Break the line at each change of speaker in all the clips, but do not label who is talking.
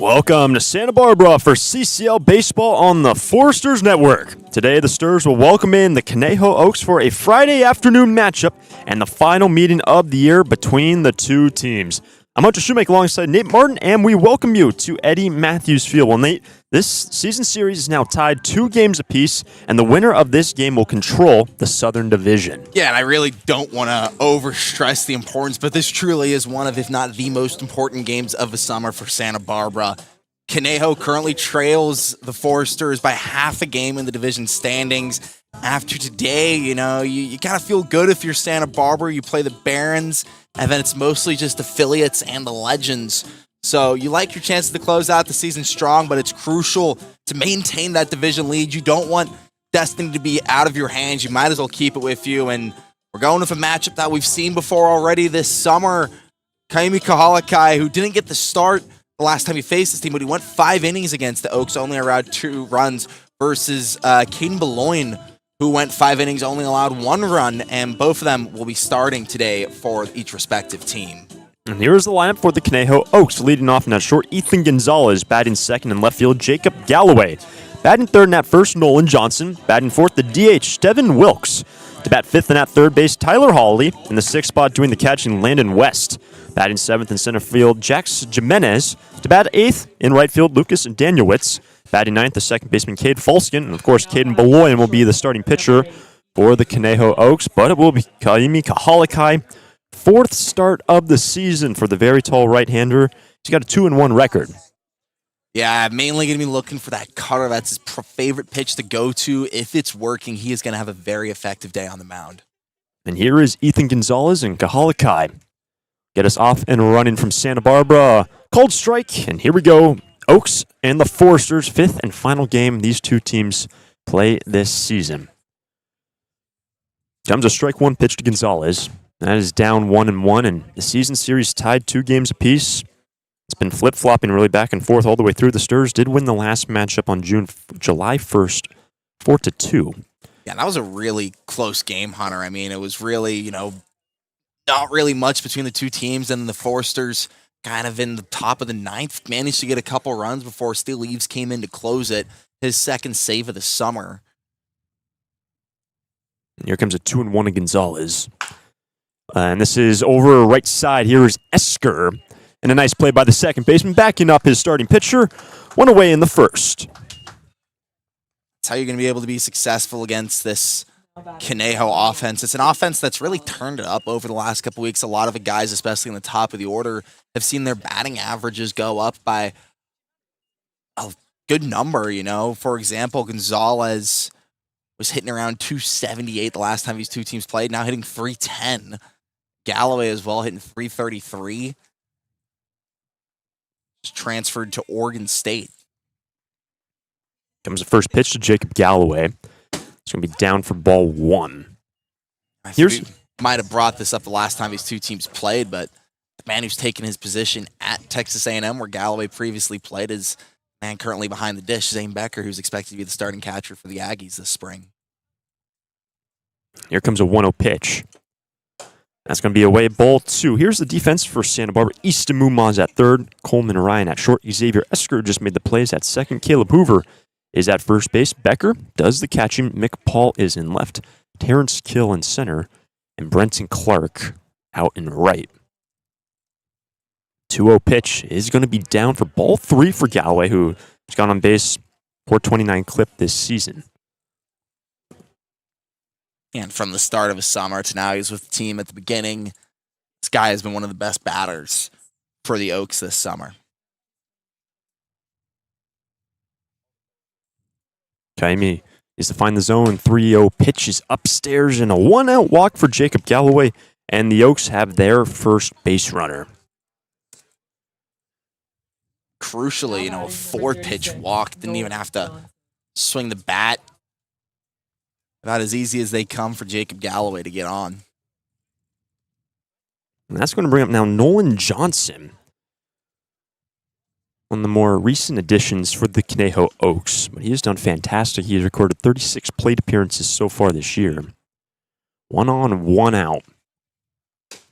Welcome to Santa Barbara for CCL Baseball on the Foresters Network. Today, the Stars will welcome in the Conejo Oaks for a Friday afternoon matchup and the final meeting of the year between the two teams. I'm Hunter Shoemaker alongside Nate Martin, and we welcome you to Eddie Matthews Field. Well, Nate, this season series is now tied 2 games apiece, and the winner of this game will control the Southern Division.
Yeah, and I really don't want to overstress the importance, but this truly is one of, if not the most important games of the summer for Santa Barbara. Conejo currently trails the Foresters by half a game in the division standings. After today, you gotta feel good if you're Santa Barbara. You play the Barons, and then it's mostly just affiliates and the Legends. So you like your chances to close out the season strong, but it's crucial to maintain that division lead. You don't want destiny to be out of your hands. You might as well keep it with you. And we're going with a matchup that we've seen before already this summer. Kaimi Kahalakai, who didn't get the start the last time he faced this team, but he went 5 innings against the Oaks, only allowed 2 runs, versus Caden Beloin, who went 5 innings, only allowed 1 run, and both of them will be starting today for each respective team.
And here's the lineup for the Conejo Oaks. Leading off in that short, Ethan Gonzalez. Batting second in left field, Jacob Galloway. Batting third in that first, Nolan Johnson. Batting fourth, the DH, Devin Wilkes. To bat fifth in that third base, Tyler Hawley. In the sixth spot, doing the catching, Landon West. Batting seventh in center field, Jax Jimenez. To bat eighth in right field, Lucas Danielewicz. Batting ninth, the second baseman, Cade Falskin. And of course, Caden Beloin will be the starting pitcher for the Conejo Oaks. But it will be Kaimi Kahalakai. 4th start of the season for the very tall right-hander. He's got a 2-1 record.
Yeah, mainly going to be looking for that cutter. That's his favorite pitch to go to. If it's working, he is going to have a very effective day on the mound.
And here is Ethan Gonzalez and Kahalakai. Get us off and running from Santa Barbara. Cold strike, and here we go. Oaks and the Foresters, 5th and final game these two teams play this season. Comes a strike 1 pitch to Gonzalez. That is down 1-1, and the season series tied 2 games apiece. It's been flip-flopping really back and forth all the way through. The Stars did win the last matchup on July 1st, 4-2.
Yeah, that was a really close game, Hunter. I mean, it was really, not really much between the two teams, and the Foresters kind of in the top of the 9th managed to get a couple runs before Steele Eves came in to close it. His second save of the summer.
And here comes a 2-1 to Gonzalez. And this is over right side. Here is Esker. And a nice play by the second baseman, backing up his starting pitcher. 1 away in the first.
That's how you're going to be able to be successful against this Conejo offense. It's an offense that's really turned it up over the last couple weeks. A lot of the guys, especially in the top of the order, have seen their batting averages go up by a good number, For example, Gonzalez was hitting around 278 the last time these two teams played, now hitting 310. Galloway as well, hitting 333. Just transferred to Oregon State.
Comes the first pitch to Jacob Galloway. It's going to be down for ball 1.
I think we might have brought this up the last time these two teams played, but the man who's taken his position at Texas A&M, where Galloway previously played, is man currently behind the dish, Zane Becker, who's expected to be the starting catcher for the Aggies this spring.
Here comes a 1-0 pitch. That's going to be away, ball 2. Here's the defense for Santa Barbara. Easton Mumaz at third, Coleman Ryan at short. Xavier Esker just made the plays at second. Caleb Hoover is at first base. Becker does the catching. Mick Paul is in left. Terrence Kill in center. And Brenton Clark out in right. 2-0 pitch is going to be down for ball 3 for Galloway, who has gone on base .429 clip this season.
And from the start of his summer to now, he's with the team at the beginning. This guy has been one of the best batters for the Oaks this summer.
Kaimi is to find the zone. 3-0 pitch is upstairs, and a 1-out walk for Jacob Galloway. And the Oaks have their first base runner.
Crucially, a 4-pitch walk. Didn't even have to swing the bat. About as easy as they come for Jacob Galloway to get on.
And that's going to bring up now Nolan Johnson. One of the more recent additions for the Conejo Oaks. But he has done fantastic. He has recorded 36 plate appearances so far this year. 1 on, 1 out.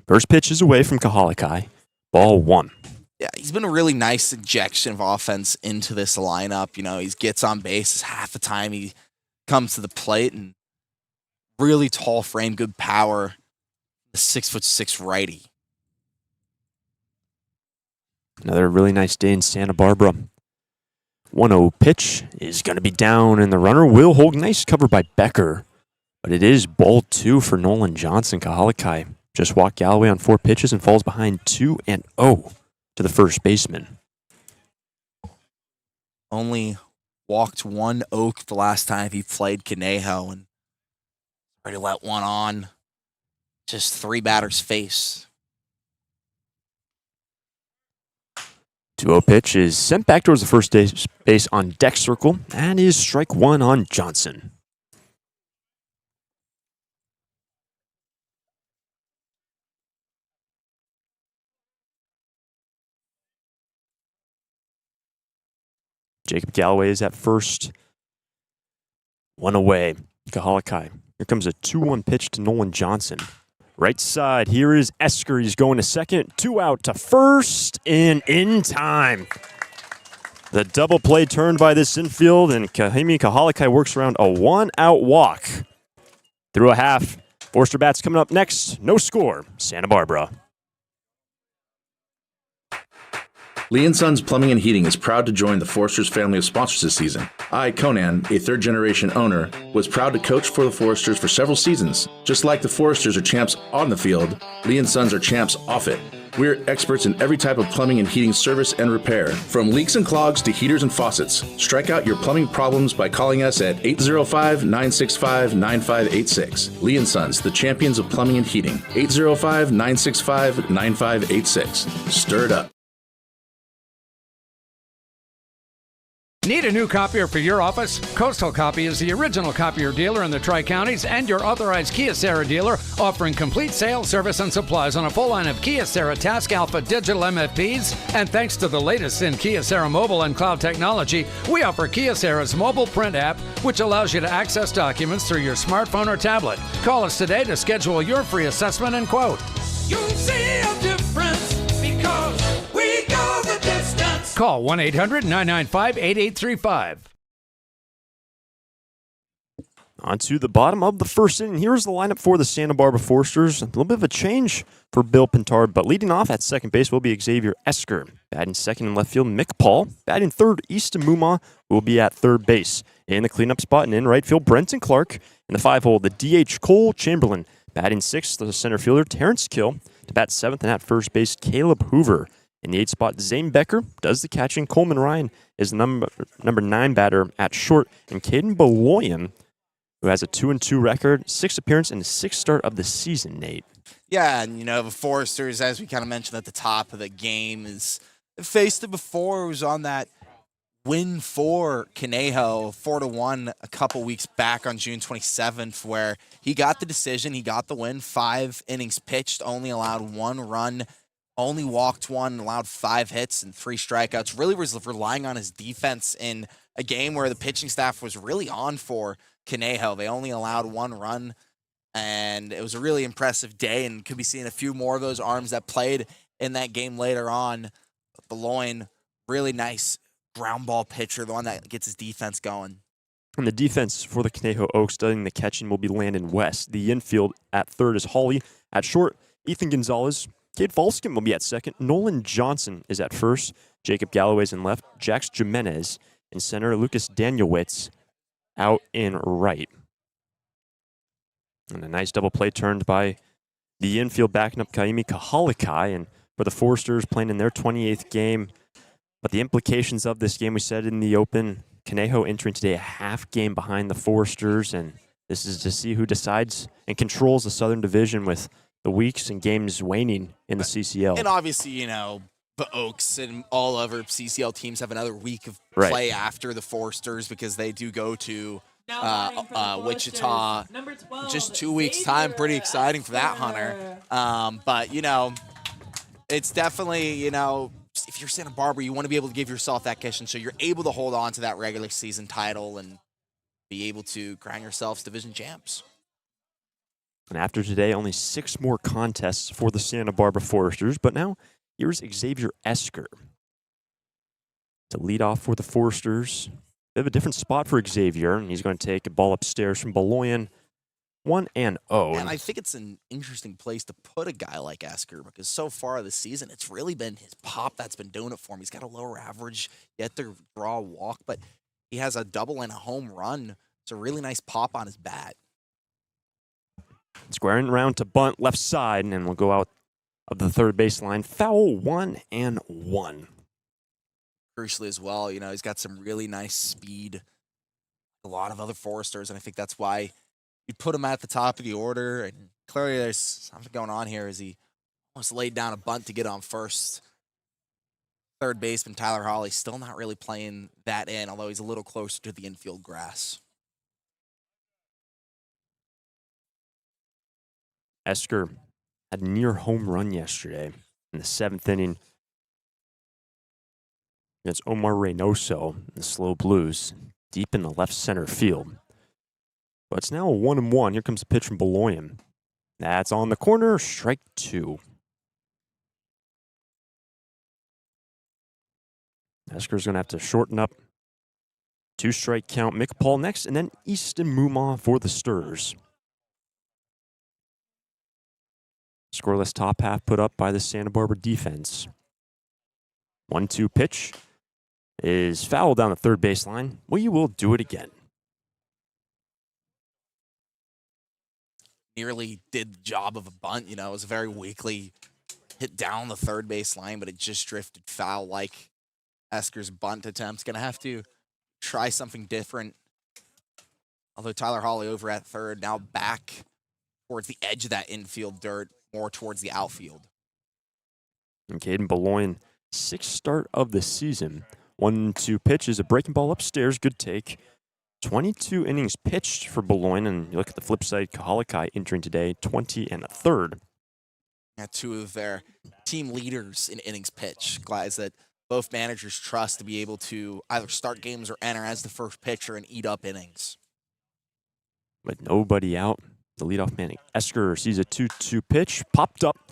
First pitch is away from Kahalakai. Ball 1.
Yeah, he's been a really nice injection of offense into this lineup. He gets on base half the time he comes to the plate, and really tall frame, good power. The 6'6" righty.
Another really nice day in Santa Barbara. 1-0 pitch is going to be down, and the runner will hold. Nice cover by Becker. But it is ball 2 for Nolan Johnson. Kahalakai just walked Galloway on 4 pitches and falls behind 2-0 to the first baseman.
Only walked one Oak the last time he played Conejo, and already let one on. Just 3 batters face.
2-0 pitch is sent back towards the first base on deck circle. That is strike 1 on Johnson. Jacob Galloway is at first. 1 away. Kahalakai. Here comes a 2-1 pitch to Nolan Johnson. Right side, here is Esker. He's going to second. 2 out to first, and in time. The double play turned by this infield, and Kahalakai works around a 1-out walk. Through a half. Forster bats coming up next. No score. Santa Barbara.
Lee & Sons Plumbing and Heating is proud to join the Foresters family of sponsors this season. I, Conan, a third-generation owner, was proud to coach for the Foresters for several seasons. Just like the Foresters are champs on the field, Lee & Sons are champs off it. We're experts in every type of plumbing and heating service and repair, from leaks and clogs to heaters and faucets. Strike out your plumbing problems by calling us at 805-965-9586. Lee & Sons, the champions of plumbing and heating. 805-965-9586. Stir it up.
Need a new copier for your office? Coastal Copy is the original copier dealer in the Tri-Counties and your authorized Kyocera dealer, offering complete sales, service, and supplies on a full line of Kyocera Task Alpha digital MFPs. And thanks to the latest in Kyocera mobile and cloud technology, we offer Kyocera's mobile print app, which allows you to access documents through your smartphone or tablet. Call us today to schedule your free assessment and quote.
You'll see a difference because we go the distance.
Call 1-800-995-8835.
On to the bottom of the first inning. Here's the lineup for the Santa Barbara Foresters. A little bit of a change for Bill Pintard, but leading off at second base will be Xavier Esker. Batting second in left field, Mick Paul. Batting third, Easton Muma will be at third base. In the cleanup spot and in right field, Brenton Clark. In the 5-hole, the DH, Cole Chamberlain. Batting sixth, the center fielder, Terrence Kill. To bat seventh and at first base, Caleb Hoover. In the 8th spot, Zane Becker does the catching. Coleman Ryan is the number 9 batter at short. And Caden Beloyan, who has a 2-2 record, 6th appearance and 6th start of the season, Nate.
Yeah, and the Foresters, as we kind of mentioned at the top of the game, is faced it before. It was on that win for Conejo, 4-1, a couple weeks back on June 27th, where he got the decision, he got the win. 5 innings pitched, only allowed 1 run, only walked 1, allowed 5 hits and 3 strikeouts. Really was relying on his defense in a game where the pitching staff was really on for Conejo. They only allowed 1 run, and it was a really impressive day, and could be seeing a few more of those arms that played in that game later on. But Beloyan, really nice ground ball pitcher, the one that gets his defense going.
And the defense for the Conejo Oaks, studying the catching, will be Landon West. The infield at third is Hawley. At short, Ethan Gonzalez. Cade Falskin will be at second. Nolan Johnson is at first. Jacob Galloway's in left. Jax Jimenez in center. Lucas Danielewitz out in right. And a nice double play turned by the infield backing up Kaimi Kahalakai. And for the Foresters playing in their 28th game. But the implications of this game, we said in the open, Conejo entering today a half game behind the Foresters. And this is to see who decides and controls the Southern Division with the weeks and games waning in the CCL.
And obviously, the Oaks and all other CCL teams have another week of play after the Foresters, because they do go to Wichita just 2 weeks' time. Pretty exciting for that, Hunter. But, it's definitely, if you're Santa Barbara, you want to be able to give yourself that cushion so you're able to hold on to that regular season title and be able to crown yourselves division champs.
And after today, only 6 more contests for the Santa Barbara Foresters. But now Here's Xavier Esker to lead off for the Foresters. Bit of a different spot for Xavier, and he's going to take a ball upstairs from Beloyan. 1-0.
And I think it's an interesting place to put a guy like Esker because so far this season, it's really been his pop that's been doing it for him. He's got a lower average, yet to draw a walk, but he has a double and a home run. It's a really nice pop on his bat.
Squaring around to bunt left side, and we'll go out of the third baseline. Foul 1-1.
Crucially as well, he's got some really nice speed. A lot of other Foresters, and I think that's why you put him at the top of the order. And clearly there's something going on here as he almost laid down a bunt to get on first. Third baseman Tyler Hawley still not really playing that in, although he's a little closer to the infield grass.
Esker had a near home run yesterday in the 7th inning against Omar Reynoso in the Slow Blues, deep in the left center field. But it's now a 1-1. Here comes a pitch from Beloyan. That's on the corner, strike 2. Esker's going to have to shorten up. 2-strike count. Mick Paul next, and then Easton Muma for the Sturs. Scoreless top half put up by the Santa Barbara defense. 1-2 pitch is foul down the third baseline. We will do it again.
Nearly did the job of a bunt. It was a very weakly hit down the third base line, but it just drifted foul like Esker's bunt attempt's going to have to try something different. Although Tyler Hawley over at third, now back towards the edge of that infield dirt, more towards the outfield.
And Caden Beloyan, 6th start of the season. 1-2 pitch is a breaking ball upstairs. Good take. 22 innings pitched for Beloyan, and you look at the flip side, Kahalakai entering today, 20 1/3.
Yeah, 2 of their team leaders in innings pitch. Guys that both managers trust to be able to either start games or enter as the first pitcher and eat up innings.
With nobody out, the leadoff man, Esker, sees a 2-2 pitch, popped up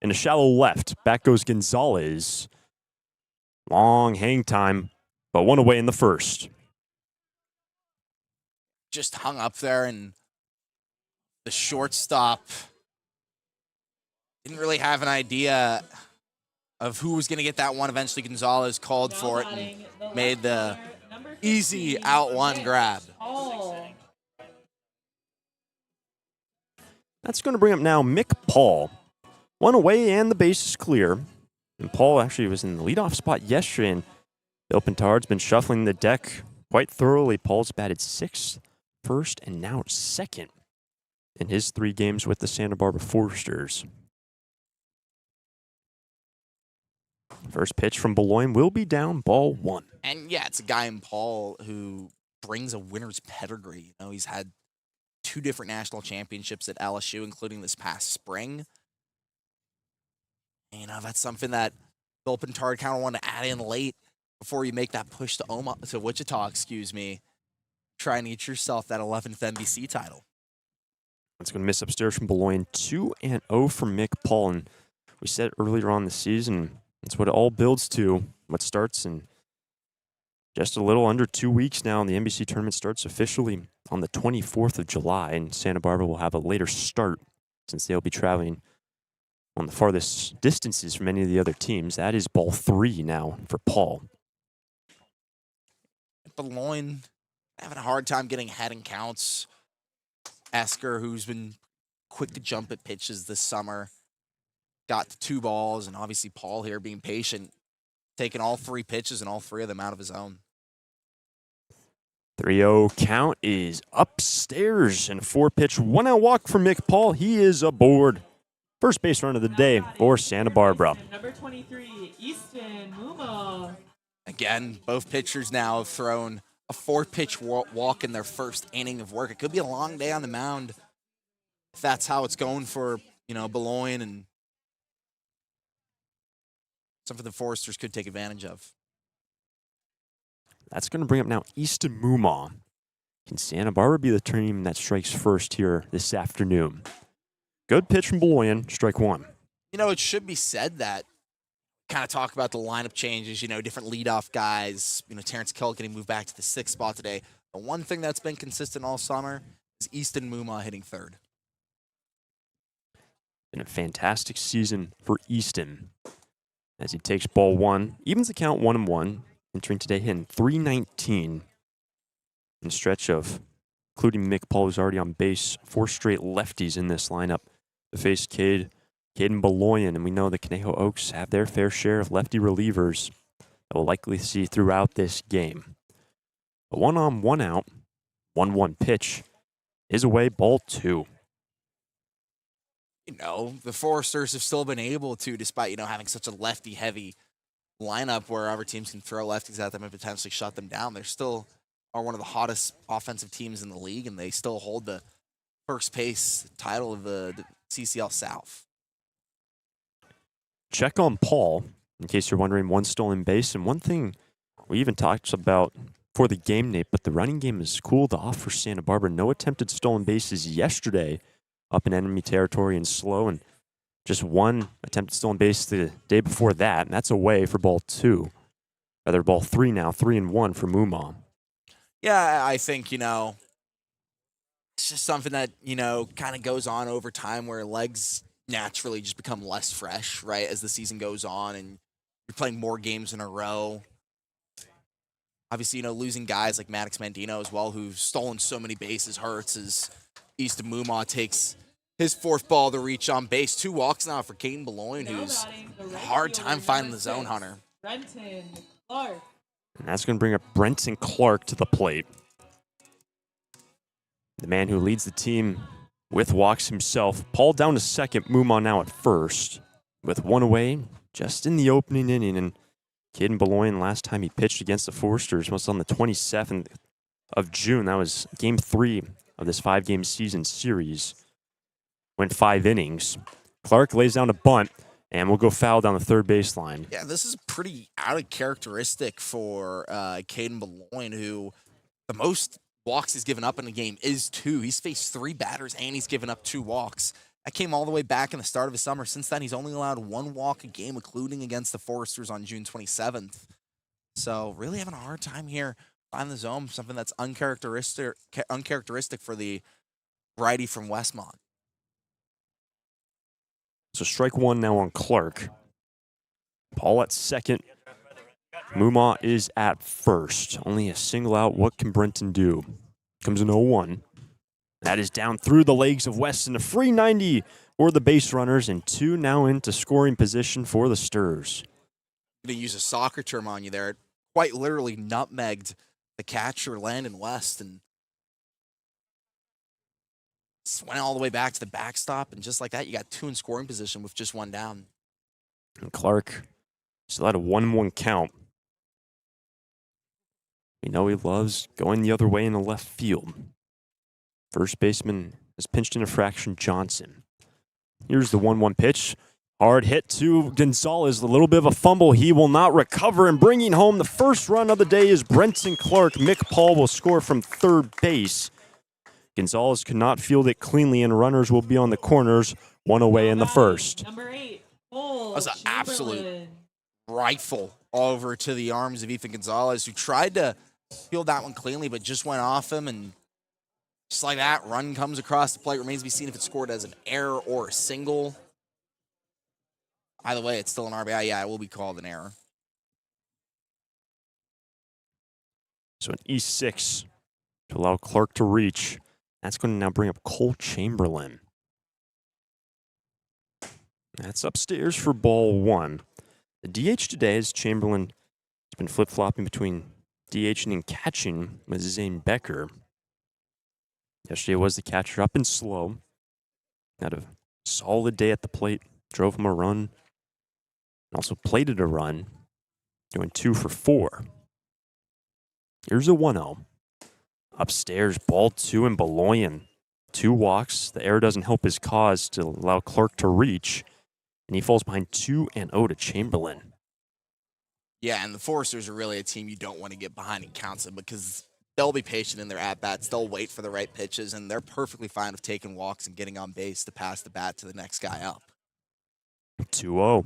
in a shallow left. Back goes Gonzalez. Long hang time, but one away in the first.
Just hung up there, and the shortstop didn't really have an idea of who was going to get that one. Eventually, Gonzalez called for it and made the easy out one grab.
That's going to bring up now Mick Paul. One away, and the base is clear. And Paul actually was in the leadoff spot yesterday, and Bill Pintard's been shuffling the deck quite thoroughly. Paul's batted 6th, 1st, and now 2nd in his 3 games with the Santa Barbara Foresters. First pitch from Beloyan will be down, ball 1.
And yeah, it's a guy in Paul who brings a winner's pedigree. He's had 2 different national championships at LSU, including this past spring. And, that's something that Bill Pintard kind of wanted to add in late before you make that push to Wichita, try and get yourself that 11th NBC title.
It's going to miss upstairs from Beloyan. 2-0 from Mick Paul. And we said earlier on the season, that's what it all builds to. What starts in just a little under 2 weeks now. And the NBC tournament starts officially on the 24th of July. And Santa Barbara will have a later start since they'll be traveling on the farthest distances from any of the other teams. That is ball 3 now for Paul.
Beloyan having a hard time getting ahead in counts. Esker, who's been quick to jump at pitches this summer, got to 2 balls, and obviously Paul here being patient, taking all 3 pitches and all 3 of them out of his own.
3-0 count is upstairs, and a 4-pitch 1-out walk for Mick Paul. He is aboard. First base run of the day for Santa Barbara.
Number 23, Easton Muma.
Again, both pitchers now have thrown a 4-pitch walk in their first inning of work. It could be a long day on the mound if that's how it's going for, Beloyan, and something the Foresters could take advantage of.
That's going to bring up now Easton Muma. Can Santa Barbara be the team that strikes first here this afternoon? Good pitch from Beloyan, strike 1.
It should be said that kind of talk about the lineup changes, different leadoff guys, Terrence Kell getting moved back to the 6th spot today. The one thing that's been consistent all summer is Easton Muma hitting 3rd.
Been a fantastic season for Easton as he takes ball 1, evens the count 1-1, entering today hitting .319 in a stretch of, including Mick Paul, who's already on base, 4 straight lefties in this lineup to face Caden Beloyan, and we know the Conejo Oaks have their fair share of lefty relievers that we'll likely see throughout this game. A 1 on, 1 out, 1-1 pitch is away, ball 2.
The Foresters have still been able to, despite, having such a lefty-heavy lineup where other teams can throw lefties at them and potentially shut them down. They still are one of the hottest offensive teams in the league, and they still hold the first place title of the CCL South.
Check on Paul, in case you're wondering, 1 stolen base. And one thing we even talked about for the game, Nate, but the running game has cooled off for Santa Barbara. No attempted stolen bases yesterday up in enemy territory and slow, and just 1 attempted stolen base the day before that, and that's away for ball 2. Rather, ball 3 now, 3-1 for Muma.
Yeah, I think, it's just something that, kind of goes on over time where legs naturally just become less fresh, right, as the season goes on and you're playing more games in a row. Obviously, losing guys like Maddox Mandino as well, who've stolen so many bases, hurts as Easton Muma takes his 4th ball to reach on base. 2 walks now for Caden Beloyan, who's a hard time finding the zone hunter.
Brenton Clark.
And that's going to bring up Brenton Clark to the plate. The man who leads the team with walks himself. Paul down to 2nd, Muma now at 1st. With 1 away, just in the opening inning. And Caden Beloyan, last time he pitched against the Foresters was on the 27th of June. That was game 3 of this 5-game season series. Went 5 innings. Clark lays down a bunt, and we'll go foul down the 3rd baseline.
Yeah, this is pretty out of characteristic for Caden Beloyan, who the most walks he's given up in a game is 2. He's faced 3 batters, and he's given up 2 walks. That came all the way back in the start of the summer. Since then, he's only allowed 1 walk a game, including against the Foresters on June 27th. So really having a hard time here finding the zone, something that's uncharacteristic for the righty from Westmont.
So strike 1 now on Clark. Paul at 2nd. Muma is at 1st. Only a single out. What can Brenton do? Comes an 0-1. That is down through the legs of Weston. A free 90 for the base runners, and 2 now into scoring position for the Sturs.
I'm going to use a soccer term on you there. It quite literally nutmegged the catcher, Landon West, and went all the way back to the backstop, and just like that, you got 2 in scoring position with just 1 down.
And Clark still had a 1-1 count. We know he loves going the other way in the left field. First baseman has pinched in a fraction, Johnson. Here's the 1-1 pitch. Hard hit to Gonzalez. A little bit of a fumble. He will not recover, and bringing home the first run of the day is Brenton Clark. Mick Paul will score from 3rd base. Gonzalez could not field it cleanly, and runners will be on the corners. 1 away in the 1st.
Number 8,
That was an absolute rifle over to the arms of Ethan Gonzalez, who tried to field that one cleanly, but just went off him, and just like that, run comes across the plate. Remains to be seen if it's scored as an error or a single. Either way, it's still an RBI. Yeah, it will be called an error.
So an E6 to allow Clark to reach. That's going to now bring up Cole Chamberlain. That's upstairs for ball 1. The DH today is Chamberlain. Has been flip-flopping between DHing and catching with Zane Becker. Yesterday was the catcher, up and slow. Had a solid day at the plate. Drove him a run. And also plated a run. Going 2 for 4. Here's a 1-0. Upstairs, ball 2 and Beloyan. 2 walks. The error doesn't help his cause to allow Clark to reach. And he falls behind 2-0 to Chamberlain.
Yeah, and the Foresters are really a team you don't want to get behind in counts them, because they'll be patient in their at-bats. They'll wait for the right pitches, and they're perfectly fine with taking walks and getting on base to pass the bat to the next guy up.
2-0.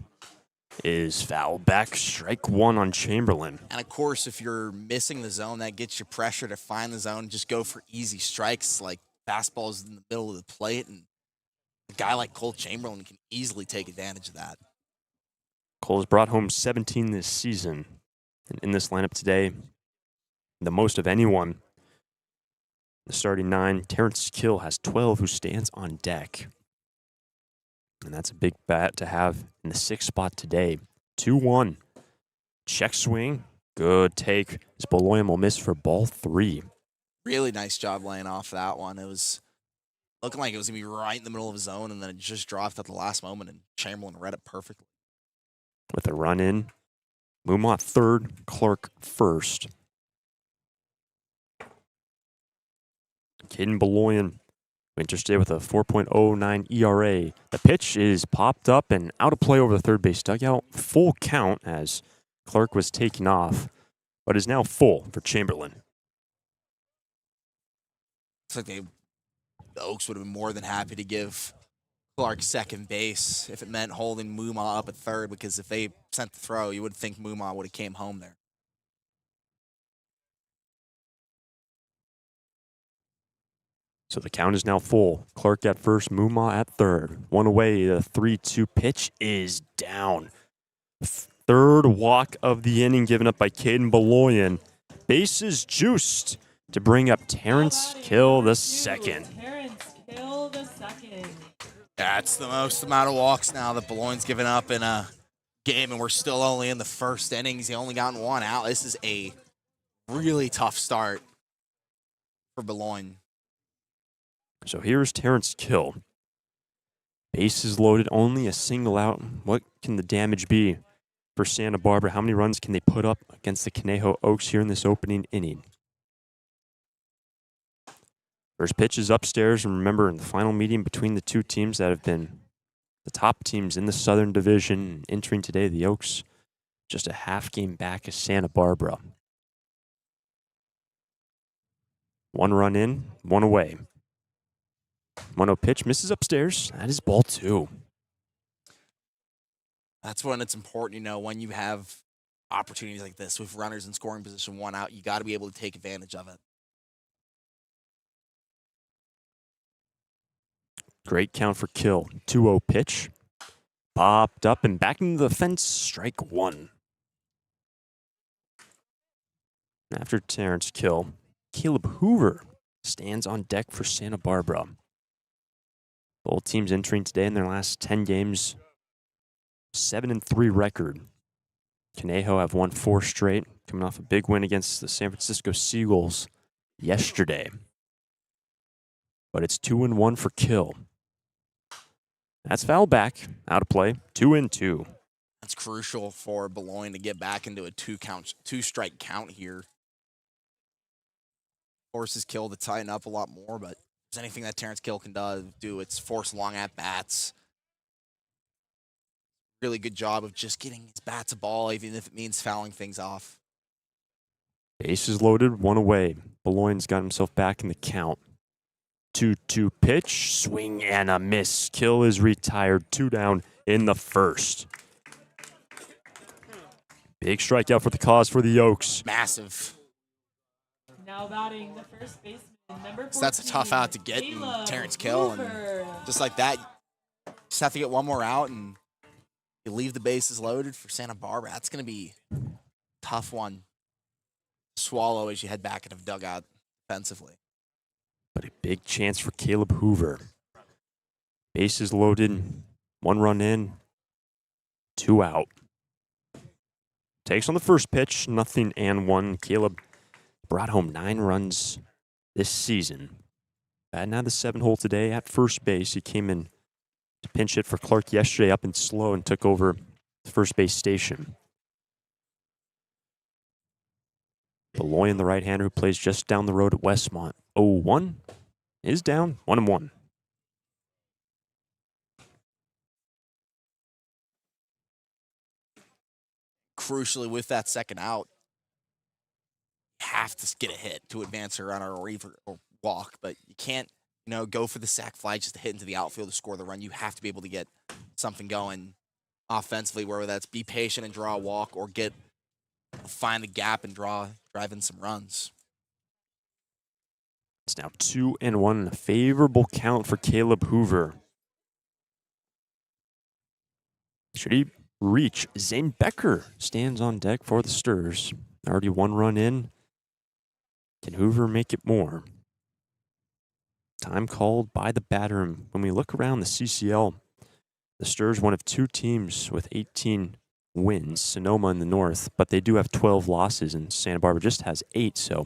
is fouled back. Strike one on Chamberlain.
And of course, if you're missing the zone, that gets you pressure to find the zone. Just go for easy strikes like fastballs in the middle of the plate. And a guy like Cole Chamberlain can easily take advantage of that.
Cole's brought home 17 this season. And in this lineup today, the most of anyone. The starting 9, Terrence Kill has 12, who stands on deck. And that's a big bat to have in the 6th spot today. 2-1. Check swing. Good take. As Beloyan will miss for ball 3.
Really nice job laying off that one. It was looking like it was going to be right in the middle of the zone, and then it just dropped at the last moment, and Chamberlain read it perfectly.
With a run in. Mumont 3rd, Clark 1st. Caden Beloyan, interested with a 4.09 ERA. The pitch is popped up and out of play over the third base dugout. Full count as Clark was taken off, but is now full for Chamberlain.
It's like the Oaks would have been more than happy to give Clark second base if it meant holding Muma up at third, because if they sent the throw, you would think Muma would have came home there.
So the count is now full. Clark at first, Muma at third. One away, the 3-2 pitch is down. Third walk of the inning given up by Caden Beloyan. Bases juiced to bring up Terrence Kill the second.
Terrence Kill the second.
That's the most amount of walks now that Beloyan's given up in a game, and we're still only in the first innings. He only gotten one out. This is a really tough start for Beloyan.
So here's Terrence Kill. Bases loaded, only a single out. What can the damage be for Santa Barbara? How many runs can they put up against the Conejo Oaks here in this opening inning? First pitch is upstairs, and remember, in the final meeting between the two teams that have been the top teams in the Southern Division, entering today, the Oaks just a half game back of Santa Barbara. 1 run in, 1 away. 1-0 pitch, misses upstairs. That is ball 2.
That's when it's important, when you have opportunities like this with runners in scoring position, 1 out, you got to be able to take advantage of it.
Great count for Kill. 2-0 pitch. Popped up and back into the fence. Strike 1. After Terrence Kill, Caleb Hoover stands on deck for Santa Barbara. Both teams entering today in their last 10 games. 7-3 record. Conejo have won 4 straight, coming off a big win against the San Francisco Seagulls yesterday. But it's 2-1 for Kill. That's foul back, out of play, 2-2.
That's crucial for Beloyan to get back into a 2-strike count here. Forces Kill to tighten up a lot more, but if there's anything that Terrence Kill can do, it's force long at-bats. Really good job of just getting his bats a ball, even if it means fouling things off.
Bases loaded, 1 away. Beloyan's got himself back in the count. 2-2 pitch, swing and a miss. Kill is retired, 2 down in the first. Big strikeout for the cause for the Oaks.
Massive.
Now batting the first baseman, number 14.
So that's a tough out to get in Terrence Kill. And just like that, you just have to get one more out, and you leave the bases loaded for Santa Barbara. That's going to be a tough one to swallow as you head back into the dugout defensively.
But a big chance for Caleb Hoover. Bases loaded, 1 run in, 2 out. Takes on the first pitch, 0-1. Caleb brought home 9 runs this season. Batting out of the 7-hole today at first base. He came in to pinch hit for Clark yesterday up and slow and took over the first base station. Beloyan, the right-hander who plays just down the road at Westmont. 0-1 is down, 1-1.
Crucially, with that second out, you have to get a hit to advance a runner or even or walk, but you can't, go for the sac fly just to hit into the outfield to score the run. You have to be able to get something going offensively, whether that's be patient and draw a walk or find the gap and drive in some runs.
It's now 2-1, a favorable count for Caleb Hoover. Should he reach? Zane Becker stands on deck for the Sturs. Already 1 run in. Can Hoover make it more? Time called by the batter. When we look around the CCL, the Sturs one of 2 teams with 18 wins, Sonoma in the north, but they do have 12 losses, and Santa Barbara just has 8, so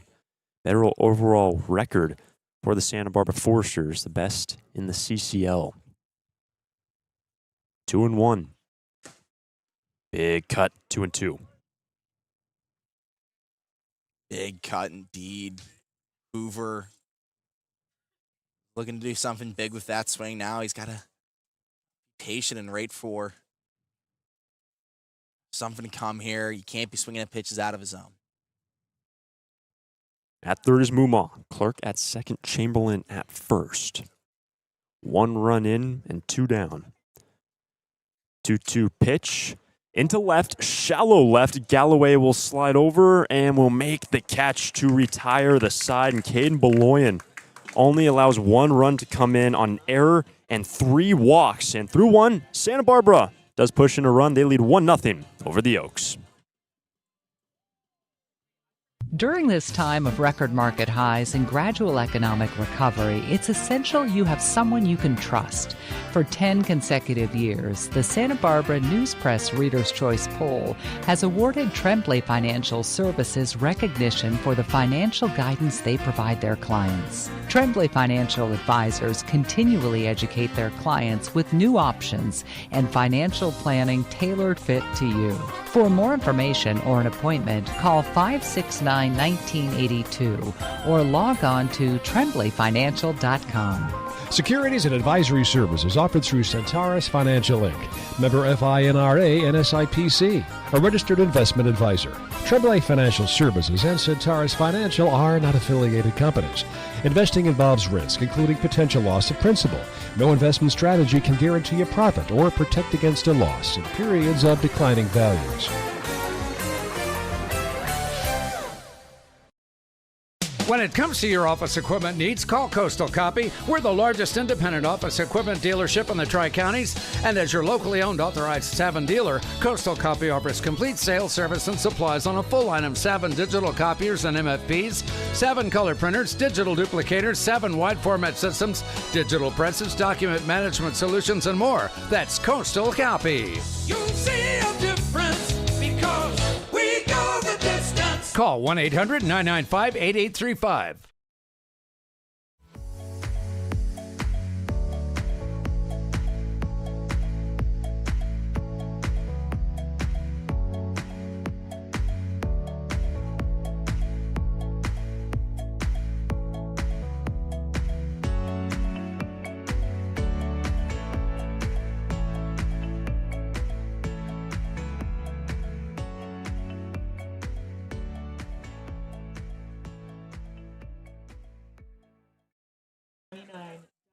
better overall record for the Santa Barbara Foresters, the best in the CCL. 2-1. Big cut, 2-2.
Big cut indeed. Hoover looking to do something big with that swing now. He's got to be patient and wait for something to come here. You can't be swinging at pitches out of his zone.
At third is Muma. Clark at second, Chamberlain at first. 1 run in and 2 down. 2-2 pitch. Into left, shallow left. Galloway will slide over and will make the catch to retire the side. And Caden Beloyan only allows 1 run to come in on an error and 3 walks. And through 1, Santa Barbara does push in a run. They lead 1-0 over the Oaks.
During this time of record market highs and gradual economic recovery, it's essential you have someone you can trust. For 10 consecutive years, the Santa Barbara News Press Reader's Choice Poll has awarded Tremblay Financial Services recognition for the financial guidance they provide their clients. Tremblay Financial Advisors continually educate their clients with new options and financial planning tailored fit to you. For more information or an appointment, call 569-1982 or log on to tremblayfinancial.com.
Securities and advisory services offered through Centaurus Financial Inc., member FINRA and SIPC, a registered investment advisor. Tremblay Financial Services and Centaurus Financial are not affiliated companies. Investing involves risk, including potential loss of principal. No investment strategy can guarantee a profit or protect against a loss in periods of declining values.
When it comes to your office equipment needs, call Coastal Copy. We're the largest independent office equipment dealership in the Tri-Counties, and as your locally owned authorized Savin dealer, Coastal Copy offers complete sales, service, and supplies on a full line of Savin digital copiers and MFPs, Savin color printers, digital duplicators, Savin wide format systems, digital presses, document management solutions, and more. That's Coastal Copy.
You'll see a difference because we go the distance.
Call 1-800-995-8835.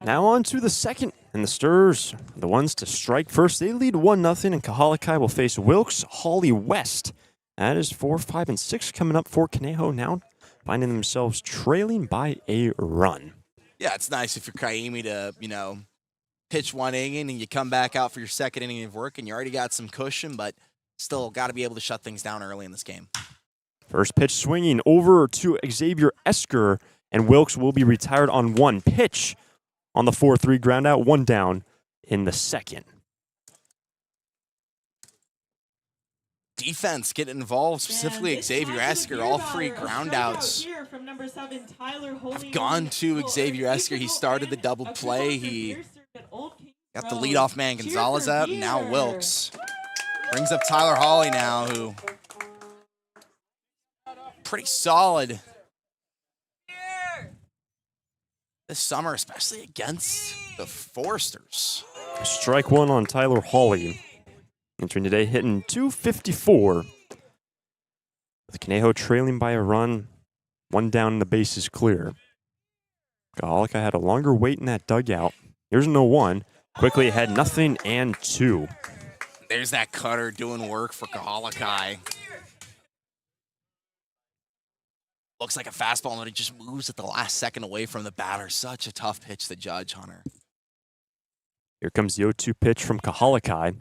Now on to the second, and the Sturs, the ones to strike first. They lead 1-0, and Kahalakai will face Wilkes Hawley West. That is 4, 5, and 6 coming up for Conejo, now finding themselves trailing by a run.
Yeah, it's nice if you're Kaimi to, pitch 1 inning and you come back out for your second inning of work and you already got some cushion, but still got to be able to shut things down early in this game.
First pitch swinging over to Xavier Esker, and Wilkes will be retired on 1 pitch. On the 4-3 ground out, 1 down in the second.
Defense getting involved, specifically Xavier Esker. All 3 ground outs have gone to Xavier Esker. He started the double play. He got the leadoff man Gonzalez out, and now Wilkes brings up Tyler Hawley now, who pretty solid this summer, especially against the Foresters.
Strike 1 on Tyler Hawley. Entering today, hitting .254. With Conejo trailing by a run, 1 down and the base is clear. Kahalakai had a longer wait in that dugout. Here's a 0-1. Quickly ahead, 0-2.
There's that cutter doing work for Kahalakai. Looks like a fastball, and it just moves at the last second away from the batter. Such a tough pitch to judge, Hunter.
Here comes the 0-2 pitch from Kahalakai.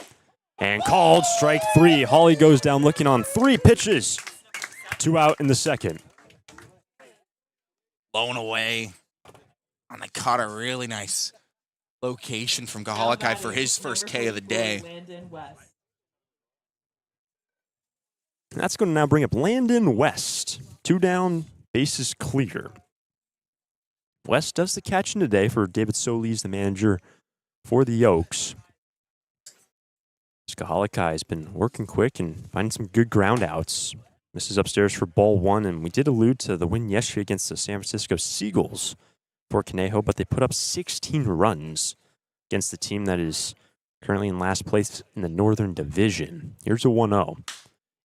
And called strike 3. Hawley goes down looking on 3 pitches. 2 out in the second.
Blown away on the cutter. Really nice location from Kahalakai for his first K of the day.
That's going to now bring up Landon West. 2 down, bases clear. West does the catching today for David Solis, the manager for the Oaks. Kahalakai has been working quick and finding some good ground outs. This is upstairs for ball 1, and we did allude to the win yesterday against the San Francisco Seagulls for Conejo, but they put up 16 runs against the team that is currently in last place in the Northern Division. Here's a 1-0.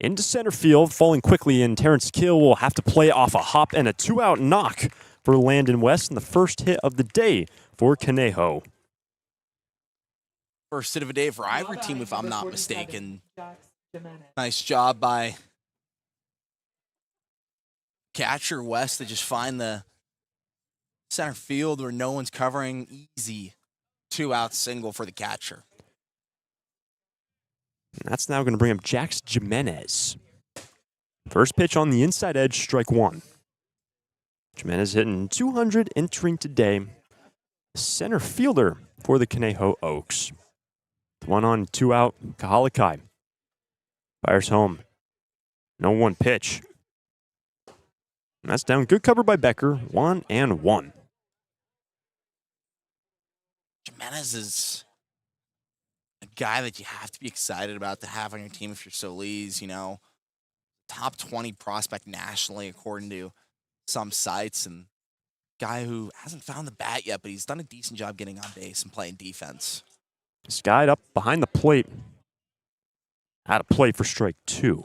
Into center field, falling quickly in. Terrence Kill will have to play off a hop and a 2-out knock for Landon West, and the first hit of the day for Conejo.
First hit of a day for either team, if I'm not mistaken. Nice job by catcher West to just find the center field where no one's covering. Easy 2-out single for the catcher.
And that's now going to bring up Jax Jimenez. First pitch on the inside edge, strike 1. Jimenez hitting 200 entering today. Center fielder for the Conejo Oaks. 1 on, 2 out. Kahalakai fires home. No 1 pitch. And that's down. Good cover by Becker. 1-1.
Jimenez is a guy that you have to be excited about to have on your team if you're Solis. You know, top 20 prospect nationally according to some sites, and guy who hasn't found the bat yet, but he's done a decent job getting on base and playing defense.
Skied up behind the plate. Out of play for strike 2.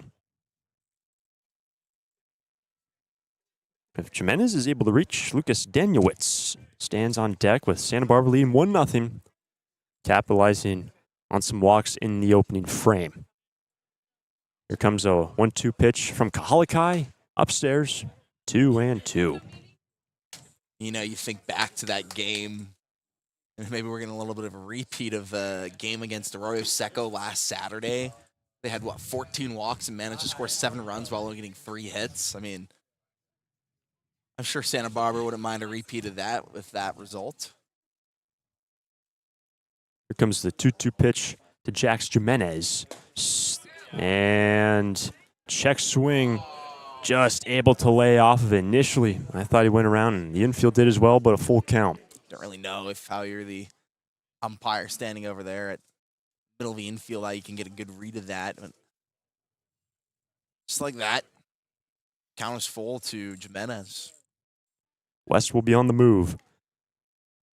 If Jimenez is able to reach, Lucas Danielewicz stands on deck with Santa Barbara leading 1-0, capitalizing on some walks in the opening frame. Here comes a 1-2 pitch from Kahalakai upstairs, 2-2.
You know, you think back to that game, and maybe we're getting a little bit of a repeat of the game against Arroyo Seco last Saturday. They had, 14 walks and managed to score 7 runs while only getting 3 hits. I mean, I'm sure Santa Barbara wouldn't mind a repeat of that with that result.
Here comes the 2-2 pitch to Jax Jimenez. And check swing, just able to lay off of it initially. I thought he went around, and the infield did as well, but a full count.
Don't really know how you're the umpire standing over there at middle of the infield, how you can get a good read of that. But just like that, count is full to Jimenez.
West will be on the move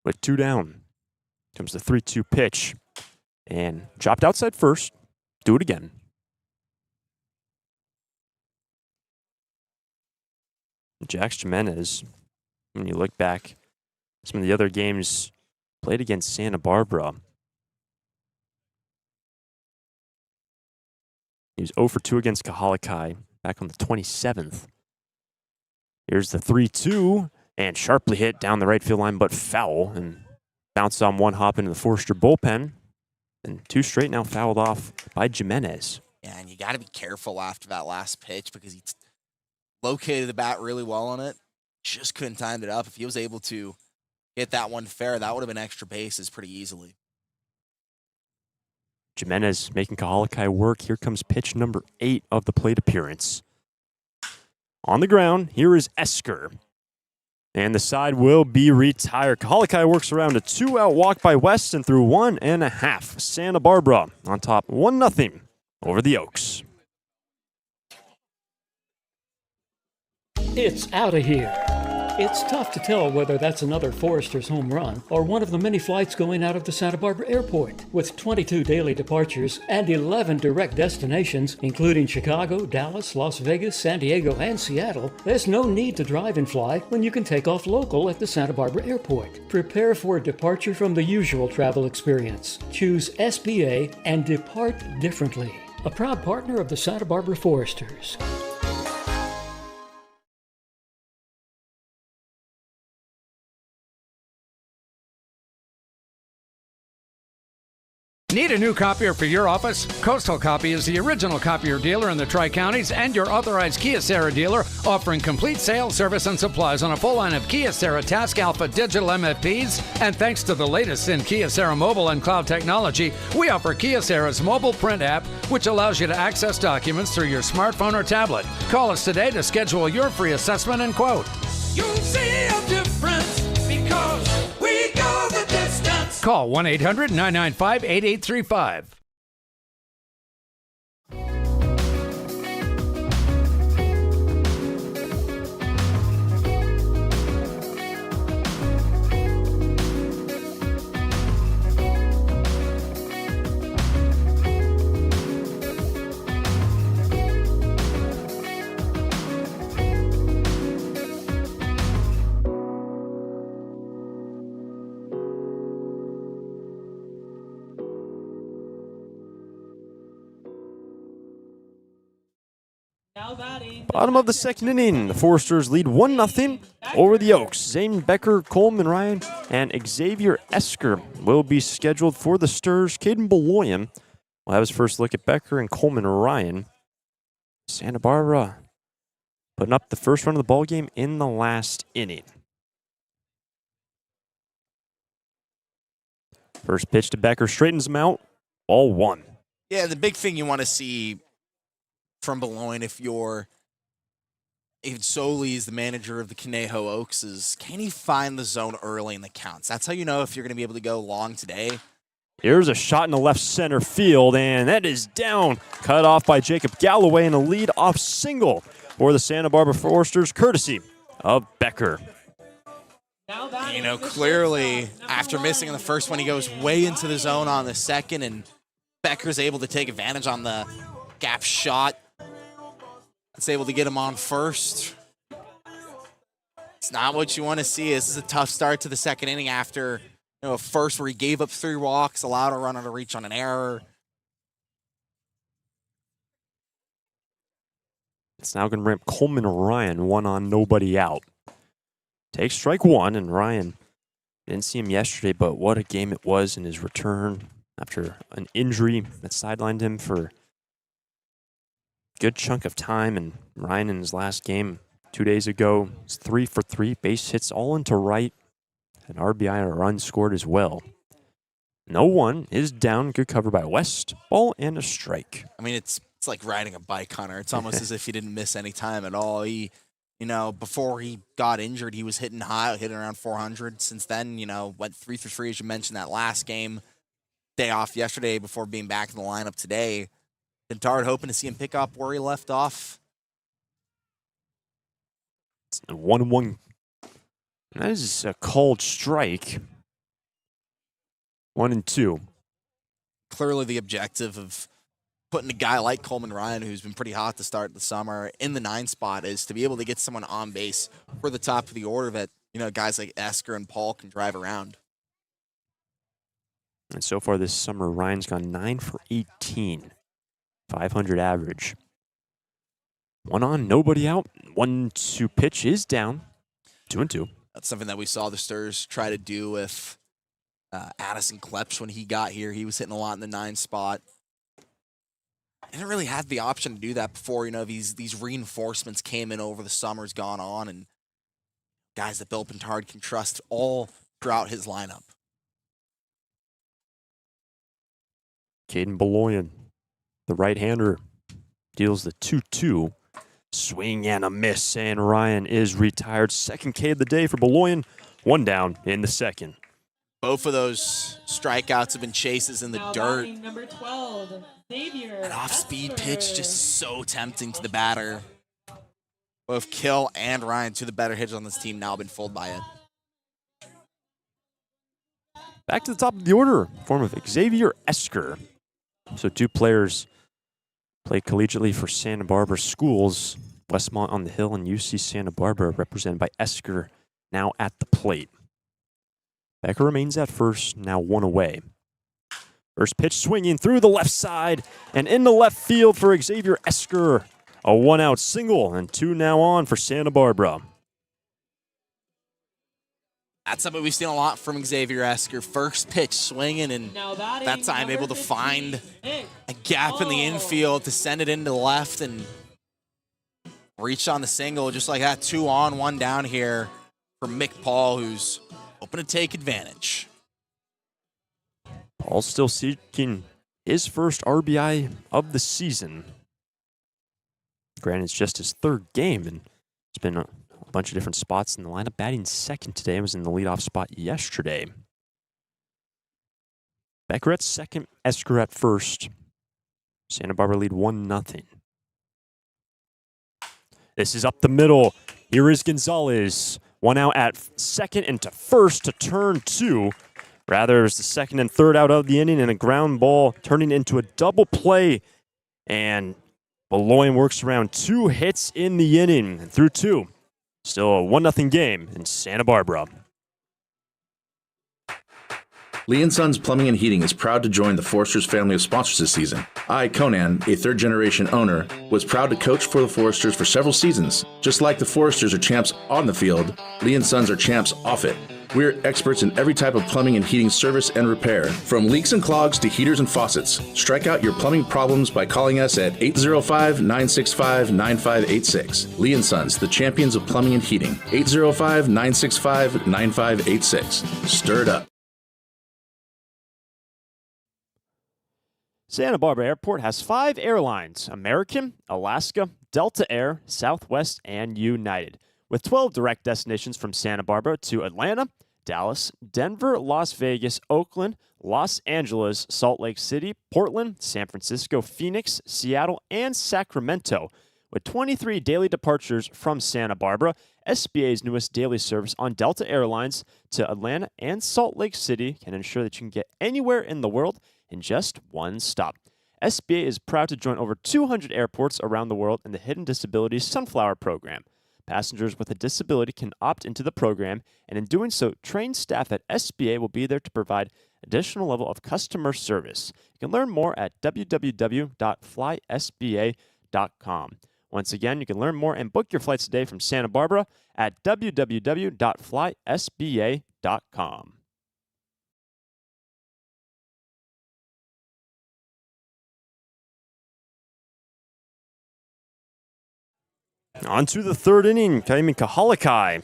with 2 down. Comes the 3-2 pitch. And dropped outside first. Do it again. Jax Jimenez, when you look back, some of the other games played against Santa Barbara, he was 0 for 2 against Kahalakai back on the 27th. Here's the 3-2, and sharply hit down the right field line, but foul, and bounced on 1 hop into the Forster bullpen. And 2 straight now fouled off by Jimenez.
Yeah, and you got to be careful after that last pitch because he located the bat really well on it. Just couldn't time it up. If he was able to hit that one fair, that would have been extra bases pretty easily.
Jimenez making Kahalakai work. Here comes pitch number 8 of the plate appearance. On the ground, here is Esker. And the side will be retired. Kahalakai works around a 2-out walk by West and through 1.5. Santa Barbara on top 1-0 over the Oaks.
It's out of here. It's tough to tell whether that's another Forester's home run or one of the many flights going out of the Santa Barbara airport. With 22 daily departures and 11 direct destinations, including Chicago, Dallas, Las Vegas, San Diego, and Seattle, there's no need to drive and fly when you can take off local at the Santa Barbara airport. Prepare for a departure from the usual travel experience. Choose SBA and depart differently. A proud partner of the Santa Barbara Foresters.
Need a new copier for your office? Coastal Copy is the original copier dealer in the Tri-Counties and your authorized Kyocera dealer, offering complete sales, service, and supplies on a full line of Kyocera Task Alpha digital MFPs. And thanks to the latest in Kyocera mobile and cloud technology, we offer Kyocera's mobile print app, which allows you to access documents through your smartphone or tablet. Call us today to schedule your free assessment and quote.
You'll see a difference because we go the distance.
Call 1-800-995-8835.
Now batting.
Bottom of the second inning, the Foresters lead 1-0 over the Oaks. Zane Becker, Coleman Ryan, and Xavier Esker will be scheduled for the Sturs. Caden Beloyan will have his first look at Becker and Coleman Ryan. Santa Barbara putting up the first run of the ball game in the last inning. First pitch to Becker, straightens him out, ball one.
Yeah, the big thing you want to see from Beloin, if solely is the manager of the Conejo Oaks, is can he find the zone early in the counts? That's how you know if you're going to be able to go long today.
Here's a shot in the left center field, and that is down. Cut off by Jacob Galloway, and a lead-off single for the Santa Barbara Foresters, courtesy of Becker.
You know, clearly, after missing in the first one, he goes way into the zone on the second, and Becker's able to take advantage on the gap shot. It's able to get him on first. It's not what you want to see. This is a tough start to the second inning after a first where he gave up 3 walks, allowed a runner to reach on an error.
It's now going to bring up Coleman Ryan, 1 on, nobody out. Takes strike 1, and Ryan didn't see him yesterday, but what a game it was in his return after an injury that sidelined him for good chunk of time. And Ryan in his last game 2 days ago was 3 for 3, base hits all into right, an RBI and a run scored as well. No one is down. Good cover by West. Ball and a strike.
I mean, it's like riding a bike, Hunter. It's almost as if he didn't miss any time at all. He, before he got injured, he was hitting high, hitting around 400. Since then, went 3 for 3, as you mentioned, that last game. Day off yesterday before being back in the lineup today. Bintard hoping to see him pick up where he left off.
It's a 1-1. That is a called strike. 1-2.
Clearly the objective of putting a guy like Coleman Ryan, who's been pretty hot to start the summer, in the 9 spot is to be able to get someone on base for the top of the order that, guys like Esker and Paul can drive around.
And so far this summer, Ryan's gone 9 for 18. 500 average. 1 on, nobody out. 1-2 pitch is down. 2-2.
That's something that we saw the Sturs try to do with Addison Klepsch when he got here. He was hitting a lot in the 9 spot. Didn't really have the option to do that before, these reinforcements came in over the summer's gone on, and guys that Bill Bintard can trust all throughout his lineup.
Caden Beloyan, the right-hander, deals the 2-2. Swing and a miss, and Ryan is retired. Second K of the day for Beloyan. 1 down in the second.
Both of those strikeouts have been chases in the dirt.
Number 12, Xavier
An off-speed
Esker.
pitch just so tempting to the batter. Both Kill and Ryan, two of the better hitters on this team, now been fooled by it.
Back to the top of the order, form of Xavier Esker. So 2 players play collegiately for Santa Barbara schools. Westmont on the Hill and UC Santa Barbara, represented by Esker, now at the plate. Becker remains at first, now 1 away. First pitch swinging through the left side and in the left field for Xavier Esker. A 1-out single and 2 now on for Santa Barbara.
That's something we've seen a lot from Xavier Esker. First pitch swinging, and that time able to find a gap in the infield to send it into the left and reach on the single. Just like that, 2 on, 1 down here for Mick Paul, who's hoping to take advantage.
Paul still seeking his first RBI of the season. Granted, it's just his 3rd game, and it's been a bunch of different spots in the lineup. Batting second today, was in the leadoff spot yesterday. Becker at second, Esker at first. Santa Barbara lead 1-0. This is up the middle. Here is Gonzalez. 1 out at second and to first to turn 2. Rather, it's the second and third out of the inning and a ground ball turning into a double play. And Beloin works around 2 hits in the inning and through 2. Still a 1-0 game in Santa Barbara.
Lee & Sons Plumbing and Heating is proud to join the Foresters family of sponsors this season. I, Conan, a 3rd-generation owner, was proud to coach for the Foresters for several seasons. Just like the Foresters are champs on the field, Lee & Sons are champs off it. We're experts in every type of plumbing and heating service and repair, from leaks and clogs to heaters and faucets. Strike out your plumbing problems by calling us at 805-965-9586. Lee & Sons, the champions of plumbing and heating. 805-965-9586. Stir it up.
Santa Barbara Airport has 5 airlines: American, Alaska, Delta Air, Southwest, and United, with 12 direct destinations from Santa Barbara to Atlanta, Dallas, Denver, Las Vegas, Oakland, Los Angeles, Salt Lake City, Portland, San Francisco, Phoenix, Seattle, and Sacramento. With 23 daily departures from Santa Barbara, SBA's newest daily service on Delta Airlines to Atlanta and Salt Lake City can ensure that you can get anywhere in the world in just one stop. SBA is proud to join over 200 airports around the world in the Hidden Disabilities Sunflower Program. Passengers with a disability can opt into the program, and in doing so, trained staff at SBA will be there to provide additional level of customer service. You can learn more at www.flysba.com. Once again, you can learn more and book your flights today from Santa Barbara at www.flysba.com. On to the 3rd inning, Kaimi Kahalakai.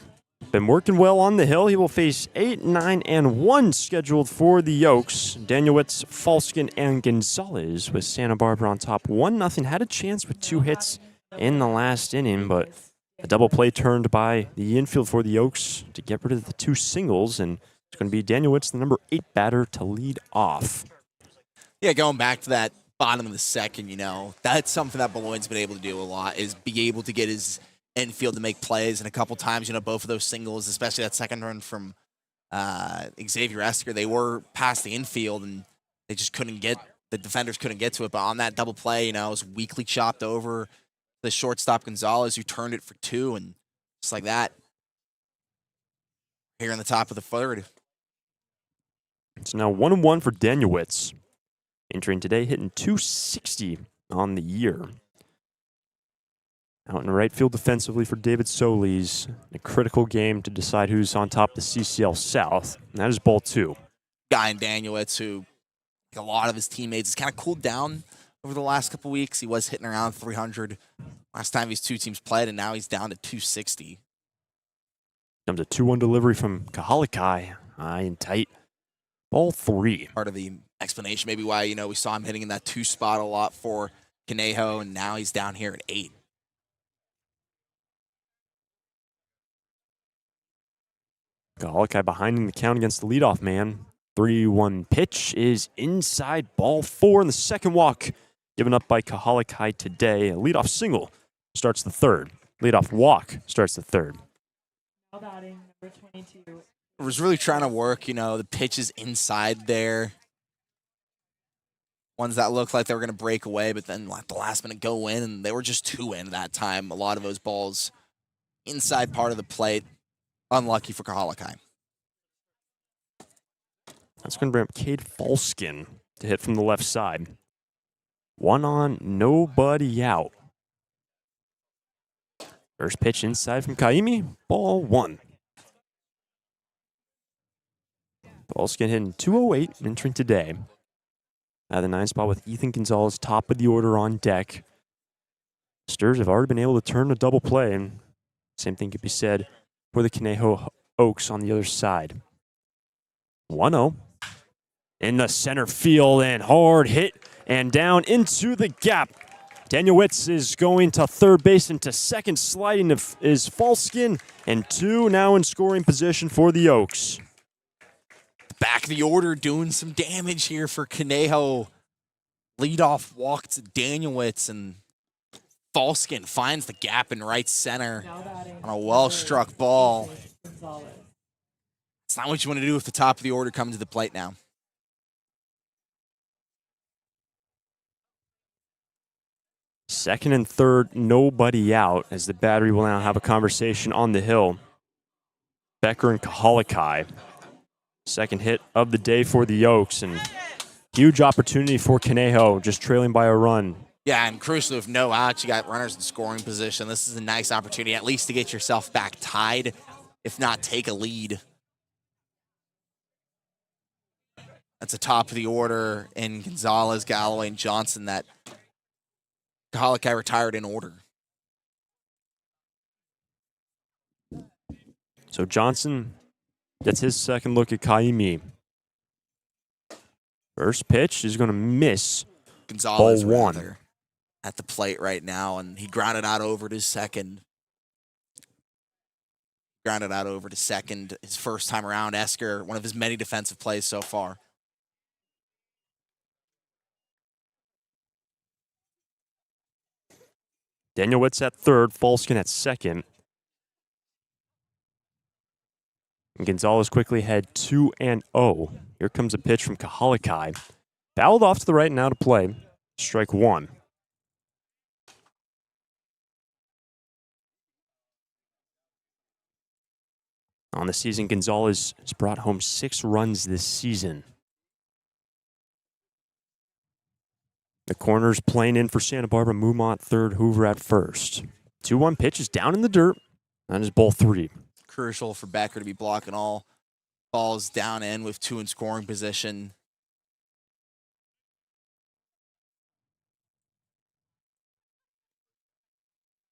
Been working well on the hill. He will face 8, 9, and 1 scheduled for the Oaks. Danielewicz, Falskin, and Gonzalez with Santa Barbara on top 1-0. Had a chance with 2 hits in the last inning, but a double play turned by the infield for the Oaks to get rid of the 2 singles, and it's going to be Danielewicz, the number 8 batter, to lead off.
Yeah, going back to that bottom of the second, that's something that Beloin's been able to do a lot, is be able to get his infield to make plays. And a couple times, both of those singles, especially that second run from Xavier Esker, they were past the infield and they just the defenders couldn't get to it. But on that double play, it was weakly chopped over the shortstop Gonzalez, who turned it for 2, and just like that, here in the top of the 3rd.
It's now 1-1 for Danielewicz. Entering today, hitting .260 on the year. Out in right field defensively for David Solis. A critical game to decide who's on top of the CCL South. And that is ball 2.
Guy in Danielewicz, who a lot of his teammates has kind of cooled down over the last couple weeks. He was hitting around 300 last time these 2 teams played, and now he's down to 260.
Comes a 2-1 delivery from Kahalakai. High and tight. Ball 3.
Part of the explanation maybe why, we saw him hitting in that 2 spot a lot for Conejo, and now he's down here at 8.
Kahalakai behind in the count against the leadoff man. 3-1 pitch is inside, ball 4 in the second walk. Given up by Kahalakai today. A leadoff single starts the 3rd. leadoff walk starts the third.
Now batting number 22.
Was really trying to work, the pitches inside there. Ones that looked like they were going to break away, but then at the last minute go in, and they were just 2 in that time. A lot of those balls inside part of the plate. Unlucky for Kahalakai.
That's going to bring up Cade Falskin to hit from the left side. 1 on, nobody out. First pitch inside from Kaimi, ball 1. Falskin hitting 208 entering today. Out of the 9 spot with Ethan Gonzalez, top of the order on deck. Sturs have already been able to turn a double play, and same thing could be said for the Conejo Oaks on the other side. 1-0 in the center field, and hard hit and down into the gap. Daniel Witz is going to third base, and to second sliding is Falskin, and 2 now in scoring position for the Oaks.
Back of the order doing some damage here for Conejo. Leadoff walk to Danielwitz, and Falskin finds the gap in right center on a well-struck ball. It's not what you want to do if the top of the order comes to the plate now.
Second and third, nobody out, as the battery will now have a conversation on the hill. Becker and Kahalakai. Second hit of the day for the Oaks, and huge opportunity for Conejo, just trailing by a run.
Yeah, and crucially, with no outs, you got runners in scoring position. This is a nice opportunity, at least to get yourself back tied, if not take a lead. That's the top of the order in Gonzalez, Galloway, and Johnson that Kahalakai retired in order.
So Johnson gets his second look at Kaimi. First pitch is going to miss.
Gonzalez
ball 1.
rather, at the plate right now, and he grounded out over to second. Grounded out over to second his first time around. Esker, one of his many defensive plays so far.
Daniel Witz at third, Falskin at second. And Gonzalez quickly had 2-0. Here comes a pitch from Kahalakai. Fouled off to the right and out of play. Strike 1. On the season, Gonzalez has brought home 6 runs this season. The corners playing in for Santa Barbara, Mumont third, Hoover at first. 2-1 pitch is down in the dirt. That is ball 3.
Crucial for Becker to be blocking all balls down in with 2 in scoring position.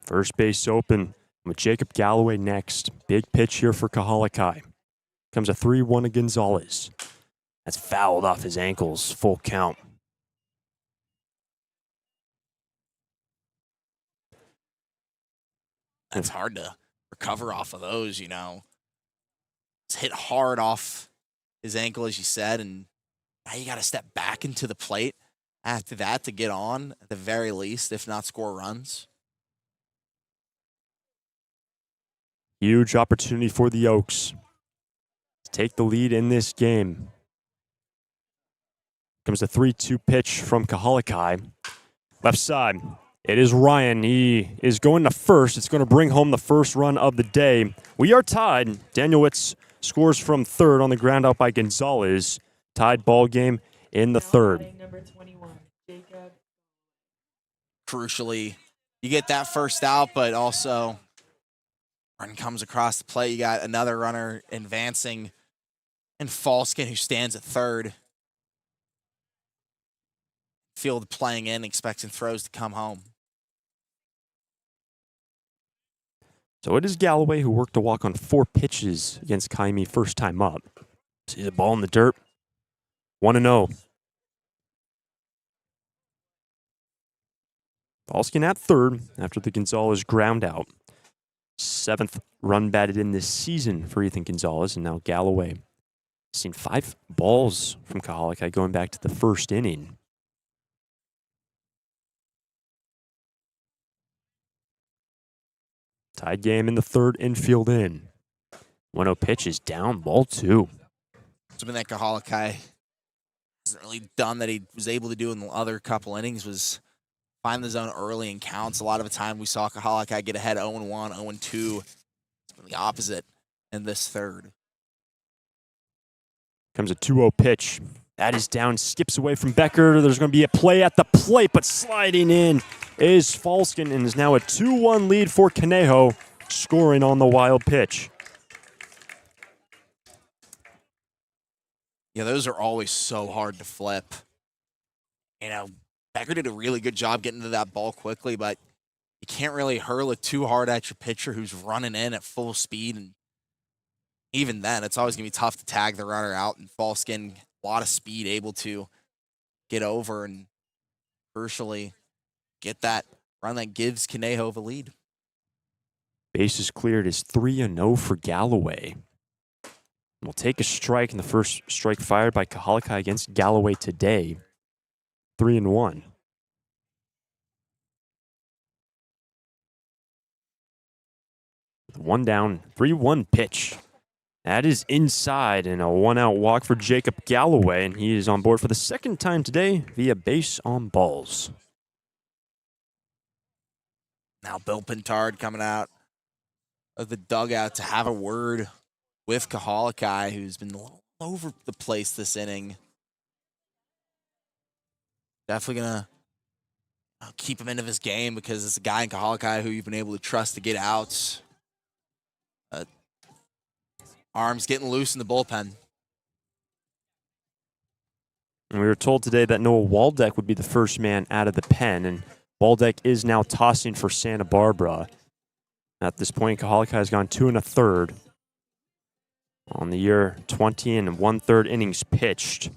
First base open with Jacob Galloway next. Big pitch here for Kahalakai. Comes a 3-1 to Gonzalez. That's fouled off his ankles. Full count.
It's hard to recover off of those, It's hit hard off his ankle, as you said, and now you got to step back into the plate after that to get on, at the very least, if not score runs.
Huge opportunity for the Oaks to take the lead in this game. Comes a 3-2 pitch from Kahalakai. Left side. It is Ryan. He is going to first. It's going to bring home the first run of the day. We are tied. Daniel Witz scores from third on the ground out by Gonzalez. Tied ball game in the third.
Number 21, Jacob.
Crucially, you get that first out, but also run comes across the plate. You got another runner advancing, and Falskin, who stands at third. Field playing in, expecting throws to come home.
So it is Galloway who worked to walk on 4 pitches against Kaimi first time up. See the ball in the dirt. 1-0. Falskin at third after the Gonzalez ground out. 7th run batted in this season for Ethan Gonzalez, and now Galloway. Seen 5 balls from Kahalakai going back to the first inning. Tied game in the third, infield in. 1-0 pitch is down, ball 2.
Something that Kahalakai hasn't really done that he was able to do in the other couple innings was find the zone early in counts. A lot of the time we saw Kahalakai get ahead 0-1, 0-2. It's been the opposite in this third.
Comes a 2-0 pitch. That is down, skips away from Becker. There's going to be a play at the plate, but sliding in is Falskin, and is now a 2-1 lead for Conejo, scoring on the wild pitch.
Yeah, those are always so hard to flip. You know, Becker did a really good job getting to that ball quickly, but you can't really hurl it too hard at your pitcher who's running in at full speed. And even then, it's always going to be tough to tag the runner out. And Falskin, a lot of speed, able to get over and crucially get that run that gives Conejo the lead.
Bases cleared is 3-0 for Galloway. We'll take a strike in the first strike fired by Kahalakai against Galloway today. 3-1. One down, 3-1 pitch. That is inside, and a one-out walk for Jacob Galloway, and he is on board for the second time today via base on balls.
Now Bill Pintard coming out of the dugout to have a word with Kahalakai, who's been all over the place this inning. Definitely going to keep him into this game because it's a guy in Kahalakai who you've been able to trust to get outs. Arms getting loose in the bullpen.
And we were told today that Noah Waldeck would be the first man out of the pen, and Waldeck is now tossing for Santa Barbara. At this point, Kahalakai has gone 2 1/3 on the year, 20 1/3 innings pitched.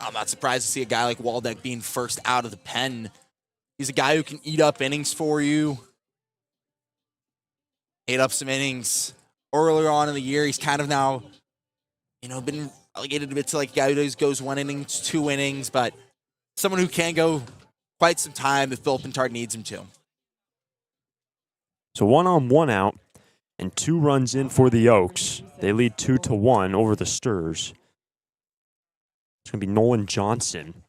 I'm not surprised to see a guy like Waldeck being first out of the pen. He's a guy who can eat up innings for you. Ate up some innings earlier on in the year. He's kind of now, been relegated a bit to like a guy who goes 1 inning, 2 innings, but someone who can go quite some time if Bill Pintard needs him to.
So 1 on, 1 out, and 2 runs in for the Oaks. They lead 2-1 over the Sturs. It's going to be Nolan Johnson.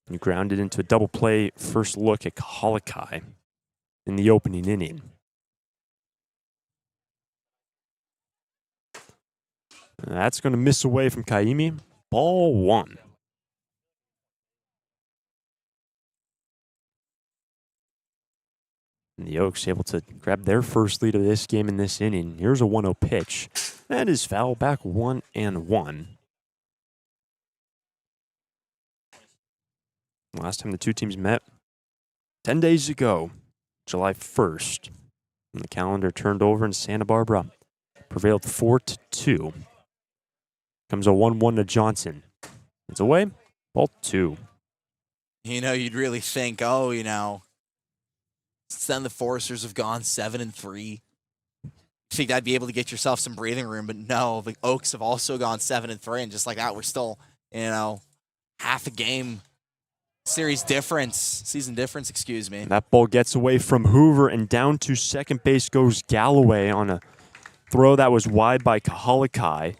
He grounded into a double play first look at Kahalakai in the opening inning. And that's going to miss away from Kaimi. Ball 1. And the Oaks able to grab their first lead of this game in this inning. Here's a 1-0 pitch. That is foul back 1-1. Last time the two teams met, 10 days ago, July 1st. And the calendar turned over and Santa Barbara prevailed 4-2. Comes a 1-1 to Johnson. It's away, ball 2.
You'd really think, since then the Foresters have gone 7-3. You think I'd be able to get yourself some breathing room, but no, the Oaks have also gone 7-3, and just like that, we're still, half a game season difference, excuse me.
That ball gets away from Hoover, and down to second base goes Galloway on a throw that was wide by Kahalakai.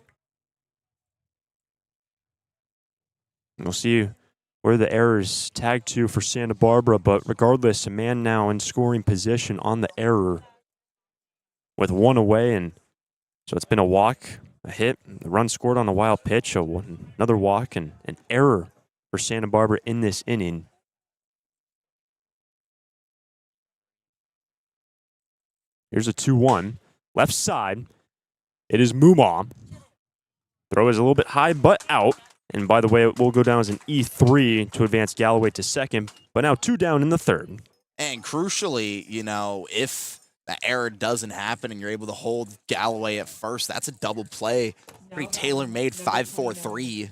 We'll see where the error is tagged to for Santa Barbara, but regardless, a man now in scoring position on the error with 1 away, and so it's been a walk, a hit, the run scored on a wild pitch, another walk, and an error for Santa Barbara in this inning. Here's a 2-1. Left side. It is Mumau. Throw is a little bit high, but out. And by the way, it will go down as an E3 to advance Galloway to second, but now 2 down in the third.
And crucially, if that error doesn't happen and you're able to hold Galloway at first, that's a double play. Pretty tailor-made 5-4-3.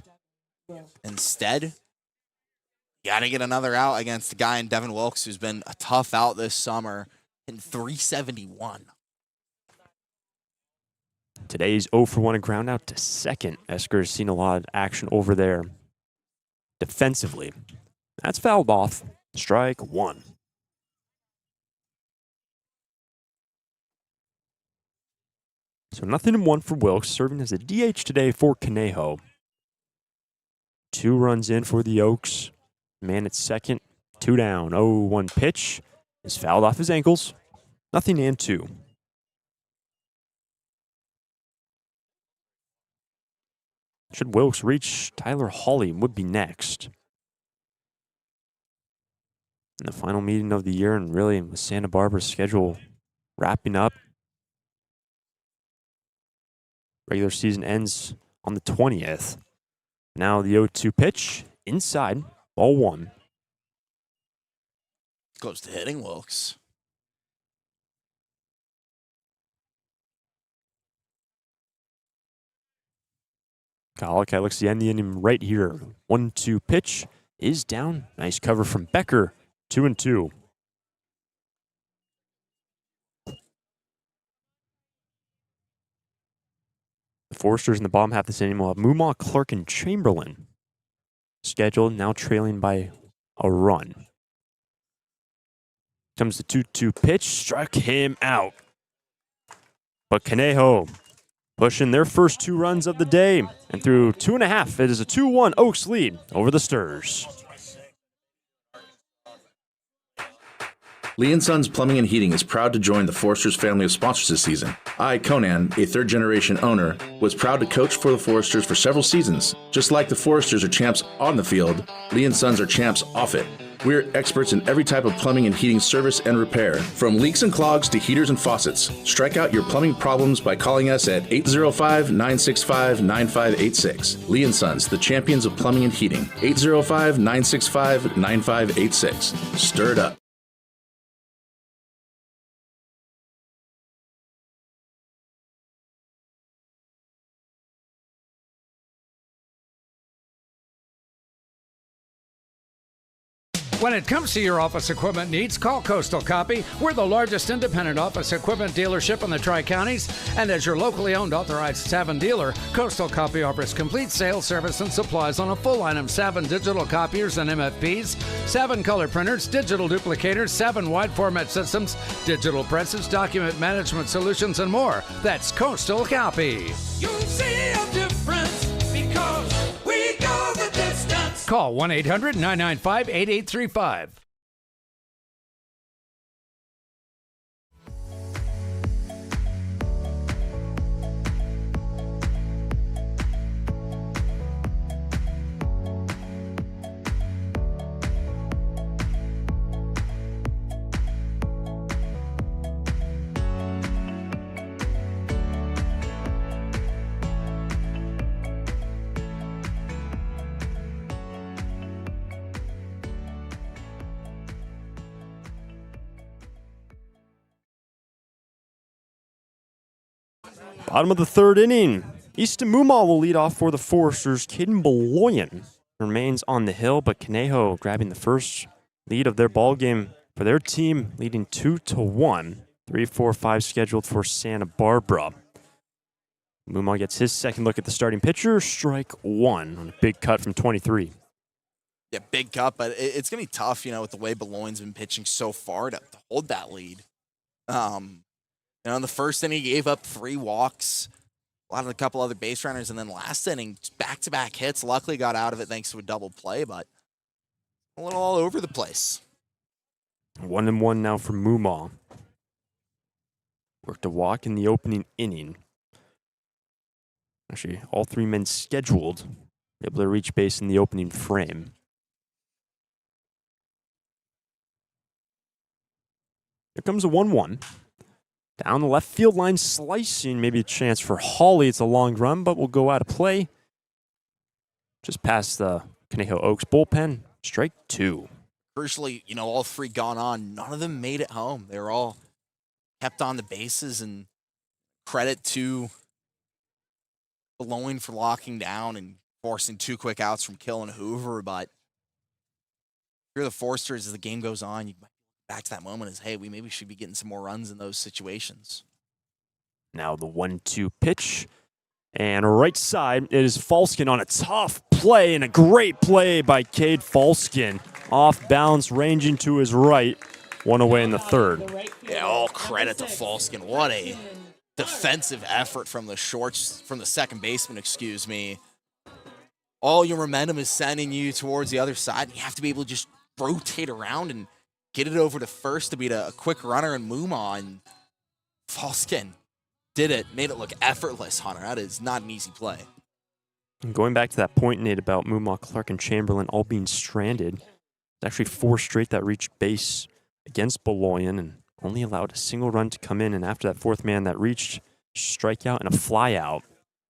Instead, you got to get another out against a guy in Devin Wilkes who's been a tough out this summer in 371.
Today's 0 for 1 and ground out to second. Esker has seen a lot of action over there defensively. That's fouled off. Strike 1. So 0-1 for Wilkes, serving as a DH today for Conejo. 2 runs in for the Oaks. Man at second, 2 down. 0-1 pitch is fouled off his ankles. 0-2. Should Wilkes reach, Tyler Hawley would be next. In the final meeting of the year, and really with Santa Barbara's schedule wrapping up. Regular season ends on the 20th. Now the 0-2 pitch, inside, ball 1.
Close to hitting Wilkes.
Kahalik looks to end the inning right here. 1-2 pitch is down. Nice cover from Becker. 2-2. The Foresters in the bottom half of this inning will have Mumaw, Clark, and Chamberlain scheduled, now trailing by a run. Comes the 2-2 pitch, struck him out. But Conejo pushing their first 2 runs of the day, and through 2.5, it is a 2-1 Oaks lead over the Sturs.
Lee & Sons Plumbing and Heating is proud to join the Foresters family of sponsors this season. I, Conan, a third-generation owner, was proud to coach for the Foresters for several seasons. Just like the Foresters are champs on the field, Lee & Sons are champs off it. We're experts in every type of plumbing and heating service and repair, from leaks and clogs to heaters and faucets. Strike out your plumbing problems by calling us at 805-965-9586. Lee & Sons, the champions of plumbing and heating. 805-965-9586. Stir it up.
When it comes to your office equipment needs, call Coastal Copy. We're the largest independent office equipment dealership in the Tri-Counties, and as your locally owned authorized Savin dealer, Coastal Copy offers complete sales, service, and supplies on a full line of Savin digital copiers and MFPs, Savin color printers, digital duplicators, Savin wide format systems, digital presses, document management solutions, and more. That's Coastal Copy.
You'll see a difference because we go the distance.
Call 1-800-995-8835.
Bottom of the 3rd inning. Easton Mumaw will lead off for the Foresters. Caden Beloyan remains on the hill, but Conejo grabbing the first lead of their ball game for their team, leading 2-1. 3-4-5 scheduled for Santa Barbara. Mumaw gets his second look at the starting pitcher. Strike 1 on a big cut from 23.
Yeah, big cut, but it's going to be tough, with the way Beloyan's been pitching so far to hold that lead. In the first inning, he gave up 3 walks, a couple other base runners, and then last inning, back-to-back hits. Luckily got out of it thanks to a double play, but a little all over the place.
1-1 now for Mumaw. Worked a walk in the opening inning. Actually, all 3 men scheduled able to reach base in the opening frame. Here comes a 1-1. Down the left field line, slicing, maybe a chance for Hawley. It's a long run, but will go out of play. Just past the Conejo Oaks bullpen. Strike 2.
Crucially, all 3 gone on. None of them made it home. They were all kept on the bases, and credit to Beloyan for locking down and forcing 2 quick outs from Kill and Hoover. But if you're the Foresters, as the game goes on, you back to that moment is, hey, we maybe should be getting some more runs in those situations.
Now the 1-2 pitch. And right side, it is Falskin on a tough play and a great play by Cade Falskin. Off balance, ranging to his right. 1 away in the 3rd.
Yeah, all credit to Falskin. What a defensive effort from the second baseman, excuse me. All your momentum is sending you towards the other side. You have to be able to just rotate around and get it over to first to beat a quick runner and Muma. And Falskin did it, made it look effortless, Hunter. That is not an easy play.
And going back to that point, Nate, about Muma, Clark, and Chamberlain all being stranded, it's actually 4 straight that reached base against Beloyan and only allowed a single run to come in. And after that 4th man that reached, strikeout and a fly out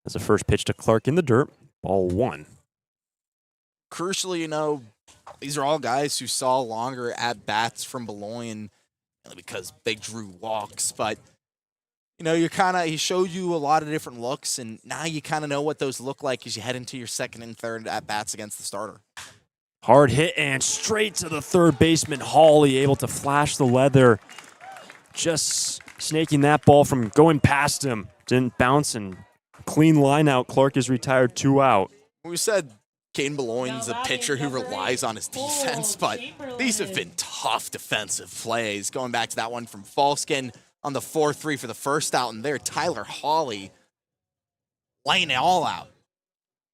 as the first pitch to Clark in the dirt, ball 1.
Crucially, these are all guys who saw longer at-bats from Beloyan because they drew walks. But, he showed you a lot of different looks, and now you kind of know what those look like as you head into your second and third at-bats against the starter.
Hard hit and straight to the third baseman, Hawley, able to flash the leather. Just snaking that ball from going past him. Didn't bounce and clean line out. Clark is retired, 2 out.
We said Caden Beloyan's a pitcher who relies on his defense, but these have been tough defensive plays. Going back to that one from Falskin on the 4-3 for the first out, and there Tyler Hawley laying it all out to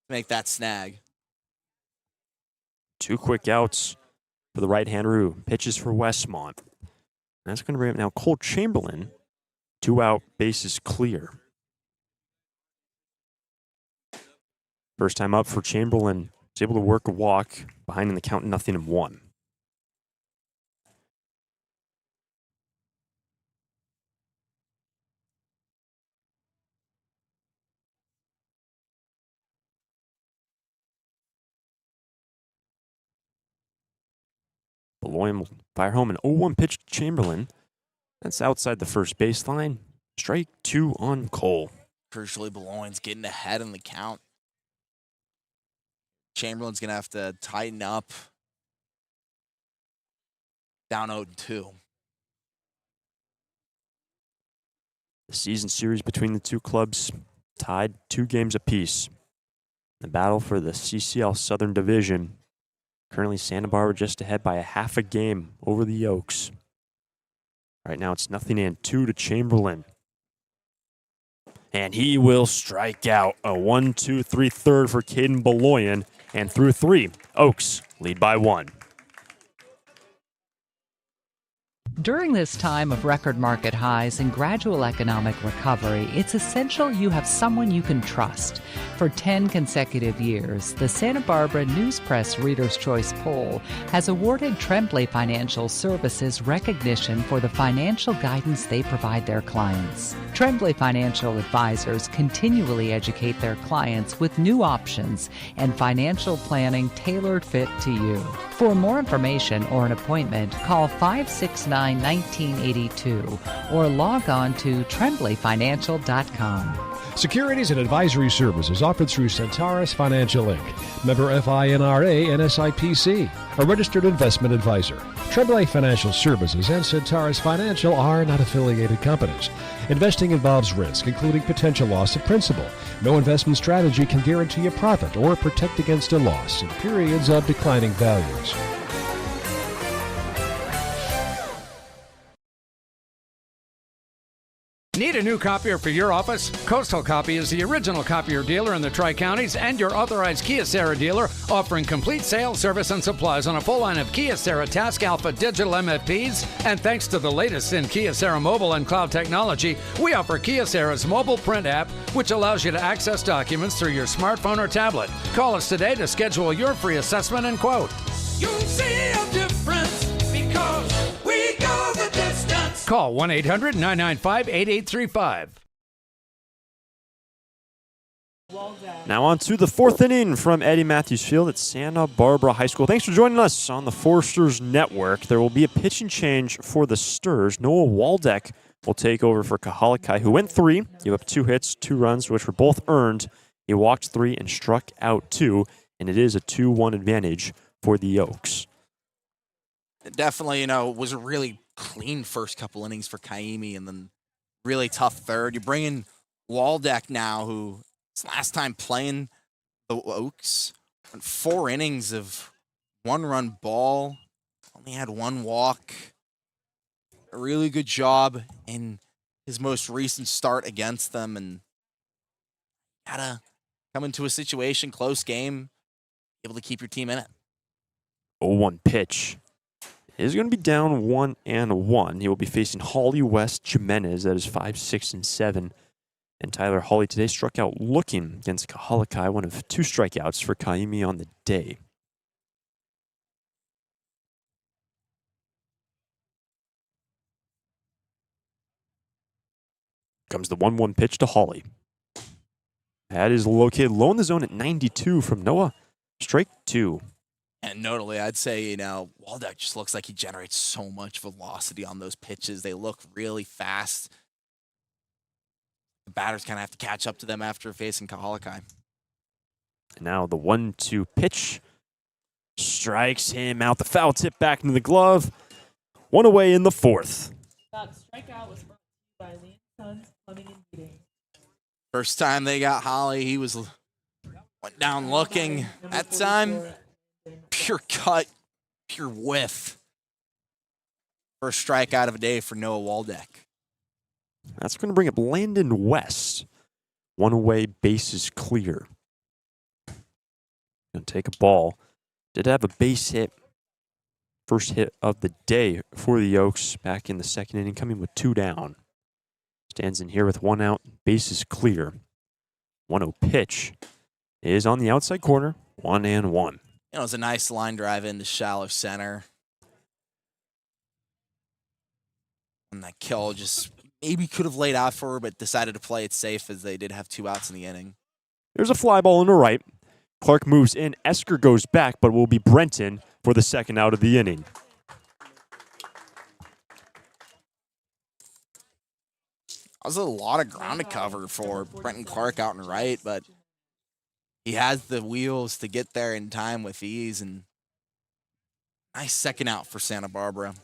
make that snag.
2 quick outs for the right-hander who pitches for Westmont. That's going to bring up now Cole Chamberlain. 2 out, bases clear. First time up for Chamberlain. Was able to work a walk behind in the count 0-1. Beloyan will fire home an 0-1 pitch to Chamberlain. That's outside the first baseline. Strike 2 on Cole.
Crucially, Beloyan's getting ahead in the count. Chamberlain's going to have to tighten up. Down 0-2.
The season series between the two clubs tied 2 games apiece. The battle for the CCL Southern Division. Currently, Santa Barbara just ahead by a half a game over the Oaks. Right now, it's 0-2 to Chamberlain. And he will strike out. A 1-2-3 third for Caden Beloyan. And through 3, Oaks lead by 1.
During this time of record market highs and gradual economic recovery, it's essential you have someone you can trust. For 10 consecutive years, the Santa Barbara News Press Reader's Choice Poll has awarded Tremblay Financial Services recognition for the financial guidance they provide their clients. Tremblay Financial Advisors continually educate their clients with new options and financial planning tailored fit to you. For more information or an appointment, call 569-1982 or log on to tremblayfinancial.com.
Securities and advisory services offered through Centaurus Financial Inc., member FINRA and SIPC, a registered investment advisor. Tremblay Financial Services and Centaurus Financial are not affiliated companies. Investing involves risk, including potential loss of principal. No investment strategy can guarantee a profit or protect against a loss in periods of declining values.
Need a new copier for your office? Coastal Copy is the original copier dealer in the Tri-Counties and your authorized Kyocera dealer, offering complete sales, service, and supplies on a full line of Kyocera Task Alpha digital MFPs. And thanks to the latest in Kyocera mobile and cloud technology, we offer Kyocera's mobile print app, which allows you to access documents through your smartphone or tablet. Call us today to schedule your free assessment and quote.
You'll see a difference because we go the distance.
Call 1-800-995-8835.
Now on to the 4th inning from Eddie Matthews Field at Santa Barbara High School. Thanks for joining us on the Foresters Network. There will be a pitching change for the Sturs. Noah Waldeck will take over for Kahalakai, who went 3, gave up 2 hits, 2 runs, which were both earned. He walked 3 and struck out 2, and it is a 2-1 advantage for the Oaks.
It definitely, was a really clean first couple innings for Kaimi, and then really tough third. You bring in Waldeck now, who his last time playing the Oaks, went 4 innings of 1-run ball, only had 1 walk. A really good job, and his most recent start against them, and gotta come into a situation, close game, able to keep your team in it.
0-1 pitch. Is going to be down 1-1. He will be facing Holly West Jimenez. That is 5, 6, and 7. And Tyler Hawley today struck out looking against Kahalakai, one of 2 strikeouts for Kaimi on the day. Comes the 1-1 pitch to Hawley. That is located low in the zone at 92 from Noah. Strike 2.
And notably, I'd say, Waldeck just looks like he generates so much velocity on those pitches. They look really fast. The batters kind of have to catch up to them after facing Kahalakai.
And now the 1-2 pitch strikes him out. The foul tip back into the glove. 1 away in the 4th.
That strikeout was brought to you by Lean Sons Plumbing and Heating.
First time they got Holly, he went down looking. That time, pure cut, pure whiff. First strikeout of a day for Noah Waldeck.
That's going to bring up Landon West. 1 away, bases clear. Going to take a ball. Did have a base hit. First hit of the day for the Oaks back in the 2nd inning, coming with 2 down. Stands in here with 1 out, bases clear. 1-0 pitch is on the outside corner, 1-1.
It was a nice line drive into shallow center. And that kill just maybe could have laid out for her, but decided to play it safe as they did have 2 outs in the inning.
There's a fly ball in the right. Clark moves in. Esker goes back, but will be Brenton for the 2nd out of the inning.
That was a lot of ground to cover for Brenton Clark out and right, but he has the wheels to get there in time with ease, and nice 2nd out for Santa Barbara.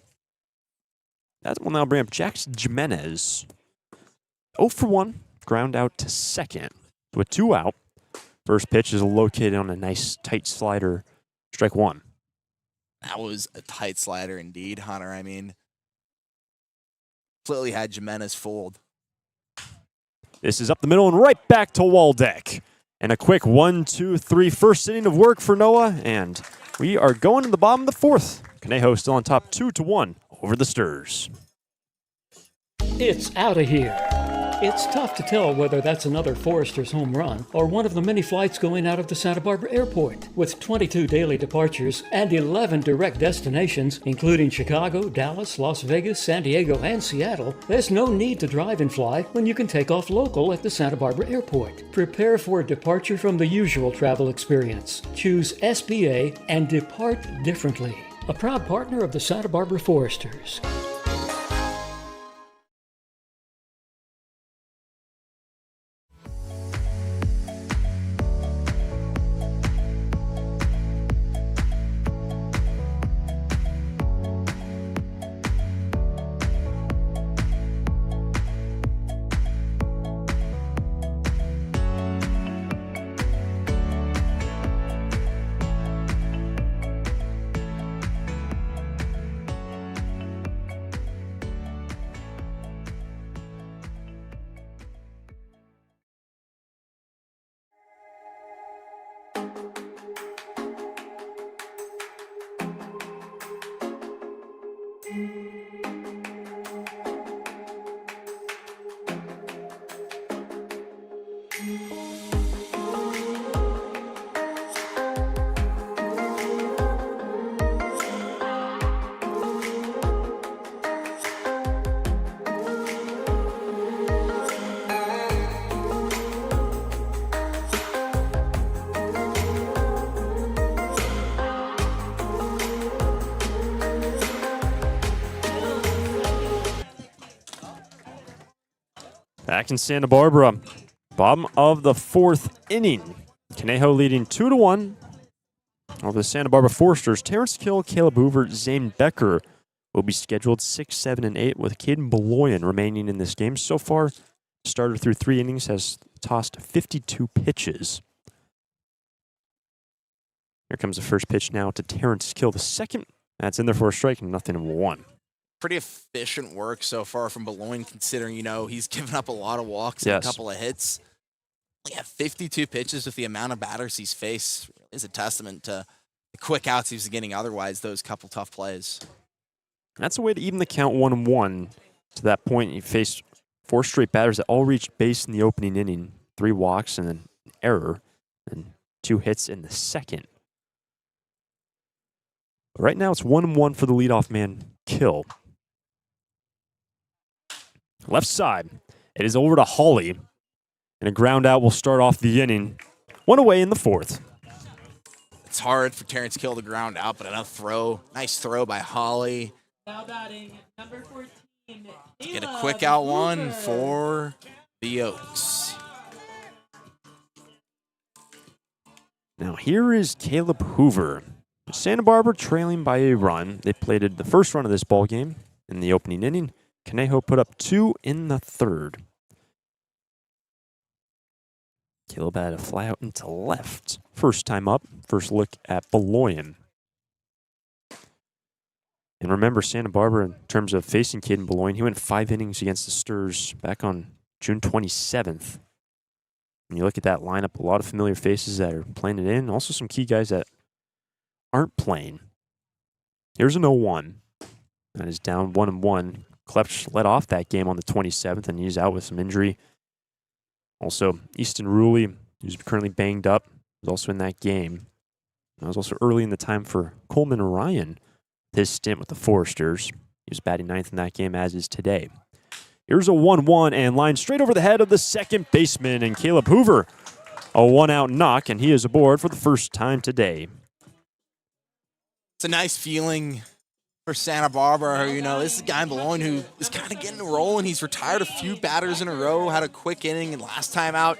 That will now bring up Jackson Jimenez. 0 for 1, ground out to 2nd. With 2 out, first pitch is located on a nice tight slider, strike 1.
That was a tight slider indeed, Hunter. I mean, completely had Jimenez fooled.
This is up the middle and right back to Waldeck. And a quick 1-2-3 first inning of work for Noah, and we are going to the bottom of the 4th. Conejo still on top 2-1 over the Sturs.
It's out of here. It's tough to tell whether that's another Forester's home run or one of the many flights going out of the Santa Barbara airport. With 22 daily departures and 11 direct destinations, including Chicago, Dallas, Las Vegas, San Diego, and Seattle, there's no need to drive and fly when you can take off local at the Santa Barbara airport. Prepare for a departure from the usual travel experience. Choose SBA and depart differently. A proud partner of the Santa Barbara Foresters.
Back in Santa Barbara, bottom of the 4th inning. Conejo leading 2-1 over the Santa Barbara Foresters. Terrence Kill, Caleb Hoover, Zane Becker will be scheduled 6, 7, and 8 with Caden Beloyan remaining in this game. So far, starter through 3 innings has tossed 52 pitches. Here comes the first pitch now to Terrence Kill, the second. That's in there for a strike and 0-1.
pretty efficient work so far from Boulogne, considering, he's given up a lot of walks and
Yes.
a couple of hits. Yeah, 52 pitches with the amount of batters he's faced is a testament to the quick outs he was getting otherwise, those couple tough plays.
That's a way to even the count 1-1. To that point, you faced 4 straight batters that all reached base in the opening inning. 3 walks and an error, and 2 hits in the second. But right now, it's 1-1 for the leadoff man, Kill. Left side. It is over to Hawley. And a ground out will start off the inning. 1 away in the 4th.
It's hard for Terrence Kill to ground out, but enough throw. Nice throw by Holly.
Now batting number 14.
Get a
Caleb
quick out one
Hoover.
for the Oaks.
Now here is Caleb Hoover. Santa Barbara trailing by a run. They played the first run of this ball game in the opening inning. Conejo put up 2 in the 3rd. Caleb had a fly out into left. First time up. First look at Boulogne. And remember, Santa Barbara, in terms of facing Caden Boulogne, he went 5 innings against the Sturs back on June 27th. When you look at that lineup, a lot of familiar faces that are playing it in. Also some key guys that aren't playing. Here's an 0-1. That is down 1-1. Klepsch led off that game on the 27th, and he's out with some injury. Also, Easton Ruley, who's currently banged up, was also in that game. That was also early in the time for Coleman Ryan, his stint with the Foresters. He was batting 9th in that game, as is today. Here's a 1-1 and line straight over the head of the second baseman, and Caleb Hoover, a 1-out knock, and he is aboard for the first time today.
It's a nice feeling for Santa Barbara. This is a guy in Boulogne who is kind of getting a roll, and he's retired a few batters in a row, had a quick inning, and last time out,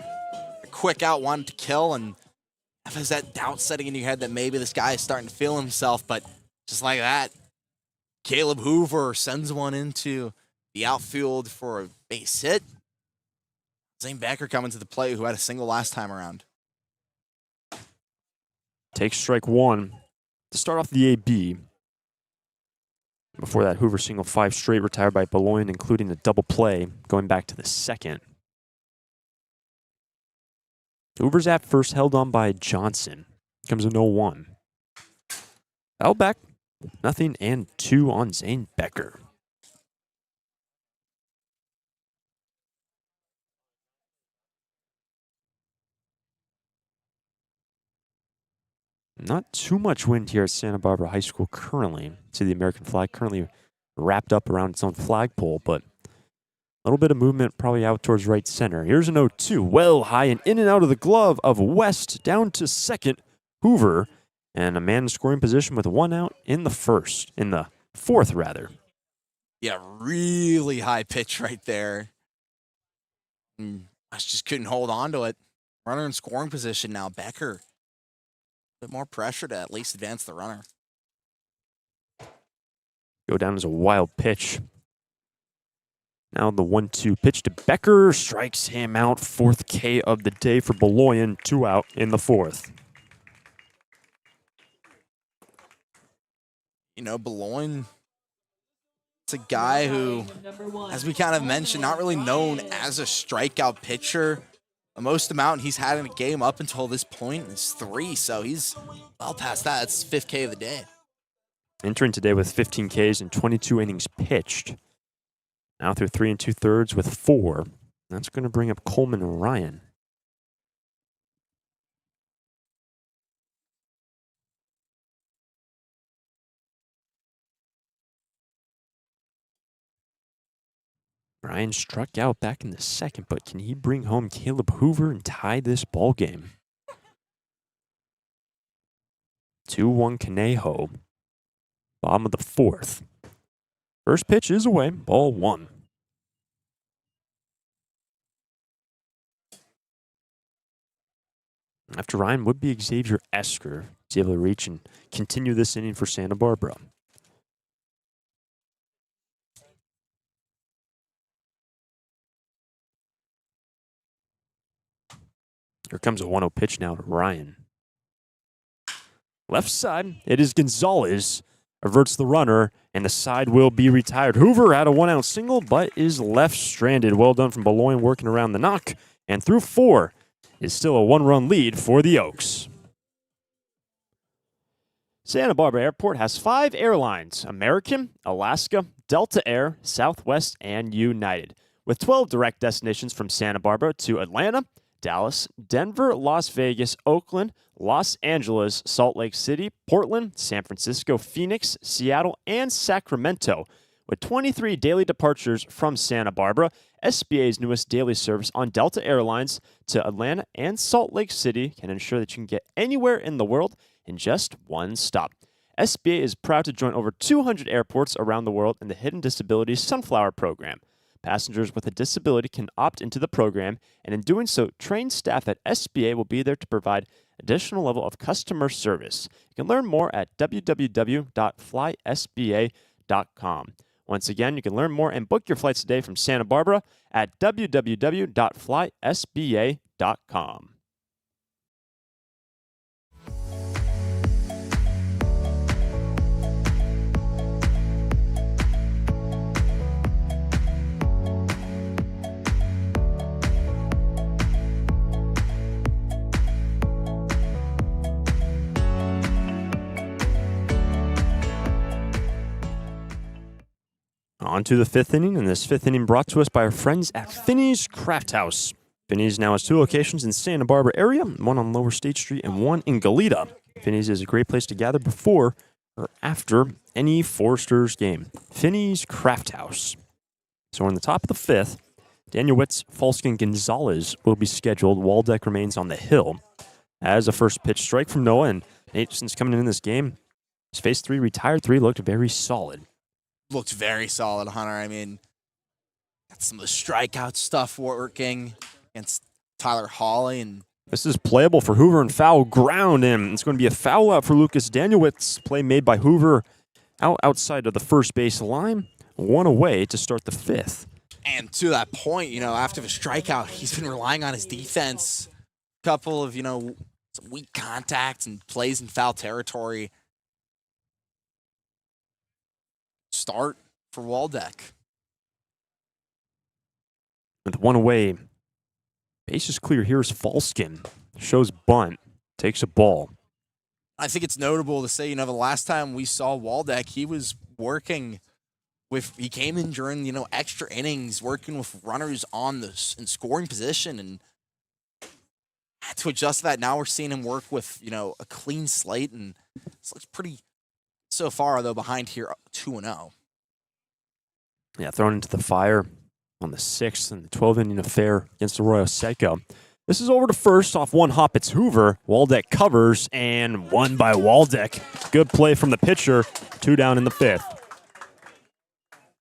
a quick out, wanted to kill, and has that doubt setting in your head that maybe this guy is starting to feel himself, but just like that, Caleb Hoover sends one into the outfield for a base hit. Zane Becker coming to the plate, who had a single last time around.
Takes strike 1 to start off the AB. Before that, Hoover single 5 straight, retired by Boulogne, including a double play, going back to the second. Hoover's at first, held on by Johnson. Comes a 0-1. Foul back, 0 and 2 on Zane Becker. Not too much wind here at Santa Barbara High School currently. See the American flag currently wrapped up around its own flagpole, but a little bit of movement probably out towards right center. Here's an 0-2, well high and in and out of the glove of West, down to second, Hoover, and a man in scoring position with 1 out in the 4th rather.
Yeah, really high pitch right there. I just couldn't hold on to it. Runner in scoring position now. Becker. Bit more pressure to at least advance the runner.
Go down as a wild pitch. Now the 1-2 pitch to Becker strikes him out. 4th K of the day for Boulogne. 2 out in the 4th.
Boulogne, it's a guy who, as we kind of mentioned, not really known as a strikeout pitcher. The most amount he's had in a game up until this point is 3, so he's well past that. It's 5th K of the day.
Entering today with 15 Ks and 22 innings pitched. Now through 3 2/3 with 4. That's going to bring up Coleman Ryan. Ryan struck out back in the second, but can he bring home Caleb Hoover and tie this ball game? 2-1 Conejo. Bottom of the 4th. First pitch is away. Ball 1. After Ryan would be Xavier Esker. He's able to reach and continue this inning for Santa Barbara. Here comes a 1-0 pitch now to Ryan. Left side, it is Gonzalez. averts the runner, and the side will be retired. Hoover had a 1-out single, but is left stranded. Well done from Boulogne working around the knock, and through 4 is still a 1-run lead for the Oaks. Santa Barbara Airport has 5 airlines: American, Alaska, Delta Air, Southwest, and United, with 12 direct destinations from Santa Barbara to Atlanta, Dallas, Denver, Las Vegas, Oakland, Los Angeles, Salt Lake City, Portland, San Francisco, Phoenix, Seattle, and Sacramento. With 23 daily departures from Santa Barbara, SBA's newest daily service on Delta Airlines to Atlanta and Salt Lake City can ensure that you can get anywhere in the world in just one stop. SBA is proud to join over 200 airports around the world in the Hidden Disabilities Sunflower Program. Passengers with a disability can opt into the program, and in doing so, trained staff at SBA will be there to provide additional level of customer service. You can learn more at www.flysba.com. Once again, you can learn more and book your flights today from Santa Barbara at www.flysba.com. On to the 5th inning, and this 5th inning brought to us by our friends at Finney's Craft House. Finney's now has 2 locations in Santa Barbara area, one on Lower State Street and one in Goleta. Finney's is a great place to gather before or after any Foresters game. Finney's Craft House. So in the top of the 5th, Daniel Witt's, Falskin Gonzalez will be scheduled. Waldeck remains on the hill. As a first pitch strike from Noah, and Nate, since coming in this game, his phase 3 retired 3 looked very solid.
Looked very solid, Hunter. I mean, got some of the strikeout stuff working against Tyler Hawley. And
this is playable for Hoover and foul ground, and it's going to be a foul out for Lucas Danielwitz. Play made by Hoover outside of the first base line. 1 away to start the 5th.
And to that point, after the strikeout, he's been relying on his defense. A couple of, some weak contacts and plays in foul territory. Start for Waldeck.
With 1 away, base is clear. Here's Falskin. Shows bunt. Takes a ball.
I think it's notable to say, the last time we saw Waldeck, he was working he came in during, extra innings, working with runners in scoring position, and had to adjust to that. Now we're seeing him work with, a clean slate, and this looks pretty so far, though, behind here 2-0.
Yeah, thrown into the fire on the 6th in the 12-inning affair against Arroyo Seco. This is over to first off 1 hop. It's Hoover. Waldeck covers, and 1 by Waldeck. Good play from the pitcher. 2 down in the 5th.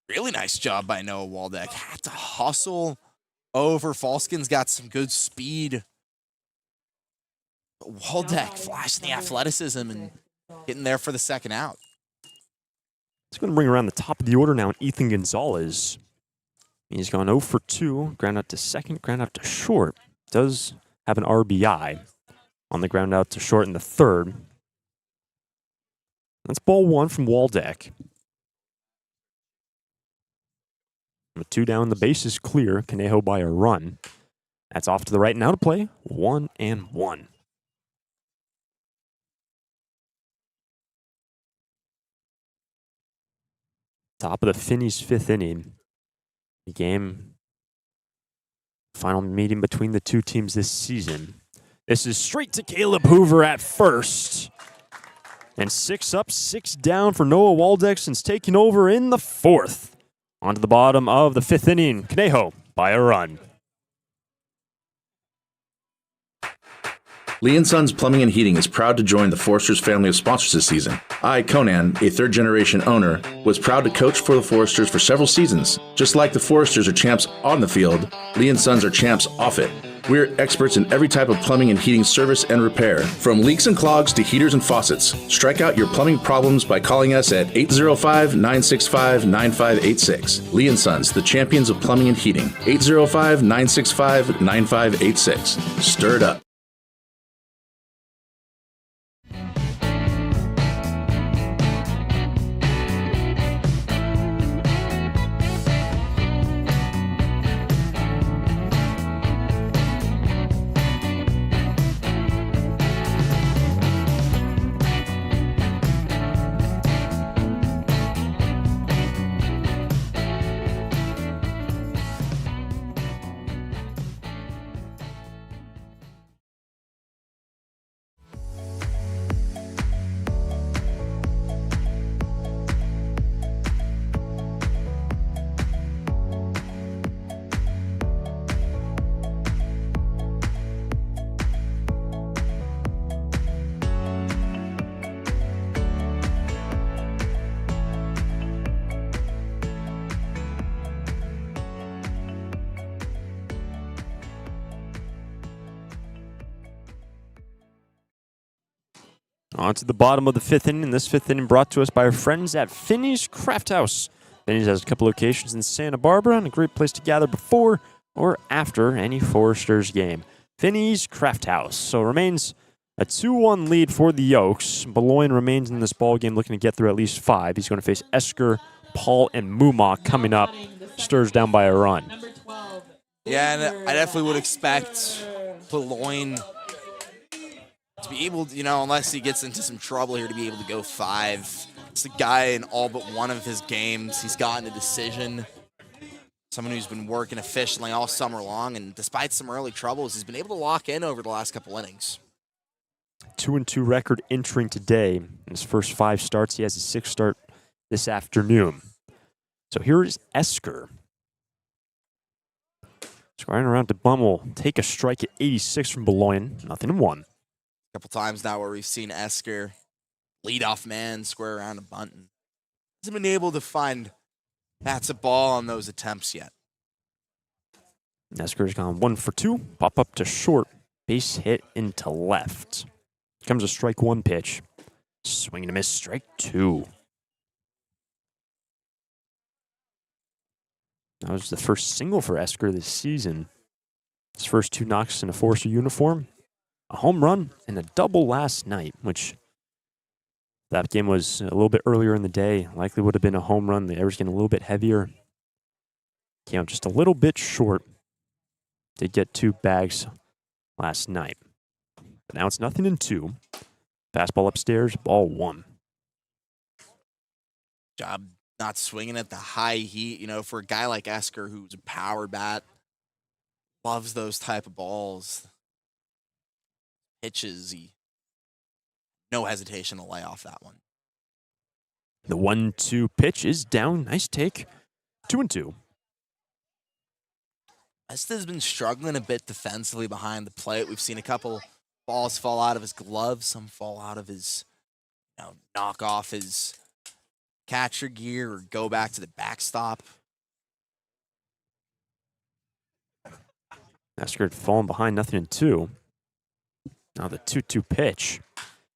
Really nice job by Noah Waldeck. Had to hustle over. Falskin's got some good speed. But Waldeck flashing the athleticism and getting there for the 2nd out.
It's going to bring around the top of the order now, Ethan Gonzalez. He's gone 0 for 2. Ground out to second, ground out to short. Does have an RBI on the ground out to short in the 3rd. That's ball 1 from Waldeck. With 2 down, the base is clear. Conejo by a run. That's off to the right. Now to play 1-1. Top of the Finney's 5th inning. The game, final meeting between the 2 teams this season. This is straight to Caleb Hoover at first. And 6 up, 6 down for Noah Waldeck since taking over in the 4th. On to the bottom of the 5th inning. Conejo by a run.
Lee & Sons Plumbing and Heating is proud to join the Foresters family of sponsors this season. I, Conan, a third-generation owner, was proud to coach for the Foresters for several seasons. Just like the Foresters are champs on the field, Lee & Sons are champs off it. We're experts in every type of plumbing and heating service and repair, from leaks and clogs to heaters and faucets. Strike out your plumbing problems by calling us at 805-965-9586. Lee & Sons, the champions of plumbing and heating. 805-965-9586. Stir it up.
On to the bottom of the fifth inning. This fifth inning brought to us by our friends at Finney's Craft House. Finney's has a couple locations in Santa Barbara and a great place to gather before or after any Foresters game. Finney's Craft House. So remains a 2-1 lead for the Oaks. Boulogne remains in this ball game looking to get through at least 5. He's going to face Esker, Paul, and Muma coming up. Stirs down by a run.
Yeah, and I definitely would expect Boulogne to be able to, unless he gets into some trouble here, to be able to go 5. It's the guy in all but one of his games. He's gotten a decision. Someone who's been working efficiently all summer long, and despite some early troubles, he's been able to lock in over the last couple innings.
2-2 record entering today. In his first 5 starts, he has a 6th start this afternoon. So here is Esker. Squaring around to Bum will take a strike at 86 from Boulogne. 0-1.
A couple times now where we've seen Esker, leadoff man, square around a bunt. Hasn't been able to find bats a ball on those attempts yet.
Esker's gone 1 for 2. Pop up to short. Base hit into left. Comes a strike 1 pitch. Swing and a miss. Strike 2. That was the first single for Esker this season. His first 2 knocks in a Forester uniform. A home run and a double last night, which that game was a little bit earlier in the day. Likely would have been a home run. The air was getting a little bit heavier. Came out just a little bit short. Did get 2 bags last night. But now it's 0-2. Fastball upstairs, ball 1.
Job not swinging at the high heat, for a guy like Esker who's a power bat, loves those type of balls. Pitches, no hesitation to lay off that one.
The 1-2 pitch is down. Nice take. 2-2.
Esta's been struggling a bit defensively behind the plate. We've seen a couple balls fall out of his gloves, some fall out of his, knock off his catcher gear or go back to the backstop.
Esker had fallen behind 0-2. Now the 2-2 pitch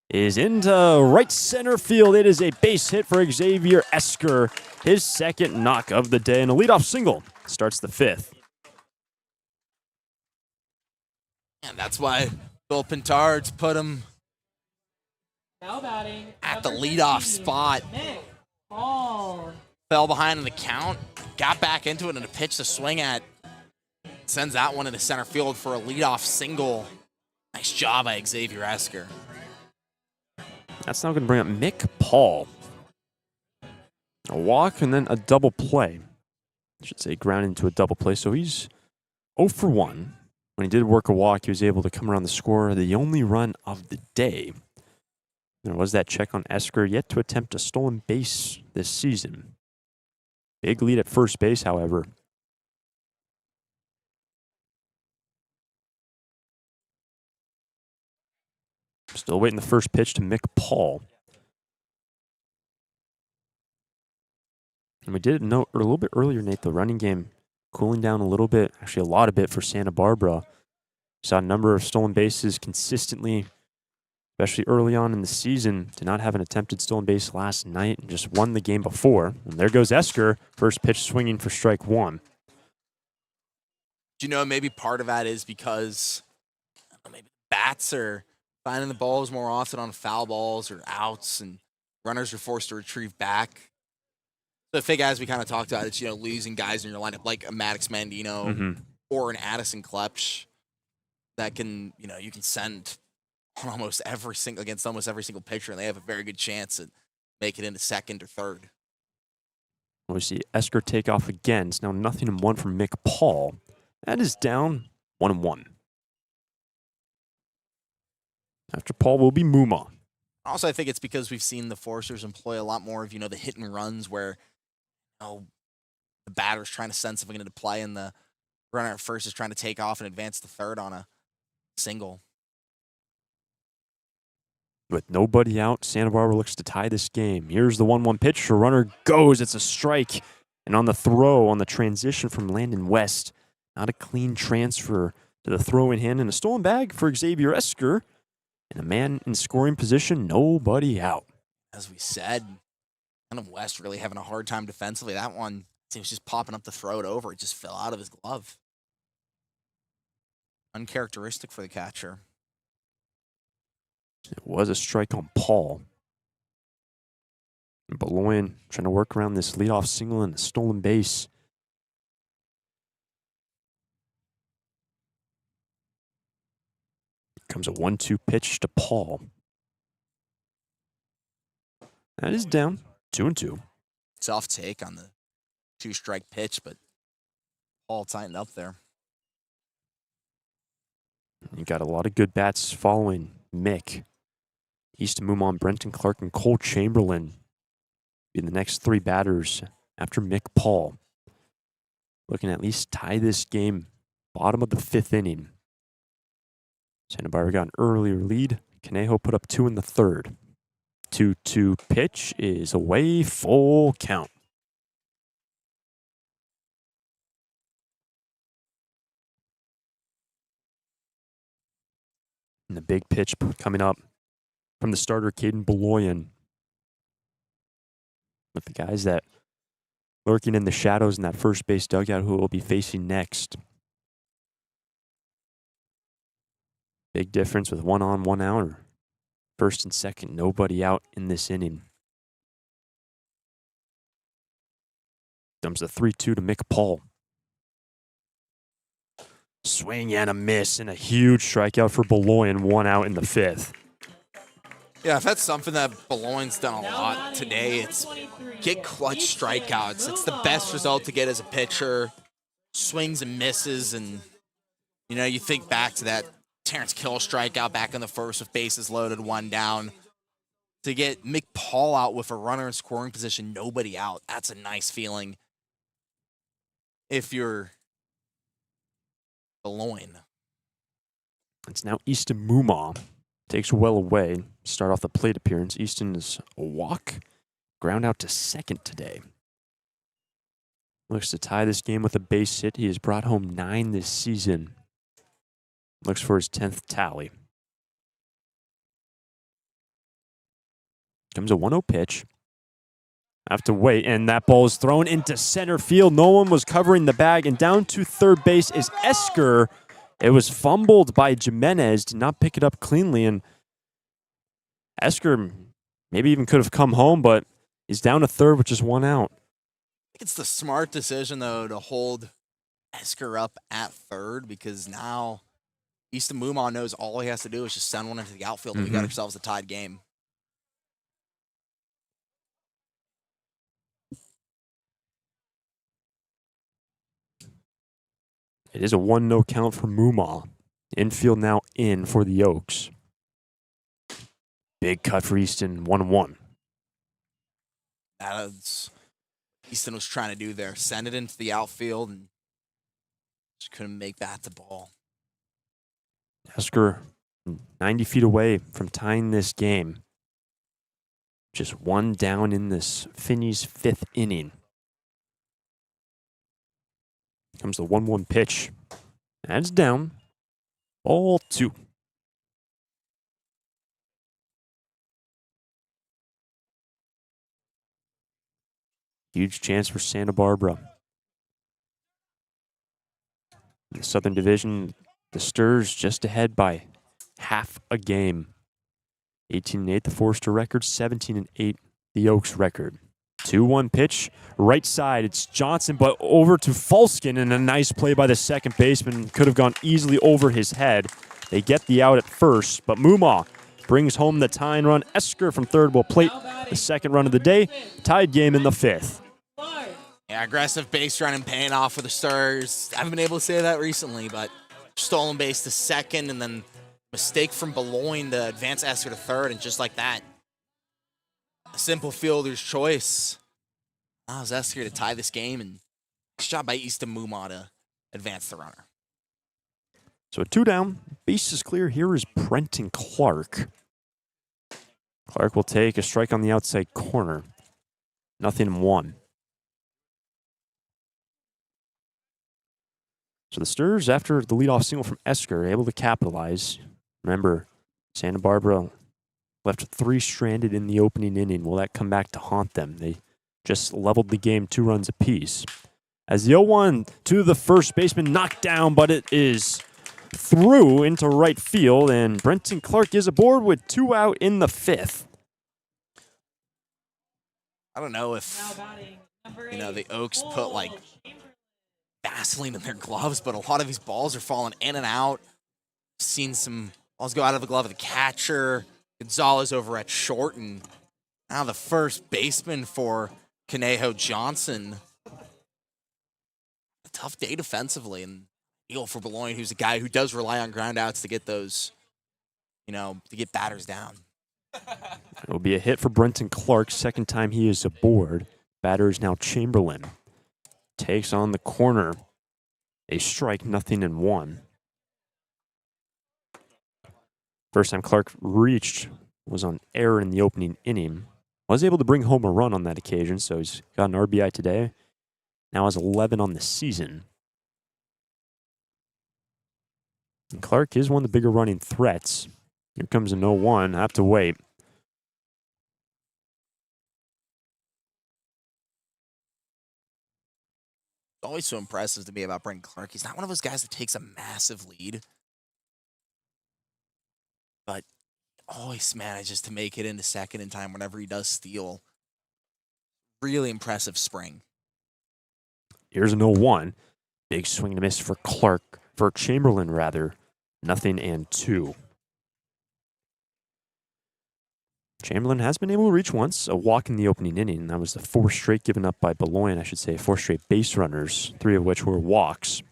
is into right center field. It is a base hit for Xavier Esker. His second knock of the day and a leadoff single. Starts the 5th.
And that's why Bill Pintard's put him
Now batting
at the
number
leadoff
15,
spot.
Nick Paul.
Fell behind in the count, got back into it, and a pitch to swing at. Sends that one into center field for a leadoff single. Nice job by Xavier Esker.
That's now going to bring up Mick Paul. A walk and then a double play. I should say ground into a double play. So he's 0 for 1. When he did work a walk, he was able to come around the score. The only run of the day. There was that check on Esker, yet to attempt a stolen base this season. Big lead at first base, however. Still waiting the first pitch to Mick Paul. And we did note a little bit earlier, Nate, the running game cooling down a little bit, actually a lot of it for Santa Barbara. Saw a number of stolen bases consistently, especially early on in the season. Did not have an attempted stolen base last night and just won the game before. And there goes Esker, first pitch swinging for strike 1.
Do you know maybe part of that is because maybe bats are finding the balls more often on foul balls or outs, and runners are forced to retrieve back. So I think as we kind of talked about, it's, losing guys in your lineup like a Maddox Mandino or an Addison Klepsch that can, you can send on almost every single pitcher, and they have a very good chance at making it into second or third.
We see Esker take off again. It's now 0-1 from Mick Paul. That is down 1-1. After Paul will be Muma.
Also, I think it's because we've seen the Foresters employ a lot more of, the hit and runs where, the batter's trying to send something into play and the runner at first is trying to take off and advance to third on a single.
With nobody out, Santa Barbara looks to tie this game. Here's the 1-1 pitch. The runner goes. It's a strike. And on the throw, on the transition from Landon West, not a clean transfer to the throw in hand and a stolen bag for Xavier Esker. And a man in scoring position, nobody out.
As we said, kind of West really having a hard time defensively. That one seems just popping up to throw it over. It just fell out of his glove. Uncharacteristic for the catcher.
It was a strike on Paul. And Beloin trying to work around this leadoff single and a stolen base. Comes a 1-2 pitch to Paul. That is down, 2-2.
Soft take on the 2-strike pitch, but Paul tightened up there.
You got a lot of good bats following Mick. Easton Mumon, Brenton Clark, and Cole Chamberlain be the next 3 batters after Mick Paul. Looking to at least tie this game, bottom of the 5th inning. Santa Barbara got an earlier lead. Conejo put up 2 in the 3rd. 2-2 pitch is away, full count. And the big pitch coming up from the starter, Caden Beloyan. With the guys that lurking in the shadows in that first base dugout who will be facing next. Big difference with 1 on, 1 out. First and second, nobody out in this inning. Comes the 3-2 to Mick Paul. Swing and a miss and a huge strikeout for Beloyan, 1 out in the 5th.
Yeah, if that's something that Beloin's done a lot today, it's get clutch strikeouts. It's the best result to get as a pitcher. Swings and misses, and you think back to that Terrence Kill strikeout back in the 1st with bases loaded, 1 down. To get Mick Paul out with a runner in scoring position, nobody out, that's a nice feeling. If you're Beloin.
It's now Easton Mumon. Takes well away. Start off the plate appearance. Easton is a walk. Ground out to second today. Looks to tie this game with a base hit. He has brought home 9 this season. Looks for his 10th tally. Comes a 1-0 pitch. Have to wait, and that ball is thrown into center field. No one was covering the bag, and down to third base is Esker. It was fumbled by Jimenez, did not pick it up cleanly, and Esker maybe even could have come home, but he's down to third with just 1 out.
I think it's the smart decision, though, to hold Esker up at third, because now Easton Mumon knows all he has to do is just send one into the outfield, and we got ourselves a tied game.
It is a 1-0 count for Mumon. Infield now in for the Oaks. Big cut for Easton, 1-1.
That's Easton was trying to do there. Send it into the outfield and just couldn't make that the ball.
Esker 90 feet away from tying this game. Just 1 down in this Finney's 5th inning. Comes the 1-1 pitch. That's down. Ball 2. Huge chance for Santa Barbara. In the Southern Division, the Sturs just ahead by half a game. 18-8, the Forster record. 17-8, the Oaks record. 2-1 pitch, right side. It's Johnson, but over to Falskin, and a nice play by the second baseman. Could have gone easily over his head. They get the out at first, but Mumon brings home the tying run. Esker from third will plate the second run of the day. Tied game in the 5th.
Yeah, aggressive base running paying off for the Stars. I haven't been able to say that recently, but stolen base to second, and then mistake from Beloin to advance Esker to third, and just like that, a simple fielder's choice allows Esker to tie this game, and nice job by Easton Mumon to advance the runner.
So 2 down. Base is clear. Here is Brenton Clark. Clark will take a strike on the outside corner. 0-1. So the Sturs, after the leadoff single from Esker, are able to capitalize. Remember, Santa Barbara left 3 stranded in the opening inning. Will that come back to haunt them? They just leveled the game 2 runs apiece. As the 0-1 to the first baseman, knocked down, but it is through into right field, and Brenton Clark is aboard with 2 out in the 5th.
I don't know if, the Oaks put, Vaseline in their gloves, but a lot of these balls are falling in and out. Seen some balls go out of the glove of the catcher. Gonzalez over at short, and now the first baseman for Conejo, Johnson. A tough day defensively, and deal for Boulogne, who's a guy who does rely on groundouts to get those, to get batters down.
It will be a hit for Brenton Clark, second time he is aboard. Batter is now Chamberlain. Takes on the corner. A strike, 0-1. First time Clark reached was on error in the opening inning. Was able to bring home a run on that occasion, so he's got an RBI today. Now has 11 on the season. And Clark is one of the bigger running threats. Here comes a 0-1. Have to wait.
It's always so impressive to me about Brenton Clark. He's not one of those guys that takes a massive lead, but always manages to make it into second in time whenever he does steal. Really impressive spring.
Here's a 0-1. Big swing and a miss for Chamberlain rather. 0-2. Chamberlain has been able to reach once, a walk in the opening inning. That was the 4th straight given up by Boulogne, 4 straight base runners, 3 of which were walks.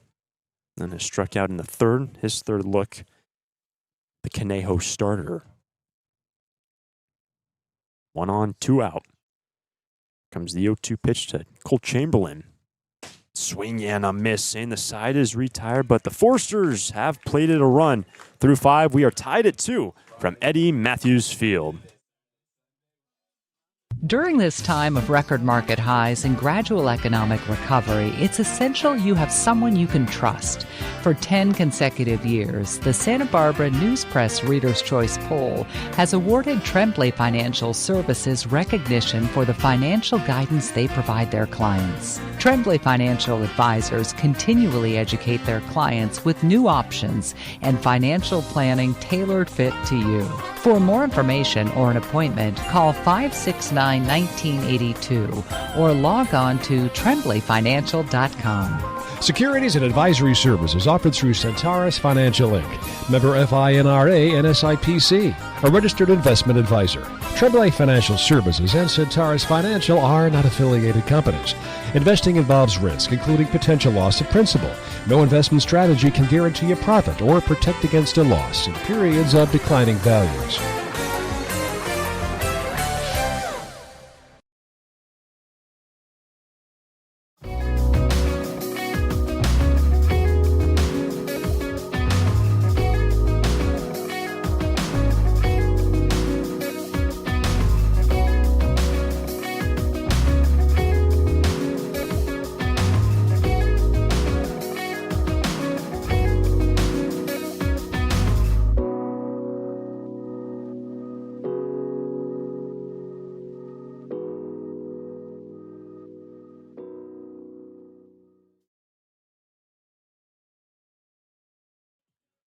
Then has struck out in the 3rd, his 3rd look, the Conejo starter. 1 on, 2 out. Comes the 0-2 pitch to Cole Chamberlain. Swing and a miss, and the side is retired, but the Forsters have plated a run. Through 5, we are tied at 2 from Eddie Matthews Field.
During this time of record market highs and gradual economic recovery, it's essential you have someone you can trust. For 10 consecutive years, the Santa Barbara News Press Reader's Choice Poll has awarded Tremblay Financial Services recognition for the financial guidance they provide their clients. Tremblay Financial Advisors continually educate their clients with new options and financial planning tailored fit to you. For more information or an appointment, call 569-1982 or log on to tremblayfinancial.com.
Securities and advisory services offered through Centaurus Financial Inc., member FINRA and SIPC, a registered investment advisor. Tremblay Financial Services and Centaurus Financial are not affiliated companies. Investing involves risk, including potential loss of principal. No investment strategy can guarantee a profit or protect against a loss in periods of declining values.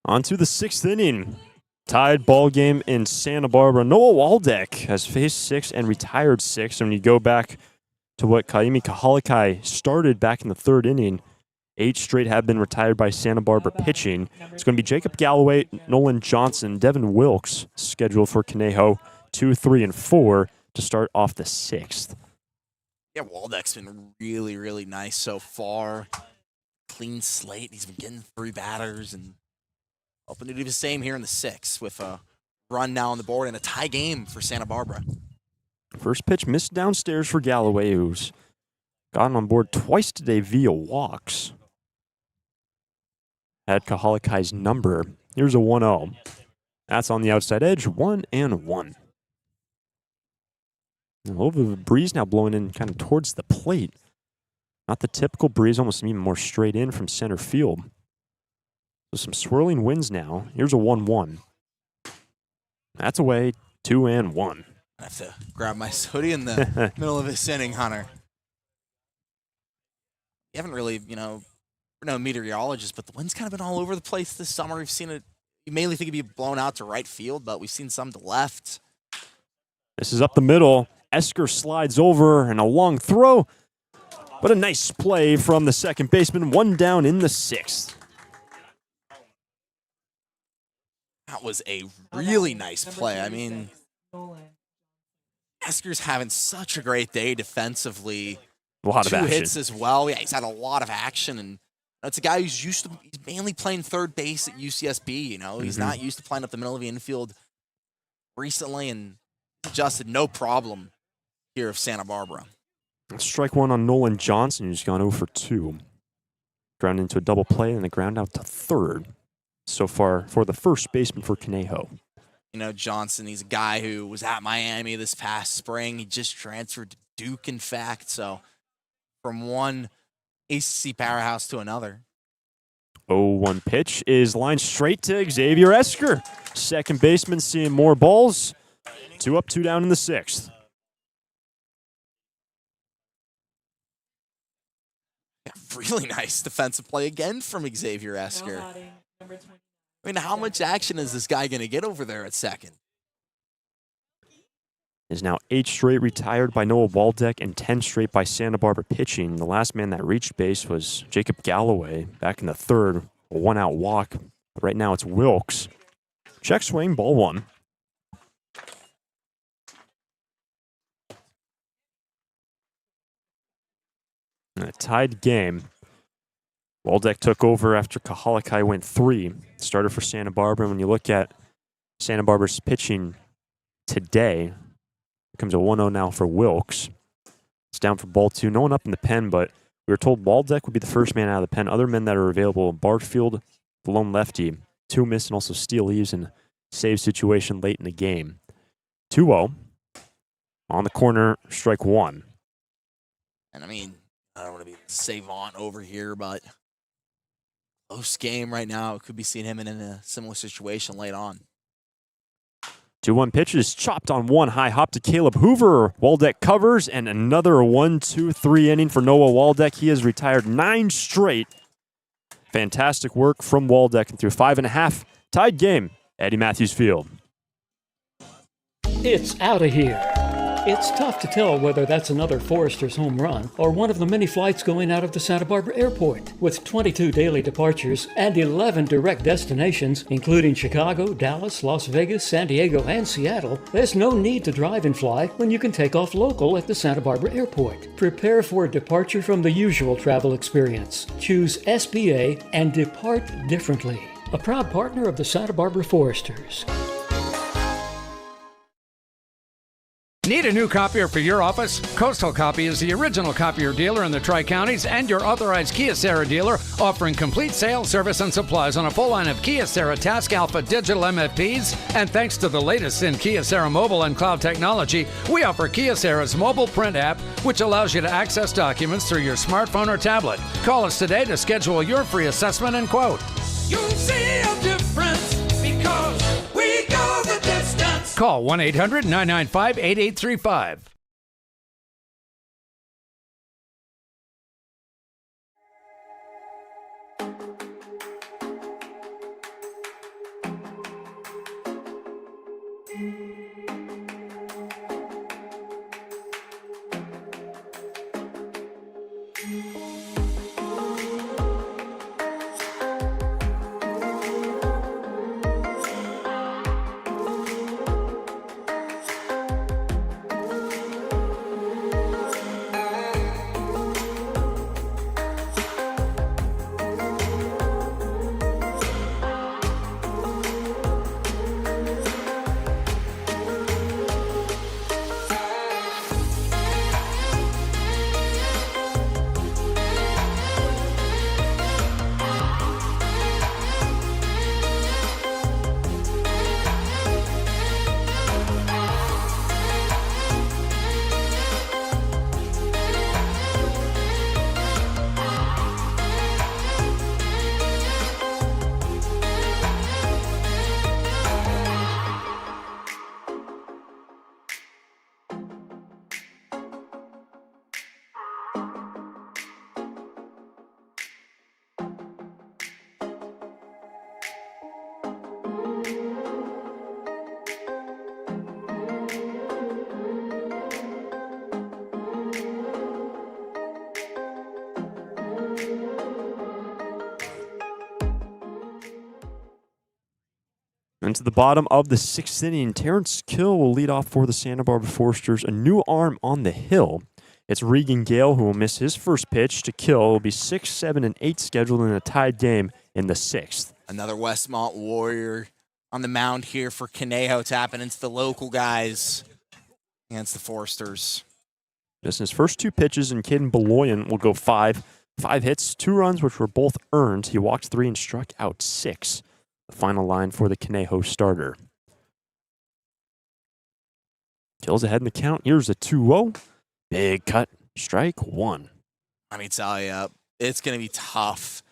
On to the 6th inning. Tied ball game in Santa Barbara. Noah Waldeck has faced 6 and retired 6. And when you go back to what Kaimi Kahalikai started back in the 3rd inning, 8 straight have been retired by Santa Barbara pitching. It's going to be Jacob Galloway, Nolan Johnson, Devin Wilkes scheduled for Conejo 2, 3, and 4 to start off the 6th.
Yeah, Waldeck's been really, really nice so far. Clean slate. He's been getting 3 batters and hoping to do the same here in the 6th with a run now on the board and a tie game for Santa Barbara.
First pitch missed downstairs for Galloway, who's gotten on board twice today via walks. Had Kahalikai's number. Here's a 1-0. That's on the outside edge, 1-1. A little bit of a breeze now blowing in kind of towards the plate. Not the typical breeze, almost even more straight in from center field. So some swirling winds now. Here's a 1-1. That's away, 2-1.
I have to grab my hoodie in the middle of this inning, Hunter. You haven't really, we're no meteorologists, but the wind's kind of been all over the place this summer. We've seen it. You mainly think it'd be blown out to right field, but we've seen some to left.
This is up the middle. Esker slides over and a long throw, but a nice play from the second baseman. 1 down in the 6th.
That was a really nice play. I mean, Esker's having such a great day defensively.
A lot of
2
action.
hits as well. Yeah, he's had a lot of action, and that's a guy who's he's mainly playing third base at UCSB. He's not used to playing up the middle of the infield recently, and adjusted no problem here of Santa Barbara.
Strike 1 on Nolan Johnson, who's gone 0 for 2. Ground into a double play and a ground out to third. So far for the first baseman for Conejo.
Johnson, he's a guy who was at Miami this past spring. He just transferred to Duke, in fact. So from one ACC powerhouse to another.
0-1 pitch is lined straight to Xavier Esker. Second baseman seeing more balls. 2 up, 2 down in the 6th.
Yeah, really nice defensive play again from Xavier Esker. I mean, how much action is this guy going to get over there at second?
Is now 8 straight retired by Noah Waldeck and 10 straight by Santa Barbara pitching. The last man that reached base was Jacob Galloway back in the 3rd. A 1-out walk. But right now it's Wilkes. Check swing, ball 1. And a tied game. Waldeck took over after Kahalakai went 3. Started for Santa Barbara. When you look at Santa Barbara's pitching today, it comes a 1-0 now for Wilkes. It's down for ball 2. No one up in the pen, but we were told Waldeck would be the first man out of the pen. Other men that are available, Barfield, the lone lefty, 2 missed, and also Steele leaves in save situation late in the game. 2-0. On the corner, strike 1.
And I mean, I don't want to be savant over here, but close game right now. Could be seeing him in a similar situation late on.
2-1 pitch is chopped on 1 high hop to Caleb Hoover. Waldeck covers, and another 1-2-3 inning for Noah Waldeck. He has retired 9 straight. Fantastic work from Waldeck through 5.5. Tied game, Eddie Matthews Field.
It's out of here. It's tough to tell whether that's another Forester's home run or one of the many flights going out of the Santa Barbara airport. With 22 daily departures and 11 direct destinations, including Chicago, Dallas, Las Vegas, San Diego, and Seattle, there's no need to drive and fly when you can take off local at the Santa Barbara airport. Prepare for a departure from the usual travel experience. Choose SBA and depart differently. A proud partner of the Santa Barbara Foresters.
Need a new copier for your office? Coastal Copy is the original copier dealer in the Tri-Counties and your authorized Kyocera dealer, offering complete sales, service, and supplies on a full line of Kyocera Task Alpha digital MFPs. And thanks to the latest in Kyocera mobile and cloud technology, we offer Kyocera's mobile print app, which allows you to access documents through your smartphone or tablet. Call us today to schedule your free assessment and quote.
You'll see a difference because we go the distance.
Call 1-800-995-8835.
Into the bottom of the 6th inning, Terrence Kill will lead off for the Santa Barbara Foresters. A new arm on the hill. It's Regan Gale who will miss his first pitch to Kill. It will be 6, 7, and 8 scheduled in a tied game in the 6th.
Another Westmont Warrior on the mound here for Conejo, tapping into the local guys against the Foresters.
Just in his first 2 pitches, and Caden Beloyan will go 5. 5 hits, 2 runs, which were both earned. He walked 3 and struck out 6. The final line for the Conejo starter. Kill's ahead in the count. Here's a 2-0. Big cut. Strike 1.
I mean, tell you, it's going to be tough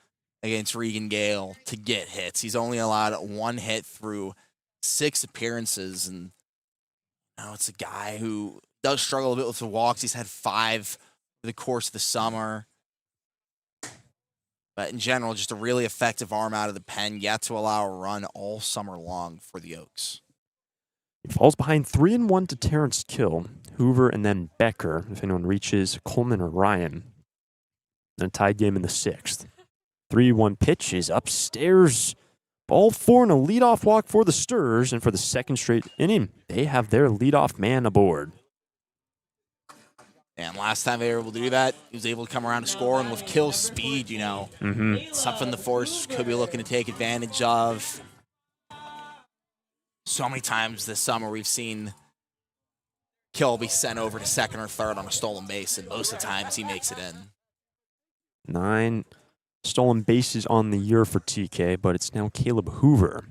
against Regan Gale to get hits. He's only allowed 1 hit through 6 appearances. And it's a guy who does struggle a bit with the walks. He's had 5 over the course of the summer. But in general, just a really effective arm out of the pen, yet to allow a run all summer long for the Oaks.
He falls behind 3-1 to Terrence Kill, Hoover, and then Becker, if anyone reaches Coleman or Ryan. Then a tied game in the 6th. 3-1 pitch is upstairs. Ball 4 and a leadoff walk for the Sturs, and for the 2nd straight inning, they have their leadoff man aboard.
And last time they were able to do that, he was able to come around to score, and with Kill speed, something the Force could be looking to take advantage of. So many times this summer we've seen Kill be sent over to 2nd or 3rd on a stolen base, and most of the times he makes it in.
9 stolen bases on the year for TK, but it's now Caleb Hoover.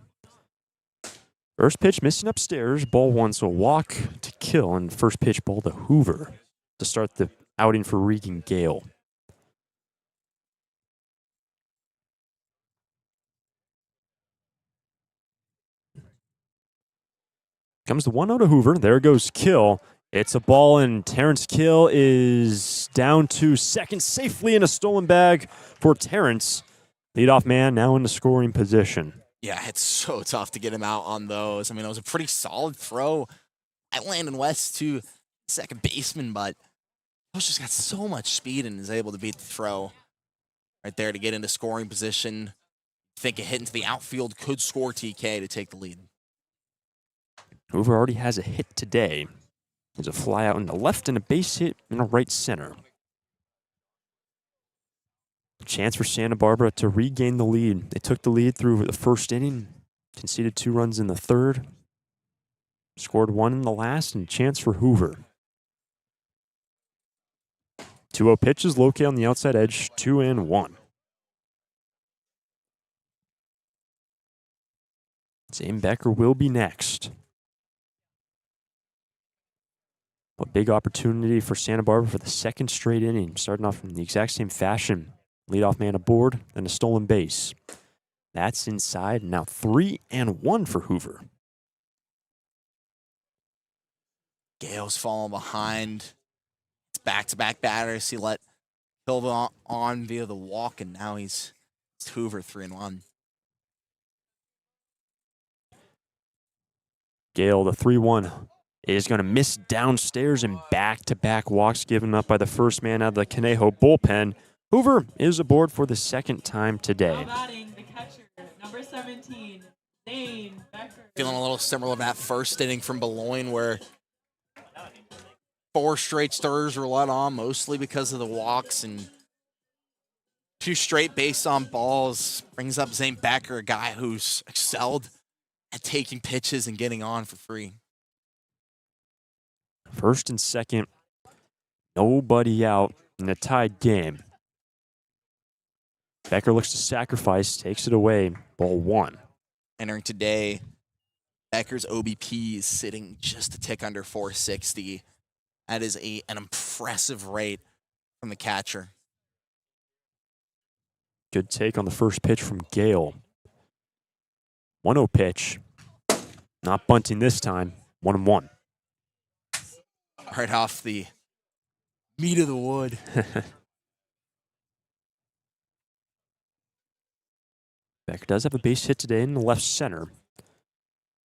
First pitch missing upstairs, ball 1, so a walk to Kill, and first pitch ball to Hoover to start the outing for Regan Gale. Comes the 1-0 to Hoover. There goes Kill. It's a ball, and Terrence Kill is down to 2nd safely in a stolen bag for Terrence. Leadoff man now in the scoring position.
Yeah, it's so tough to get him out on those. I mean, it was a pretty solid throw at Landon West to 2nd baseman, but he's just got so much speed and is able to beat the throw right there to get into scoring position. I think a hit into the outfield could score TK to take the lead.
Hoover already has a hit today. There's a fly out in the left and a base hit in the right center. Chance for Santa Barbara to regain the lead. They took the lead through the 1st inning, conceded 2 runs in the 3rd, scored 1 in the last, and chance for Hoover. 2-0 pitch is located on the outside edge, 2-1. Zane Becker will be next. A big opportunity for Santa Barbara for the 2nd straight inning, starting off in the exact same fashion. Leadoff man aboard, then a stolen base. That's inside. Now 3-1 for Hoover.
Gale's falling behind. It's back-to-back batters. He let Hilda on via the walk, and now it's Hoover 3-1.
Gale, the 3-1, is going to miss downstairs, and back-to-back walks given up by the first man out of the Conejo bullpen. Hoover is aboard for the 2nd time today.
Now batting the catcher, number 17, Zane Becker.
Feeling a little similar to that 1st inning from Beloin, where 4 straight Sturs were let on, mostly because of the walks, and 2 straight base on balls. Brings up Zane Becker, a guy who's excelled at taking pitches and getting on for free.
1st and 2nd, nobody out in a tied game. Becker looks to sacrifice, takes it away, ball 1.
Entering today, Becker's OBP is sitting just a tick under 460. That is an impressive rate from the catcher.
Good take on the first pitch from Gale. 1-0 pitch. Not bunting this time. 1-1.
Right off the meat of the wood.
Becker does have a base hit today in the left center.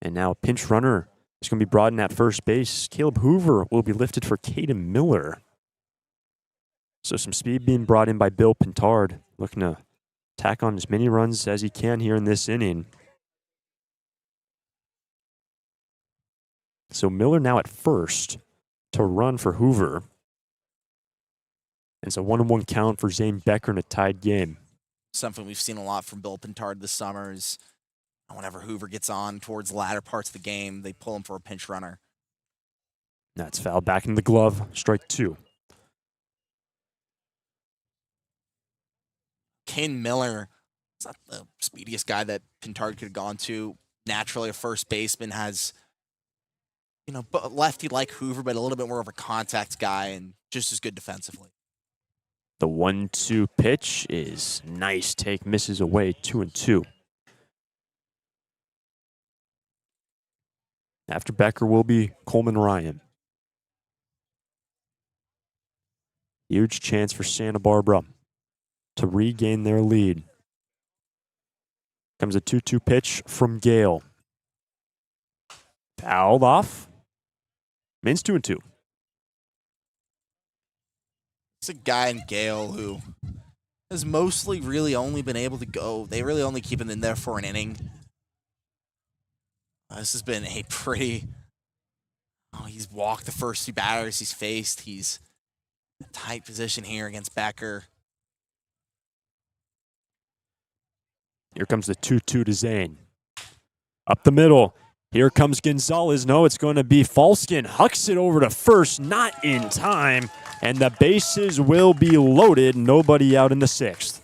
And now a pinch runner is going to be brought in at first base. Caleb Hoover will be lifted for Caden Miller. So some speed being brought in by Bill Pintard, looking to tack on as many runs as he can here in this inning. So Miller now at first to run for Hoover. It's a 1-1 count for Zane Becker in a tied game.
Something we've seen a lot from Bill Pintard this summer is whenever Hoover gets on towards the latter parts of the game, they pull him for a pinch runner.
That's foul back in the glove. Strike 2.
Kane Miller is not the speediest guy that Pintard could have gone to. Naturally, a first baseman has, lefty like Hoover, but a little bit more of a contact guy and just as good defensively.
The 1-2 pitch is nice. Take misses away 2-2. After Becker will be Coleman Ryan. Huge chance for Santa Barbara to regain their lead. Comes a 2-2 pitch from Gale. Fouled off. Means 2-2.
It's a guy in Gale who has mostly really only been able to go. They really only keep him in there for an inning. This has been a pretty. He's walked the first 2 batters he's faced. He's in a tight position here against Becker.
Here comes the 2-2 to Zane. Up the middle. Here comes Gonzalez. No, it's going to be Falskin. Hucks it over to first, not in time. And the bases will be loaded. Nobody out in the 6th.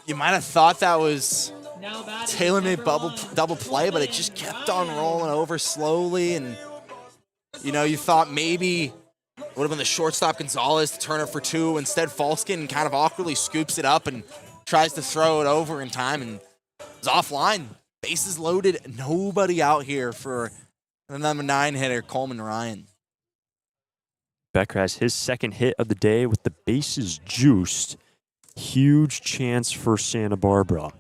You might have thought that was tailor-made double play, but it just kept on rolling over slowly. And, you thought maybe it would have been the shortstop Gonzalez to turn it for 2. Instead, Falskin kind of awkwardly scoops it up and tries to throw it over in time. And it's offline. Bases loaded. Nobody out here for the number 9 hitter, Coleman Ryan.
Becker has his second hit of the day with the bases juiced. Huge chance for Santa Barbara.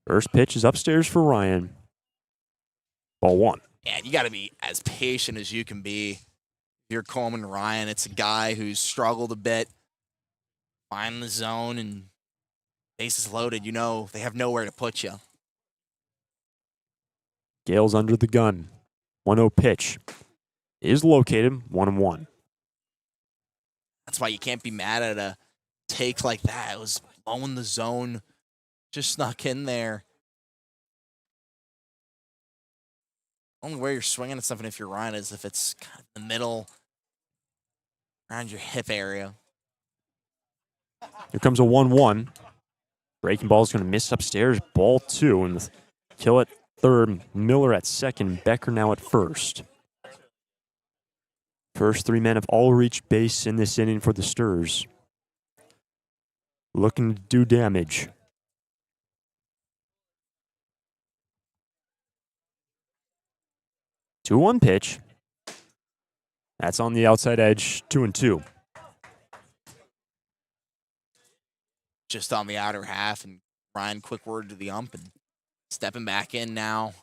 First pitch is upstairs for Ryan. Ball 1.
Yeah, you got to be as patient as you can be. If you're Coleman Ryan, it's a guy who's struggled a bit. Find the zone and bases loaded. They have nowhere to put you.
Gale's under the gun. 1-0 pitch is located 1-1.
That's why you can't be mad at a take like that. It was low in the zone, just snuck in there. Only way you're swinging at something if you're Ryan is if it's kind of in the middle, around your hip area.
Here comes a 1-1. Breaking ball is going to miss upstairs. Ball 2. And kill at third. Miller at second. Becker now at first. First 3 men have all reached base in this inning for the Sturs. Looking to do damage. 2-1 pitch. That's on the outside edge. 2-2.
Just on the outer half, and Ryan, quick word to the ump, and stepping back in now.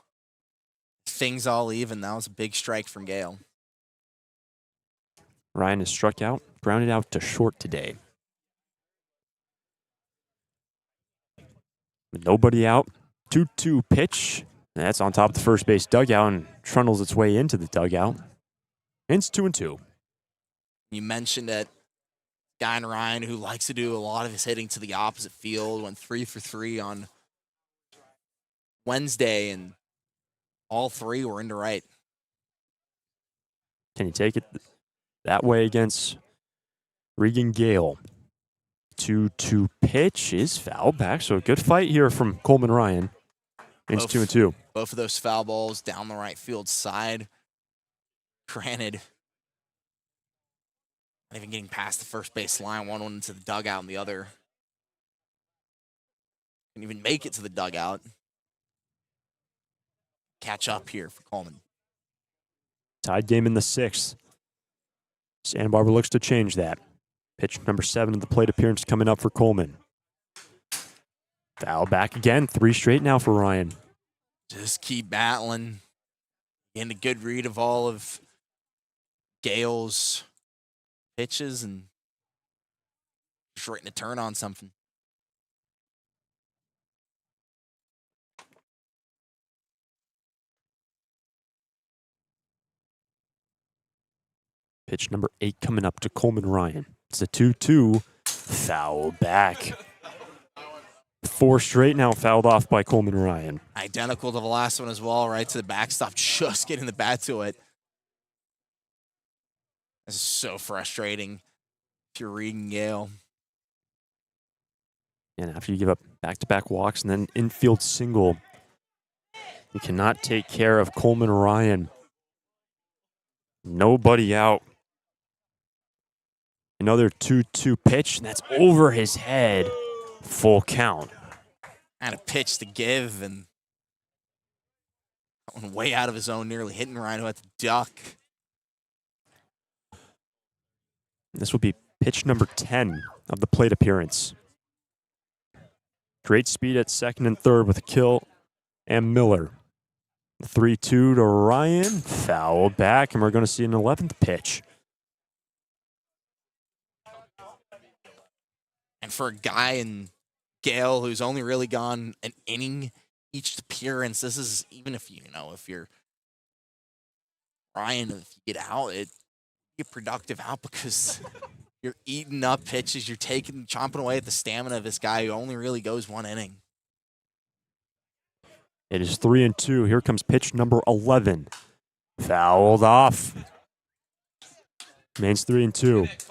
Things all even. That was a big strike from Gale.
Ryan is struck out, grounded out to short today. With nobody out. 2-2 pitch. That's on top of the first base dugout and trundles its way into the dugout. And it's 2-2.
You mentioned that guy in Ryan who likes to do a lot of his hitting to the opposite field, went 3 for 3 on Wednesday, and all 3 were into right.
Can he take it that way against Regan Gale? 2-2 pitch is foul back, so a good fight here from Coleman Ryan. It's 2-2.
Both of those foul balls down the right field side. Granted, not even getting past the first base line. One went into the dugout and the other didn't even make it to the dugout. Catch up here for Coleman.
Tied game in the 6th. Santa Barbara looks to change that. Pitch number 7 of the plate appearance coming up for Coleman. Foul back again. 3 straight now for Ryan.
Just keep battling. Getting a good read of all of Gale's pitches and just waiting to turn on something.
Pitch number 8 coming up to Coleman Ryan. It's a 2-2. Foul back. 4 straight now fouled off by Coleman Ryan.
Identical to the last one as well, right to the backstop, just getting the bat to it. This is so frustrating if you're Regan Gale.
And after you give up back-to-back walks and then infield single, you cannot take care of Coleman Ryan. Nobody out. Another 2-2 pitch, and that's over his head. Full count.
Had a pitch to give, and that one way out of his zone, nearly hitting Ryan, who had to duck.
This will be pitch number 10 of the plate appearance. Great speed at second and third with a kill and Miller. 3-2 to Ryan. Foul back, and we're going to see an 11th pitch.
And for a guy in Gale who's only really gone an inning each appearance, this is, even if if you're Ryan, if you get out, it get productive out because you're eating up pitches, you're chomping away at the stamina of this guy who only really goes 1 inning.
It is 3-2. Here comes pitch number 11. Fouled off. Remains 3-2.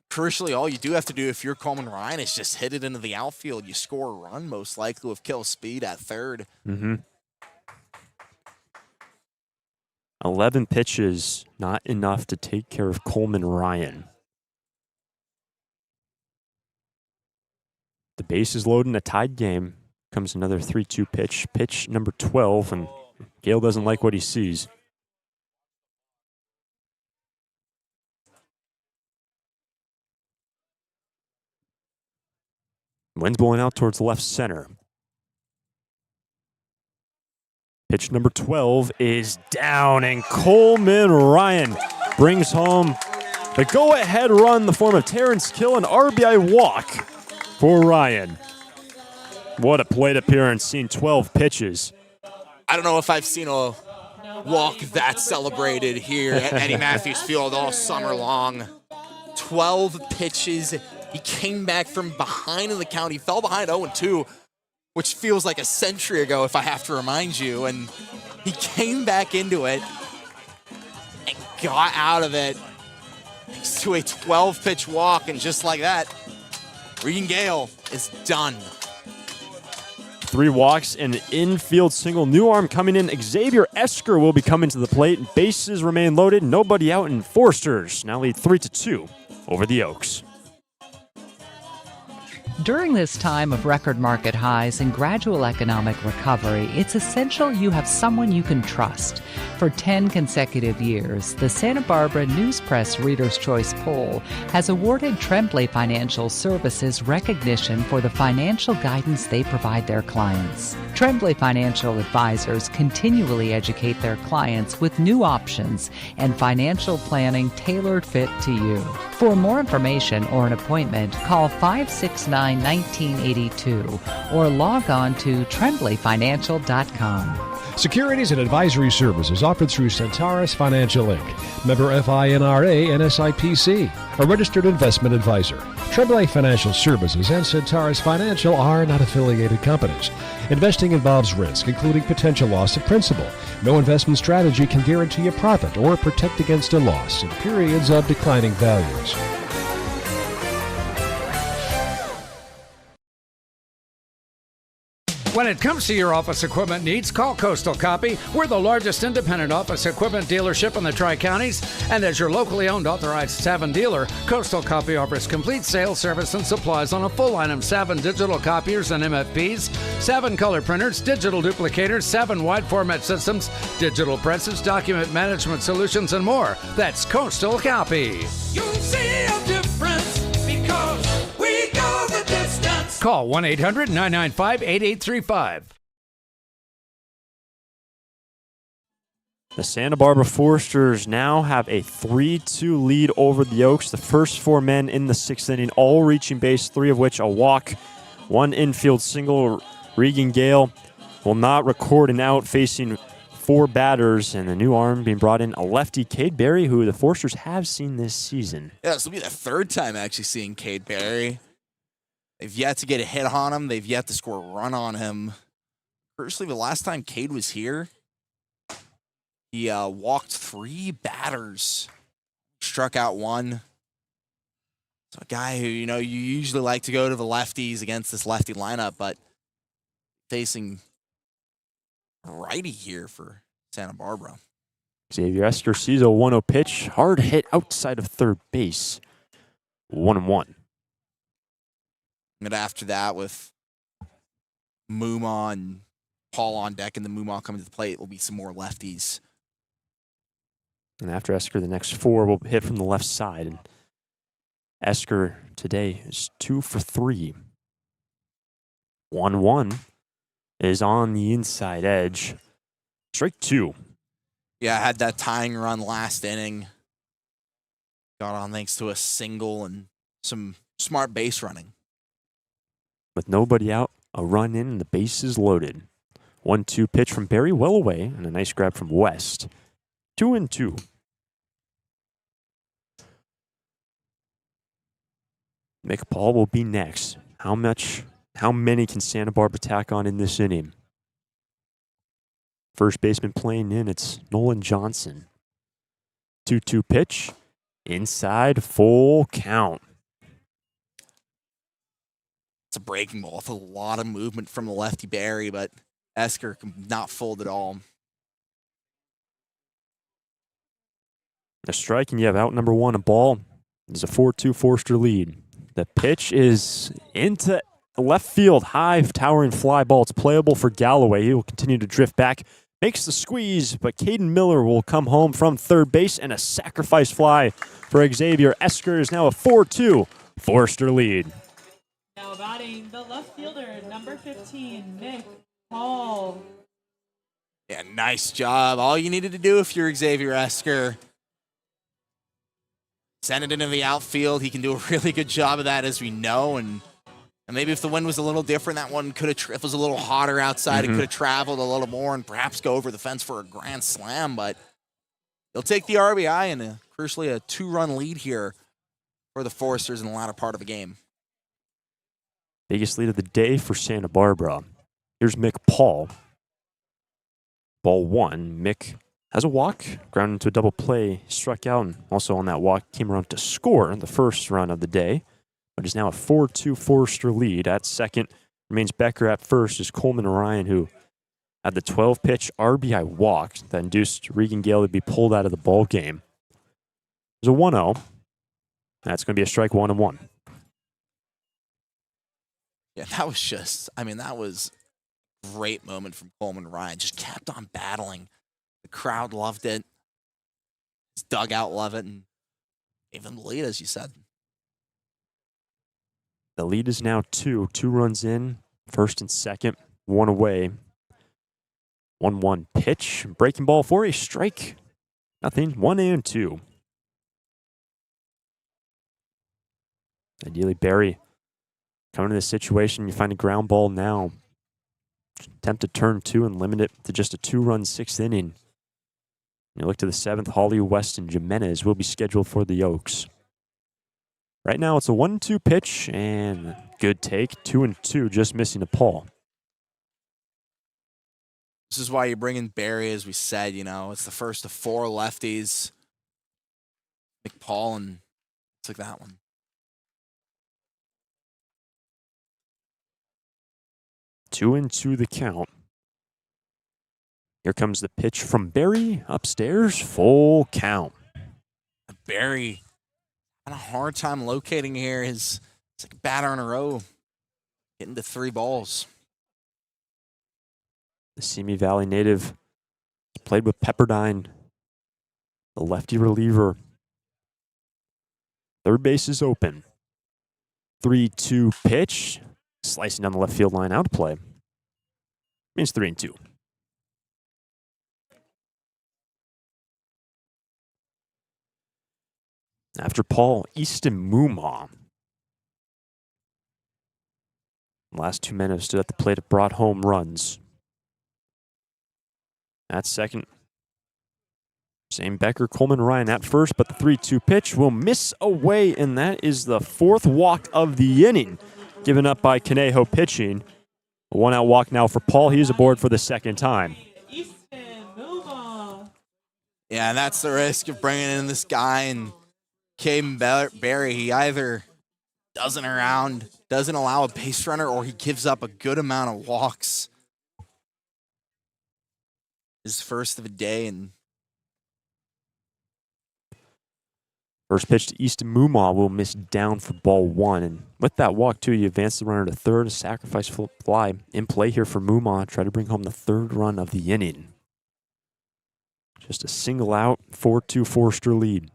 Crucially, all you do have to do if you're Coleman Ryan is just hit it into the outfield. You score a run, most likely, with kill speed at third.
11 pitches, not enough to take care of Coleman Ryan. The base is loaded in a tied game. Comes another 3-2 pitch. Pitch number 12, and Gale doesn't like what he sees. Wind's blowing out towards left center. Pitch number 12 is down, and Coleman Ryan brings home the go-ahead run in the form of Terrence Kill, an RBI walk for Ryan. What a plate appearance, seeing 12 pitches.
I don't know if I've seen a walk that celebrated here at Eddie Matthews Field all summer long. 12 pitches. He came back from behind in the count. He fell behind 0-2, which feels like a century ago, if I have to remind you. And he came back into it and got out of it thanks to a 12-pitch walk. And just like that, Regan Gale is done.
3 walks and an infield single. New arm coming in. Xavier Esker will be coming to the plate. Bases remain loaded. Nobody out, and Forsters now lead 3-2 over the Oaks.
During this time of record market highs and gradual economic recovery, it's essential you have someone you can trust. For 10 consecutive years, the Santa Barbara News Press Reader's Choice Poll has awarded Tremblay Financial Services recognition for the financial guidance they provide their clients. Tremblay Financial Advisors continually educate their clients with new options and financial planning tailored fit to you. For more information or an appointment, call 569-1982 or log on to tremblayfinancial.com.
Securities and advisory services offered through Centaurus Financial Inc., member FINRA and SIPC, a registered investment advisor. Tremblay Financial Services and Centaurus Financial are not affiliated companies. Investing involves risk, including potential loss of principal. No investment strategy can guarantee a profit or protect against a loss in periods of declining values.
When it comes to your office equipment needs, call Coastal Copy. We're the largest independent office equipment dealership in the Tri-Counties, and as your locally owned authorized Savin dealer, Coastal Copy offers complete sales, service, and supplies on a full line of Savin digital copiers and MFPs, Savin color printers, digital duplicators, Savin wide format systems, digital presses, document management solutions, and more. That's Coastal Copy.
You'll see a difference because we go the distance.
Call 1-800-995-8835.
The Santa Barbara Foresters now have a 3-2 lead over the Oaks. The first 4 men in the 6th inning, all reaching base, 3 of which a walk. 1 infield single. Regan Gale will not record an out, facing 4 batters, and the new arm being brought in, a lefty, Cade Berry, who the Foresters have seen this season.
Yeah, this will be the third time actually seeing Cade Berry. They've yet to get a hit on him. They've yet to score a run on him. Personally, the last time Cade was here, he walked 3 batters, struck out 1. So a guy who, you usually like to go to the lefties against this lefty lineup, but facing righty here for Santa Barbara.
Xavier Esker sees a 1-0 pitch, hard hit outside of third base. 1-1.
And after that, with Muma and Paul on deck and the Muma coming to the plate, will be some more lefties.
And after Esker, the next 4 will hit from the left side. And Esker today is 2 for 3. 1-1 is on the inside edge. Strike 2.
Yeah, had that tying run last inning. Got on thanks to a single and some smart base running.
With nobody out, a run in, and the bases loaded. 1-2 pitch from Barry, well away, and a nice grab from West. 2-2. Mick Paul will be next. How many can Santa Barbara tack on in this inning? First baseman playing in, it's Nolan Johnson. 2-2 pitch. Inside, full count.
It's a breaking ball with a lot of movement from the lefty Barry, but Esker can not fold at all.
A strike, and you have out number 1, a ball. There's a 4-2 Forster lead. The pitch is into left field, high towering fly ball. It's playable for Galloway. He will continue to drift back. Makes the squeeze, but Caden Miller will come home from third base, and a sacrifice fly for Xavier Esker is now a 4-2 Forster lead.
Now batting the left fielder, number 15, Mick Paul.
Yeah, nice job. All you needed to do if you're Xavier Esker, send it into the outfield. He can do a really good job of that, as we know, and maybe if the wind was a little different, that one could have, if it was a little hotter outside, it could have traveled a little more and perhaps go over the fence for a grand slam, but he'll take the RBI and crucially a 2-run lead here for the Foresters in the latter part of the game.
Biggest lead of the day for Santa Barbara. Here's Mick Paul. Ball 1. Mick has a walk, grounded into a double play, struck out, and also on that walk came around to score the first run of the day. But is now a 4-2 Forester lead. At second remains Becker. At first is Coleman Ryan, who had the 12-pitch RBI walk that induced Regan Gale to be pulled out of the ball game. There's a 1-0. That's going to be a strike 1-1.
Yeah, that was a great moment from Coleman Ryan. Just kept on battling. The crowd loved it. His dugout loved it, and gave them the lead, as you said.
The lead is now 2. 2 runs in, first and second, 1 away. 1-1 pitch, breaking ball for a strike. Nothing, 1-2. Ideally, Barry coming to this situation, you find a ground ball now. Attempt to turn 2 and limit it to just a 2-run 6th inning. You look to the 7th, Holly West and Jimenez will be scheduled for the Oaks. Right now, it's a 1-2 pitch, and good take. 2-2, just missing a Paul.
This is why you bring in Barry, as we said. It's the first of 4 lefties. McPaul, and took that one.
Two and 2 the count. Here comes the pitch from Barry. Upstairs, full count.
Barry had a hard time locating here. It's like a batter in a row, getting to 3 balls.
The Simi Valley native played with Pepperdine, the lefty reliever. Third base is open. 3-2 pitch, slicing down the left field line, out of play. Means 3-2. After Paul, Easton Muma. Last 2 men have stood at the plate, have brought home runs. at second. Same Becker, Coleman, Ryan at first, but the 3-2 pitch will miss away, and that is the fourth walk of the inning, given up by Conejo pitching. A one-out walk now for Paul. He's aboard for the second time.
Yeah, and that's the risk of bringing in this guy and Caden Berry. He either doesn't allow a base runner, or he gives up a good amount of walks. His first of the day, and
first pitch to Easton Mumaw will miss down for ball one. And with that walk, too, you advance the runner to third. A sacrifice fly in play here for Mumaw. Try to bring home the third run of the inning. Just a single out, 4-2 Forester lead.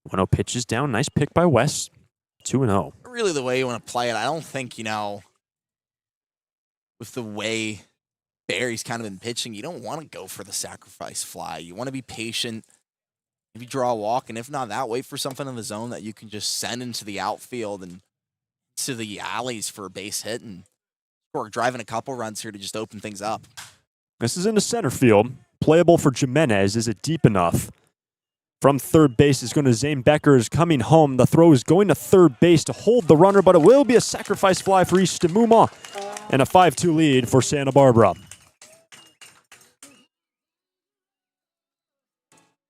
1-0 pitches down. Nice pick by West. 2-0.
really the way you want to play it. I don't think, with the way Barry's kind of been pitching, you don't want to go for the sacrifice fly. You want to be patient. Maybe draw a walk, and if not that, wait for something in the zone that you can just send into the outfield and to the alleys for a base hit, and we're driving a couple runs here to just open things up.
This is into center field. Playable for Jimenez. Is it deep enough? From third base is going to Zane Becker, is coming home. The throw is going to third base to hold the runner, but it will be a sacrifice fly for Easton Muma, and a 5-2 lead for Santa Barbara.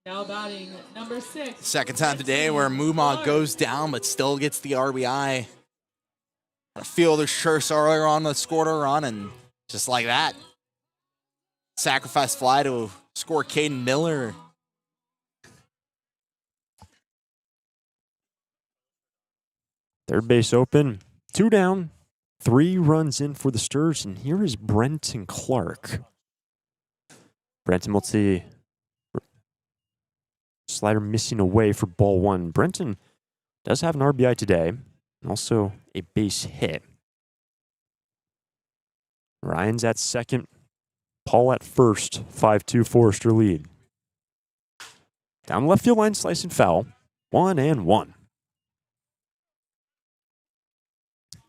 Now batting number 6.
Second time today where Muma goes down but still gets the RBI. A fielder Schurz earlier on that scored a run, and just like that, sacrifice fly to score Caden Miller.
Third base open, 2 down, 3 runs in for the Sturs, and here is Brenton Clark. Brenton will see slider missing away for ball 1. Brenton does have an RBI today, and also a base hit. Ryan's at second, Paul at first, 5-2 Forester lead. Down left field line, slice and foul, 1-1.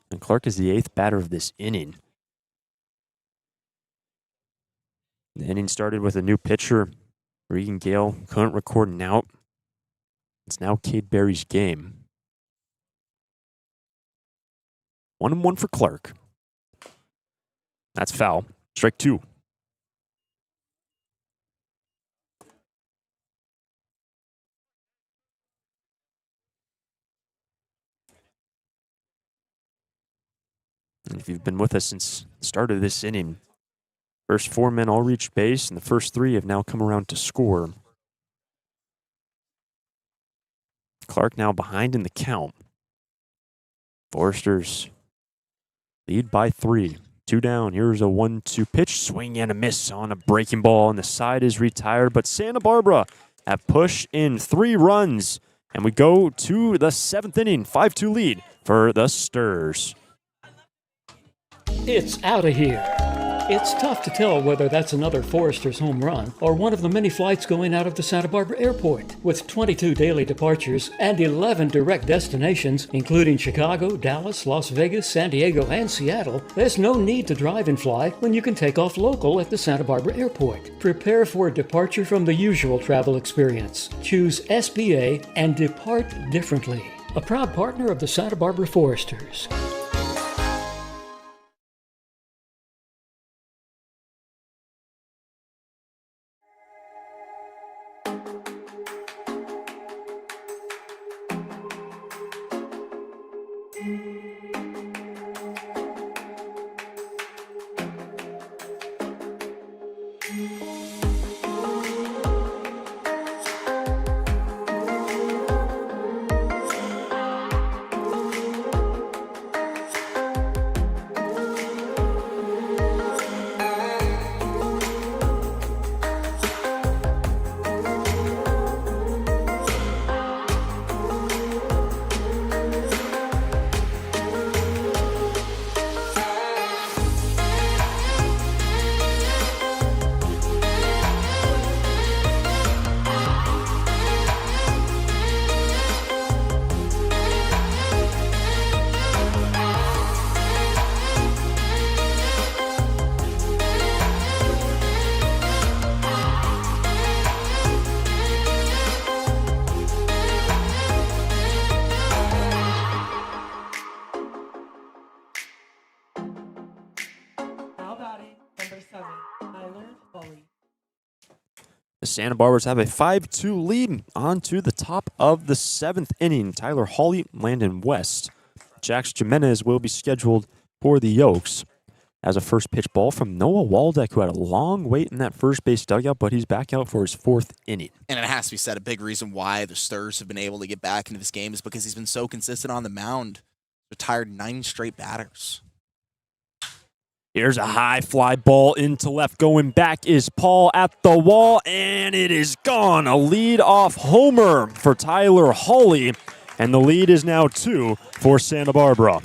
And Clark is the 8th batter of this inning. The inning started with a new pitcher, Regan Gale, couldn't record an out. It's now Cade Berry's game. 1-1 for Clark. That's foul. Strike 2. And if you've been with us since the start of this inning, first 4 men all reached base, and the first 3 have now come around to score. Clark now behind in the count. Foresters lead by 3. 2 down. Here's a 1-2 pitch. Swing and a miss on a breaking ball, and the side is retired. But Santa Barbara have pushed in 3 runs, and we go to the 7th inning. 5-2 lead for the Sturs.
It's out of here. It's tough to tell whether that's another Forester's home run or one of the many flights going out of the Santa Barbara airport. With 22 daily departures and 11 direct destinations, including Chicago, Dallas, Las Vegas, San Diego, and Seattle, there's no need to drive and fly when you can take off local at the Santa Barbara airport. Prepare for a departure from the usual travel experience. Choose SBA and depart differently. A proud partner of the Santa Barbara Foresters.
The Santa Barbars have a 5-2 lead on to the top of the 7th inning. Tyler Hawley, Landon West. Jax Jimenez will be scheduled for the Oaks as a first pitch ball from Noah Waldeck, who had a long wait in that first base dugout, but he's back out for his 4th inning.
And it has to be said, a big reason why the Stars have been able to get back into this game is because he's been so consistent on the mound. Retired 9 straight batters.
Here's a high fly ball into left. Going back is Paul at the wall, and it is gone. A lead-off homer for Tyler Hawley, and the lead is now 2 for Santa Barbara.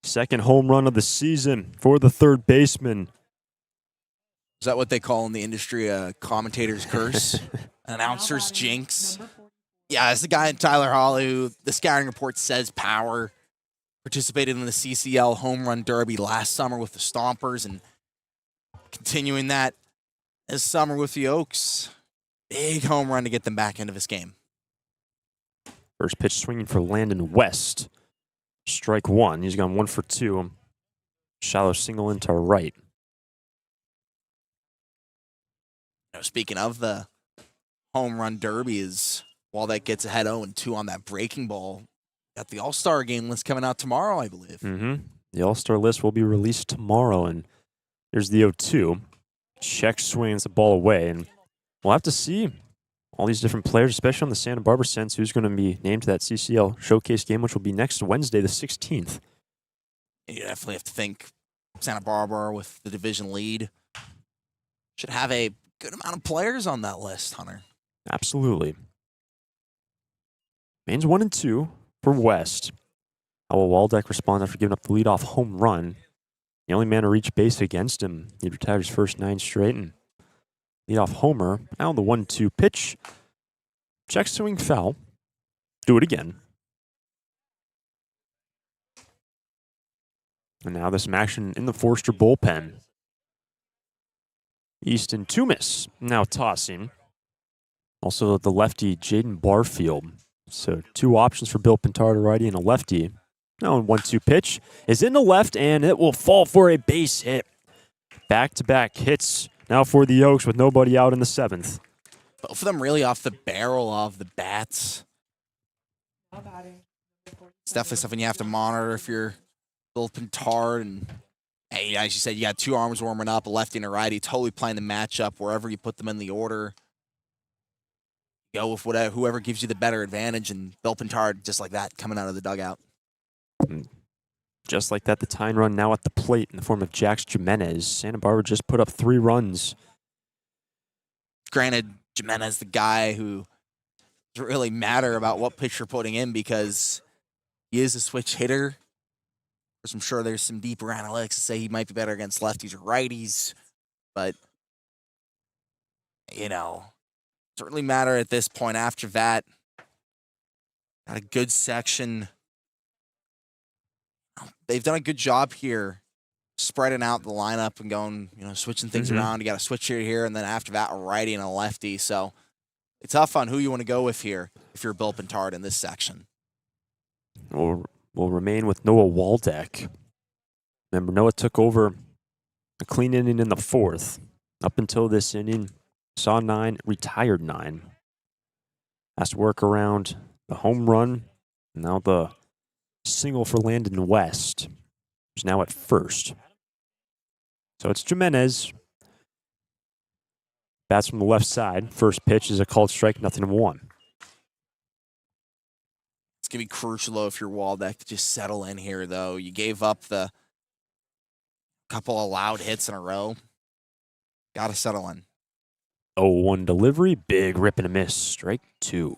Second home run of the season for the third baseman.
Is that what they call in the industry a commentator's curse? An announcer's jinx? Yeah, it's the guy, Tyler Hawley, who the scouting report says power. Participated in the CCL Home Run Derby last summer with the Stompers and continuing that this summer with the Oaks. Big home run to get them back into this game.
First pitch swinging for Landon West. Strike 1. He's gone 1 for 2. Shallow single into right.
Speaking of the Home Run Derby, is Waldeck gets ahead 0-2 on that breaking ball. Got the All-Star game list coming out tomorrow, I believe.
Mm-hmm. The All-Star list will be released tomorrow, and there's the 0-2. Check swings the ball away, and we'll have to see all these different players, especially on the Santa Barbara sense, who's going to be named to that CCL Showcase game, which will be next Wednesday, the 16th.
You definitely have to think Santa Barbara with the division lead should have a good amount of players on that list, Hunter.
Absolutely. Mains 1-2 for West. How will Waldeck respond after giving up the leadoff home run? The only man to reach base against him. He retired his first 9 straight and leadoff homer. Now the 1-2 pitch. Check swing foul. Do it again. And now there's some action in the Forster bullpen. Easton Toomis now tossing. Also the lefty Jaden Barfield. So 2 options for Bill Pintard, a righty and a lefty. Now a 1-2 pitch is in the left, and it will fall for a base hit. Back-to-back hits now for the Oaks with nobody out in the 7th.
Both of them really off the barrel of the bats. It's definitely something you have to monitor if you're Bill Pintard. And hey, as you said, you got 2 arms warming up, a lefty and a righty, totally playing the matchup wherever you put them in the order. Go with whatever, whoever gives you the better advantage, and Bill Pintard, just like that, coming out of the dugout.
Just like that, the tying run now at the plate in the form of Jax Jimenez. Santa Barbara just put up 3 runs.
Granted, Jimenez, the guy who doesn't really matter about what pitch you're putting in because he is a switch hitter. I'm sure there's some deeper analytics to say he might be better against lefties or righties, but, you know, doesn't really matter at this point. After that, got a good section. They've done a good job here spreading out the lineup and going, switching things around. You got a switch here, and then after that, a righty and a lefty. So it's tough on who you want to go with here if you're Bill Pintard in this section.
Will remain with Noah Waldeck. Remember, Noah took over a clean inning in the 4th. Up until this inning, saw 9, retired 9. Has to work around the home run. Now the single for Landon West, who's now at first. So it's Jimenez. Bats from the left side. First pitch is a called strike, 0-1.
It's going to be crucial, though, if you're Waldeck to just settle in here, though. You gave up the couple of loud hits in a row. Got to settle in.
0-1 delivery. Big rip and a miss. Strike 2.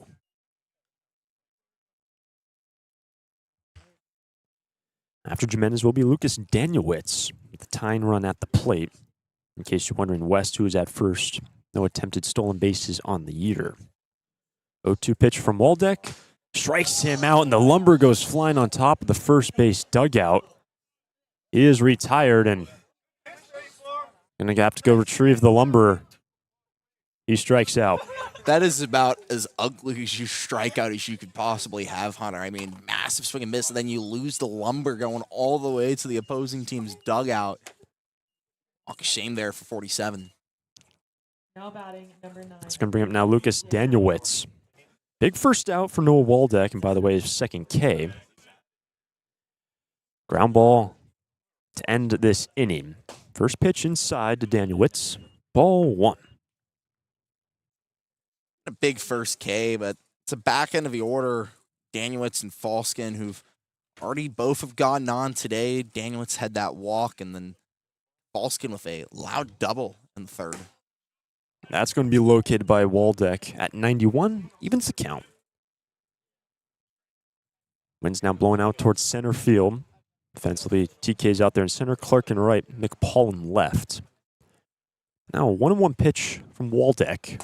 After Jimenez will be Lucas Danielewicz with the tying run at the plate. In case you're wondering, West, who is at first. No attempted stolen bases on the year. 0-2 pitch from Waldeck. Strikes him out, and the lumber goes flying on top of the first base dugout. He is retired, and going to have to go retrieve the lumber. He strikes out.
That is about as ugly as you strikeout as you could possibly have, Hunter. I mean, massive swing and miss, and then you lose the lumber going all the way to the opposing team's dugout. Walk of shame there for 47.
Now batting number 9.
It's going to bring up now Lucas Danielewicz. Big first out for Noah Waldeck, and by the way, his second K. Ground ball to end this inning. First pitch inside to Danielewicz. Ball 1.
A big first K, but it's a back end of the order. Danielewicz and Falskin, who've already both have gotten on today. Danielewicz had that walk, and then Falskin with a loud double in the third.
That's going to be located by Waldeck at 91. Evens the count. Wind's now blowing out towards center field. Defensively, TK's out there in center, Clark in right, McPaulin left. Now a 1-1 pitch from Waldeck.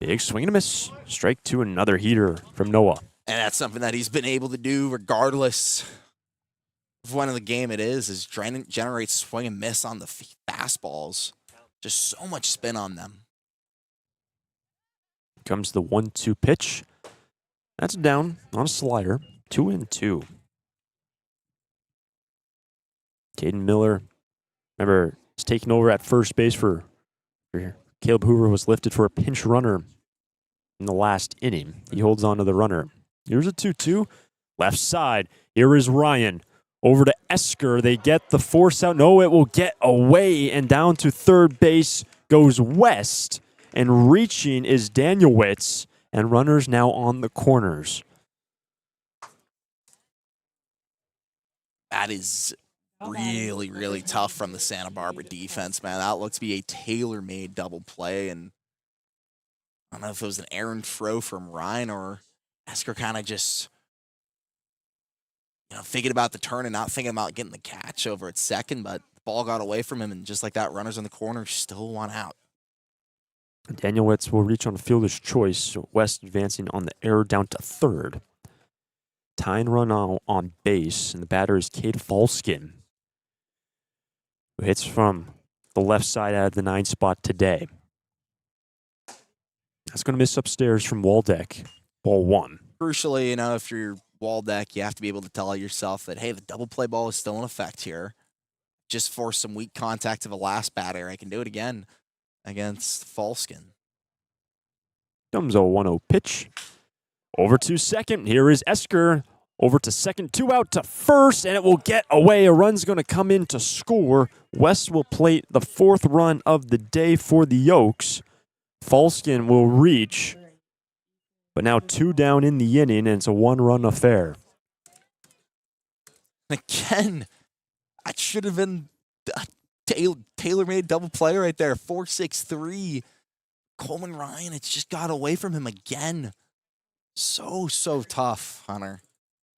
Big swing and a miss. Strike 2, another heater from Noah.
And that's something that he's been able to do regardless of when of the game it is generate swing and miss on the fastballs. Just so much spin on them.
Comes the 1-2 pitch. That's down on a slider. 2-2. Caden Miller, remember, is taking over at first base for Caleb Hoover, was lifted for a pinch runner in the last inning. He holds on to the runner. Here's a 2-2. Left side. Here is Ryan. Over to Esker. They get the force out. No, it will get away, and down to third base goes West. And reaching is Danielewicz, and runners now on the corners.
That is really, really tough from the Santa Barbara defense, man. That looked to be a tailor-made double play, and I don't know if it was an errant throw from Ryan or Esker kind of just, thinking about the turn and not thinking about getting the catch over at second, but the ball got away from him, and just like that, runners in the corner still one out.
Danielewicz will reach on a fielder's choice. West advancing on the error down to third. Tying run on base, and the batter is Cade Falskin, who hits from the left side out of the 9 spot today. That's going to miss upstairs from Waldeck. Ball 1.
Crucially, if you're Waldeck, you have to be able to tell yourself that, hey, the double play ball is still in effect here. Just force some weak contact to the last batter. I can do it again against Falskin.
Comes a 1-0 pitch. Over to second. Here is Esker. Over to second. 2 out to first, and it will get away. A run's going to come in to score. West will plate the 4th run of the day for the Oaks. Falskin will reach. But now 2 down in the inning, and it's a 1-run affair.
Again, that should have been a tailor-made double play right there. 4-6-3. Coleman Ryan, it's just got away from him again. So tough, Hunter.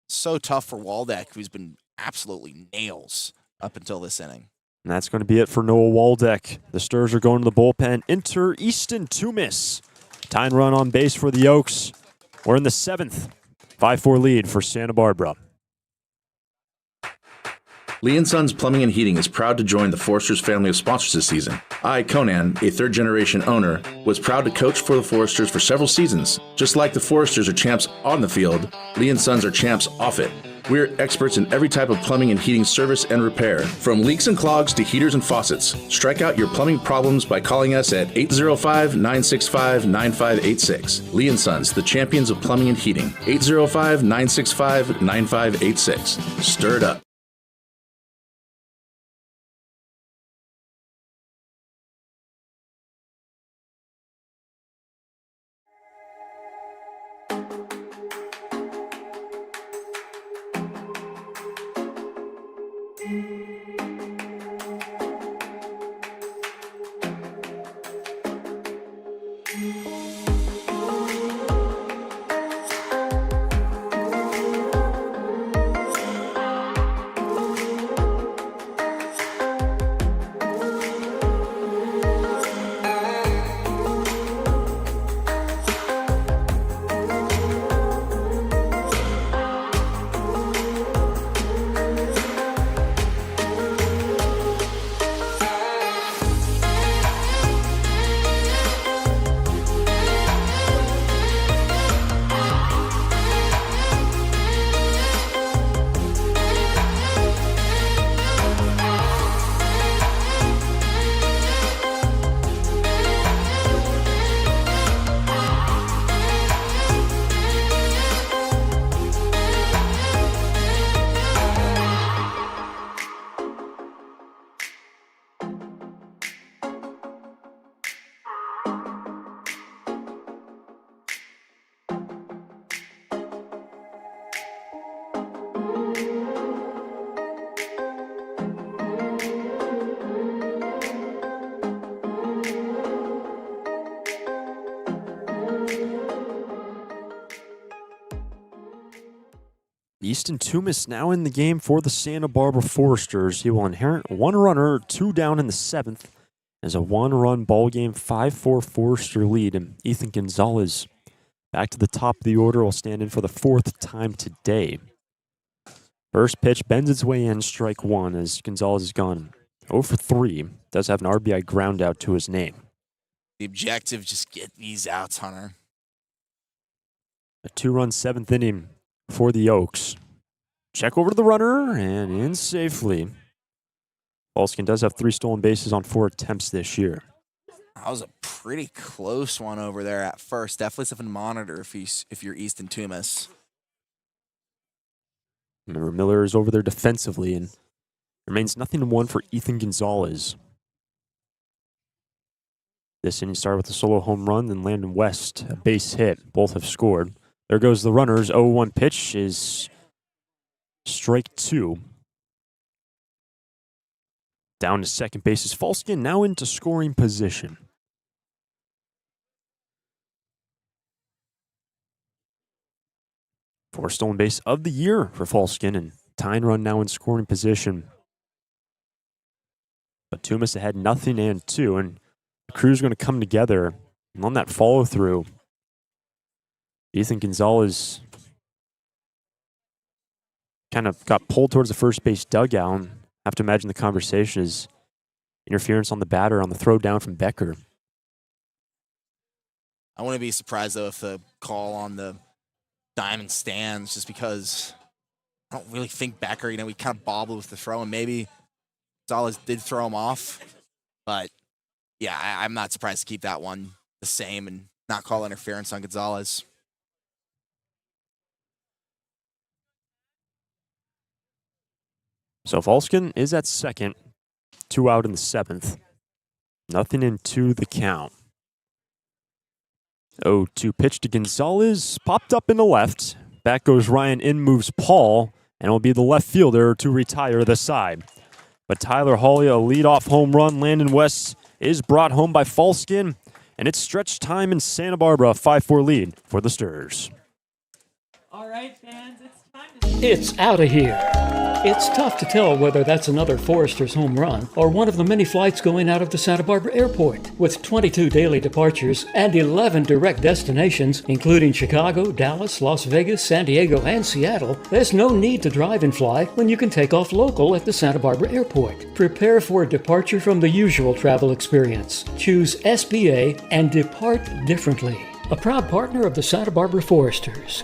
So tough for Waldeck, who's been absolutely nails up until this inning.
And that's going to be it for Noah Waldeck. The Stars are going to the bullpen. Enter Easton Toomis. Tying run on base for the Oaks. We're in the 7th. 5-4 lead for Santa Barbara.
Lee & Sons Plumbing and Heating is proud to join the Foresters family of sponsors this season. I, Conan, a third-generation owner, was proud to coach for the Foresters for several seasons. Just like the Foresters are champs on the field, Lee & Sons are champs off it. We're experts in every type of plumbing and heating service and repair, from leaks and clogs to heaters and faucets. Strike out your plumbing problems by calling us at 805-965-9586. Lee & Sons, the champions of plumbing and heating. 805-965-9586. Stir it up.
Easton Toomis now in the game for the Santa Barbara Foresters. He will inherit one runner, 2 down in the 7th. As a one-run ball game, 5-4 Forester lead. And Ethan Gonzalez back to the top of the order will stand in for the 4th time today. First pitch bends its way in, strike one, as Gonzalez is gone 0 for 3. Does have an RBI ground out to his name.
The objective, just get these outs, Hunter.
A 2-run 7th inning for the Oaks. Check over to the runner and in safely. Falskin does have 3 stolen bases on 4 attempts this year.
That was a pretty close one over there at first. Definitely something to monitor if you're Easton Toomis.
Remember, Miller is over there defensively and remains 0-1 for Ethan Gonzalez. This inning started with a solo home run, then Landon West, a base hit. Both have scored. There goes the runners. 0-1 pitch is strike 2. Down to second base is Falskin, now into scoring position. Fourth stolen base of the year for Falskin, and tying run now in scoring position. But Toomis ahead 0-2, and the crew's going to come together. And on that follow through, Ethan Gonzalez kind of got pulled towards the first base dugout. I have to imagine the conversation is interference on the batter on the throw down from Becker.
I wouldn't be surprised, though, if the call on the diamond stands, just because I don't really think Becker, he kind of bobbled with the throw, and maybe Gonzalez did throw him off. But, yeah, I'm not surprised to keep that one the same and not call interference on Gonzalez.
So Falskin is at second, 2 out in the 7th. 0-2 the count. 0-2 pitch to Gonzalez, popped up in the left. Back goes Ryan, in moves Paul, and it will be the left fielder to retire the side. But Tyler Hawley, a leadoff home run. Landon West is brought home by Falskin, and it's stretch time in Santa Barbara, 5-4 lead for the Stirs.
All right, fans, it's time to...
It's out of here. It's tough to tell whether that's another Forester's home run or one of the many flights going out of the Santa Barbara airport. With 22 daily departures and 11 direct destinations, including Chicago, Dallas, Las Vegas, San Diego, and Seattle, there's no need to drive and fly when you can take off local at the Santa Barbara airport. Prepare for a departure from the usual travel experience. Choose SBA and depart differently. A proud partner of the Santa Barbara Foresters.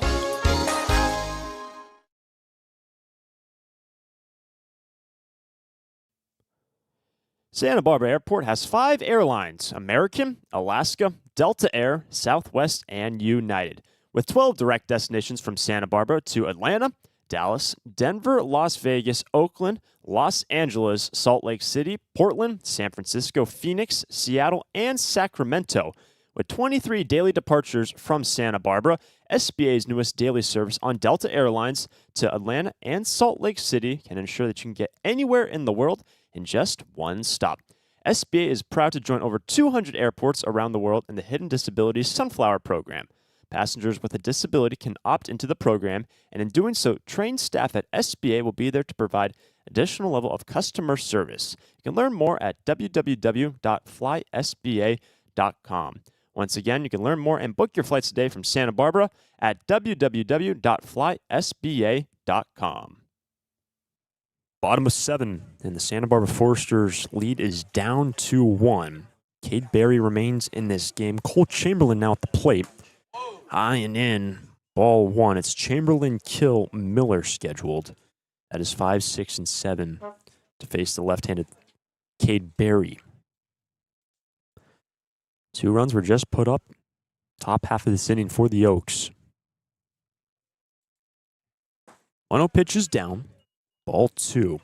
Santa Barbara Airport has 5 airlines: American, Alaska, Delta Air, Southwest, and United, with 12 direct destinations from Santa Barbara to Atlanta, Dallas, Denver, Las Vegas, Oakland, Los Angeles, Salt Lake City, Portland, San Francisco, Phoenix, Seattle, and Sacramento. With 23 daily departures from Santa Barbara, SBA's newest daily service on Delta Airlines to Atlanta and Salt Lake City can ensure that you can get anywhere in the world in just one stop. SBA is proud to join over 200 airports around the world in the Hidden Disabilities Sunflower Program. Passengers with a disability can opt into the program, and in doing so, trained staff at SBA will be there to provide additional level of customer service. You can learn more at www.flysba.com. Once again, you can learn more and book your flights today from Santa Barbara at www.flysba.com. Bottom of 7, and the Santa Barbara Foresters lead is down 2-1. Cade Berry remains in this game. Cole Chamberlain now at the plate. High and in, ball 1. It's Chamberlain, Kill, Miller scheduled. That is 5, 6, and 7 to face the left-handed Cade Berry. 2 runs were just put up. Top half of this inning for the Oaks. 1-0 pitch is down. Ball 2.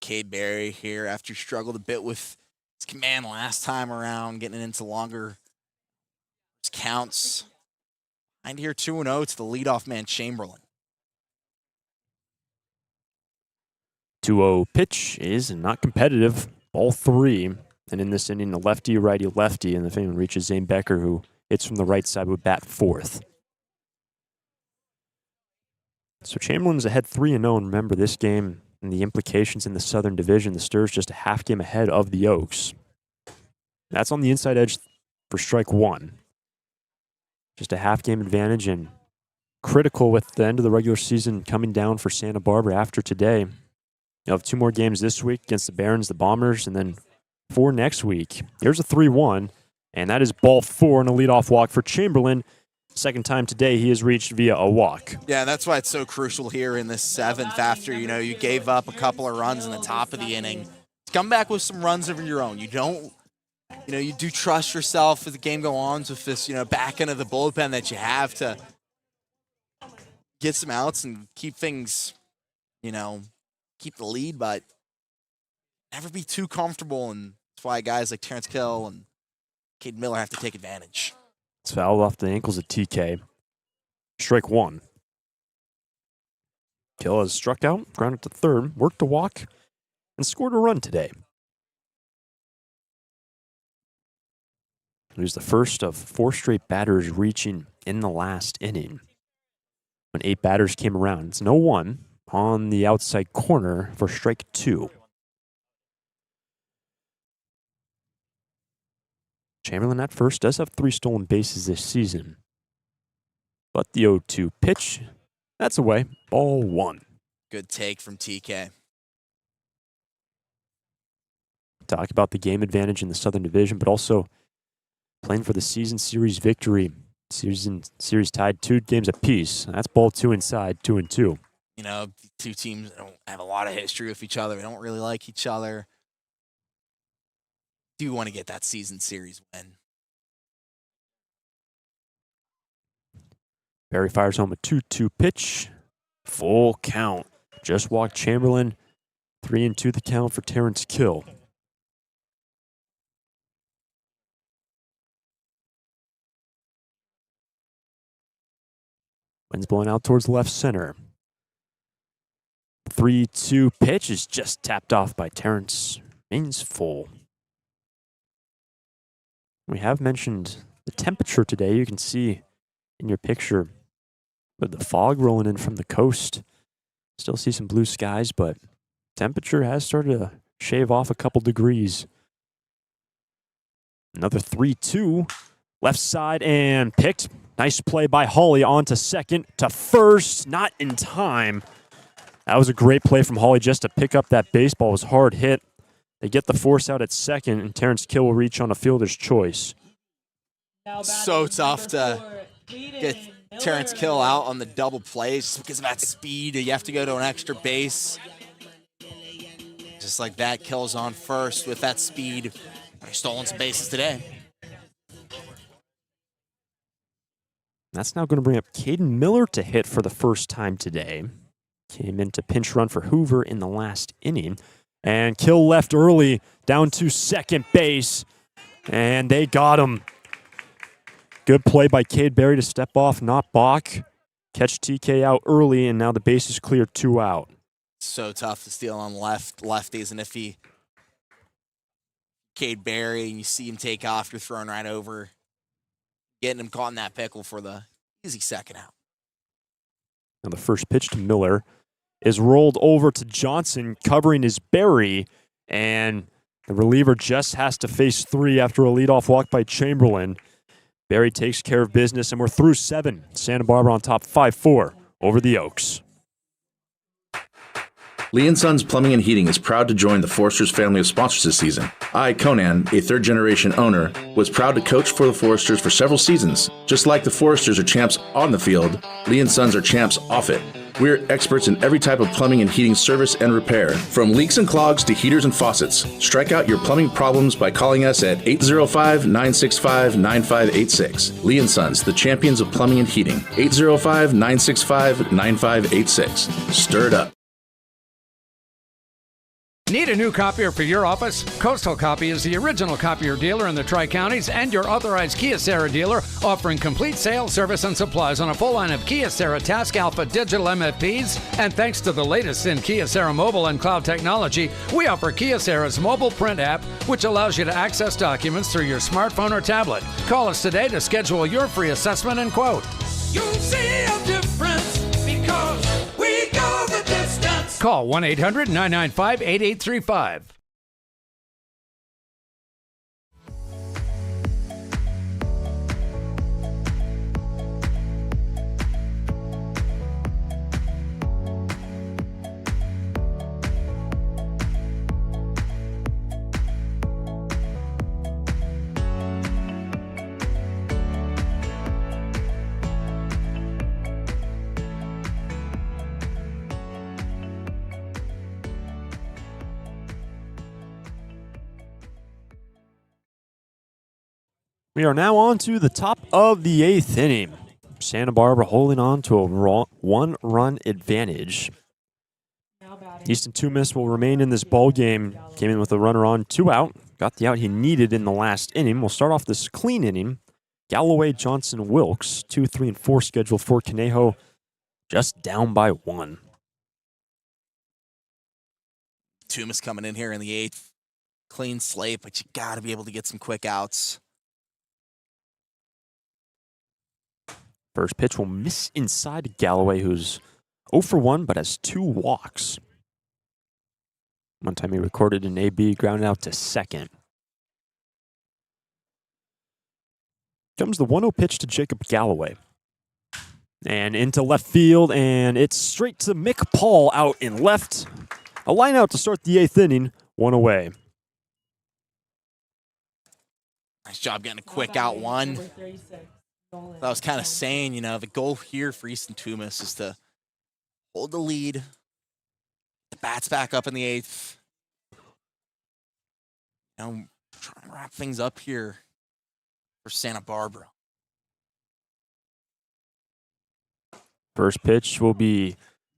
Cade Berry here, after he struggled a bit with his command last time around, getting into longer counts. And here 2-0 to the leadoff man, Chamberlain.
2-0 pitch is not competitive. Ball 3. And in this inning, a lefty, righty, lefty. And the fan reaches Zane Becker, who hits from the right side with bat 4th. So Chamberlain's ahead 3-0. Remember this game and the implications in the Southern Division. The Stars just a half game ahead of the Oaks. That's on the inside edge for strike one. Just a half game advantage and critical with the end of the regular season coming down for Santa Barbara after today. You'll have 2 more games this week against the Barons, the Bombers, and then 4 next week. Here's a 3-1, and that is ball 4 and a leadoff walk for Chamberlain. Second time today he has reached via a walk.
Yeah, that's why it's so crucial here in the 7th after, you gave up a couple of runs in the top of the inning. Come back with some runs of your own. You do trust yourself as the game goes on with this, back end of the bullpen that you have to get some outs and keep things, keep the lead, but never be too comfortable, and that's why guys like Terrence Kill and Cade Miller have to take advantage.
It's fouled off the ankles of TK. Strike one. Kill has struck out, grounded to third, worked a walk, and scored a run today. He was the first of 4 straight batters reaching in the last inning. When 8 batters came around, it's 0-1 on the outside corner for strike 2. Chamberlain at first does have 3 stolen bases this season. But the 0-2 pitch, that's away. Ball 1.
Good take from TK.
Talk about the game advantage in the Southern Division, but also playing for the season series victory. Series tied 2 games apiece. That's ball 2 inside, 2-2.
The 2 teams don't have a lot of history with each other. They don't really like each other. Do want to get that season series win.
Barry fires home a 2-2 pitch. Full count. Just walked Chamberlain. 3-2 the count for Terrence Kill. Wind's blowing out towards left center. 3-2 pitch is just tapped off by Terrence. Remains full. We have mentioned the temperature today. You can see in your picture with the fog rolling in from the coast. Still see some blue skies, but temperature has started to shave off a couple degrees. Another 3-2. Left side and picked. Nice play by Hawley on to second, to first. Not in time. That was a great play from Hawley just to pick up that baseball. It was hard hit. They get the force out at second, and Terrence Kill will reach on a fielder's choice.
So tough to get Terrence Kill out on the double play just because of that speed. You have to go to an extra base. Just like that, Kill's on first with that speed. He's stolen some bases today.
That's now going to bring up Caden Miller to hit for the first time today. Came in to pinch run for Hoover in the last inning. And Kill left early, down to second base. And they got him. Good play by Cade Berry to step off, not balk. Catch TK out early, and now the base is clear, 2 out.
So tough to steal on lefties, and if Cade Berry, and you see him take off, you're throwing right over, getting him caught in that pickle for the easy second out.
Now the first pitch to Miller is rolled over to Johnson, covering his Berry, and the reliever just has to face 3 after a leadoff walk by Chamberlain. Berry takes care of business, and we're through 7. Santa Barbara on top 5-4 over the Oaks.
Lee & Sons Plumbing and Heating is proud to join the Foresters family of sponsors this season. I, Conan, a third-generation owner, was proud to coach for the Foresters for several seasons. Just like the Foresters are champs on the field, Lee & Sons are champs off it. We're experts in every type of plumbing and heating service and repair, from leaks and clogs to heaters and faucets. Strike out your plumbing problems by calling us at 805-965-9586. Lee & Sons, the champions of plumbing and heating. 805-965-9586. Stir it up.
Need a new copier for your office? Coastal Copy is the original copier dealer in the Tri-Counties and your authorized Kyocera dealer, offering complete sales, service, and supplies on a full line of Kyocera Task Alpha digital MFPs. And thanks to the latest in Kyocera mobile and cloud technology, we offer Kyocera's mobile print app, which allows you to access documents through your smartphone or tablet. Call us today to schedule your free assessment and quote.
You'll see a difference because we
Call 1-800-995-8835.
We are now on to the top of the 8th inning. Santa Barbara holding on to a one-run advantage. Easton Toomis will remain in this ball game. Came in with a runner on, 2 out. Got the out he needed in the last inning. We'll start off this clean inning. Galloway, Johnson, Wilkes, 2, 3, and 4 scheduled for Conejo. Just down by 1.
Toomis coming in here in the 8th. Clean slate, but you got to be able to get some quick outs.
First pitch will miss inside Galloway, who's 0 for 1, but has 2 walks. One time he recorded an AB, grounded out to second. Comes the 1-0 pitch to Jacob Galloway. And into left field, and it's straight to Mick Paul out in left. A line out to start the 8th inning, 1 away.
Nice job getting a quick out one. I was kind of saying, the goal here for Easton Toomis is to hold the lead. The bat's back up in the 8th. Now, try and wrap things up here for Santa Barbara.
First pitch will be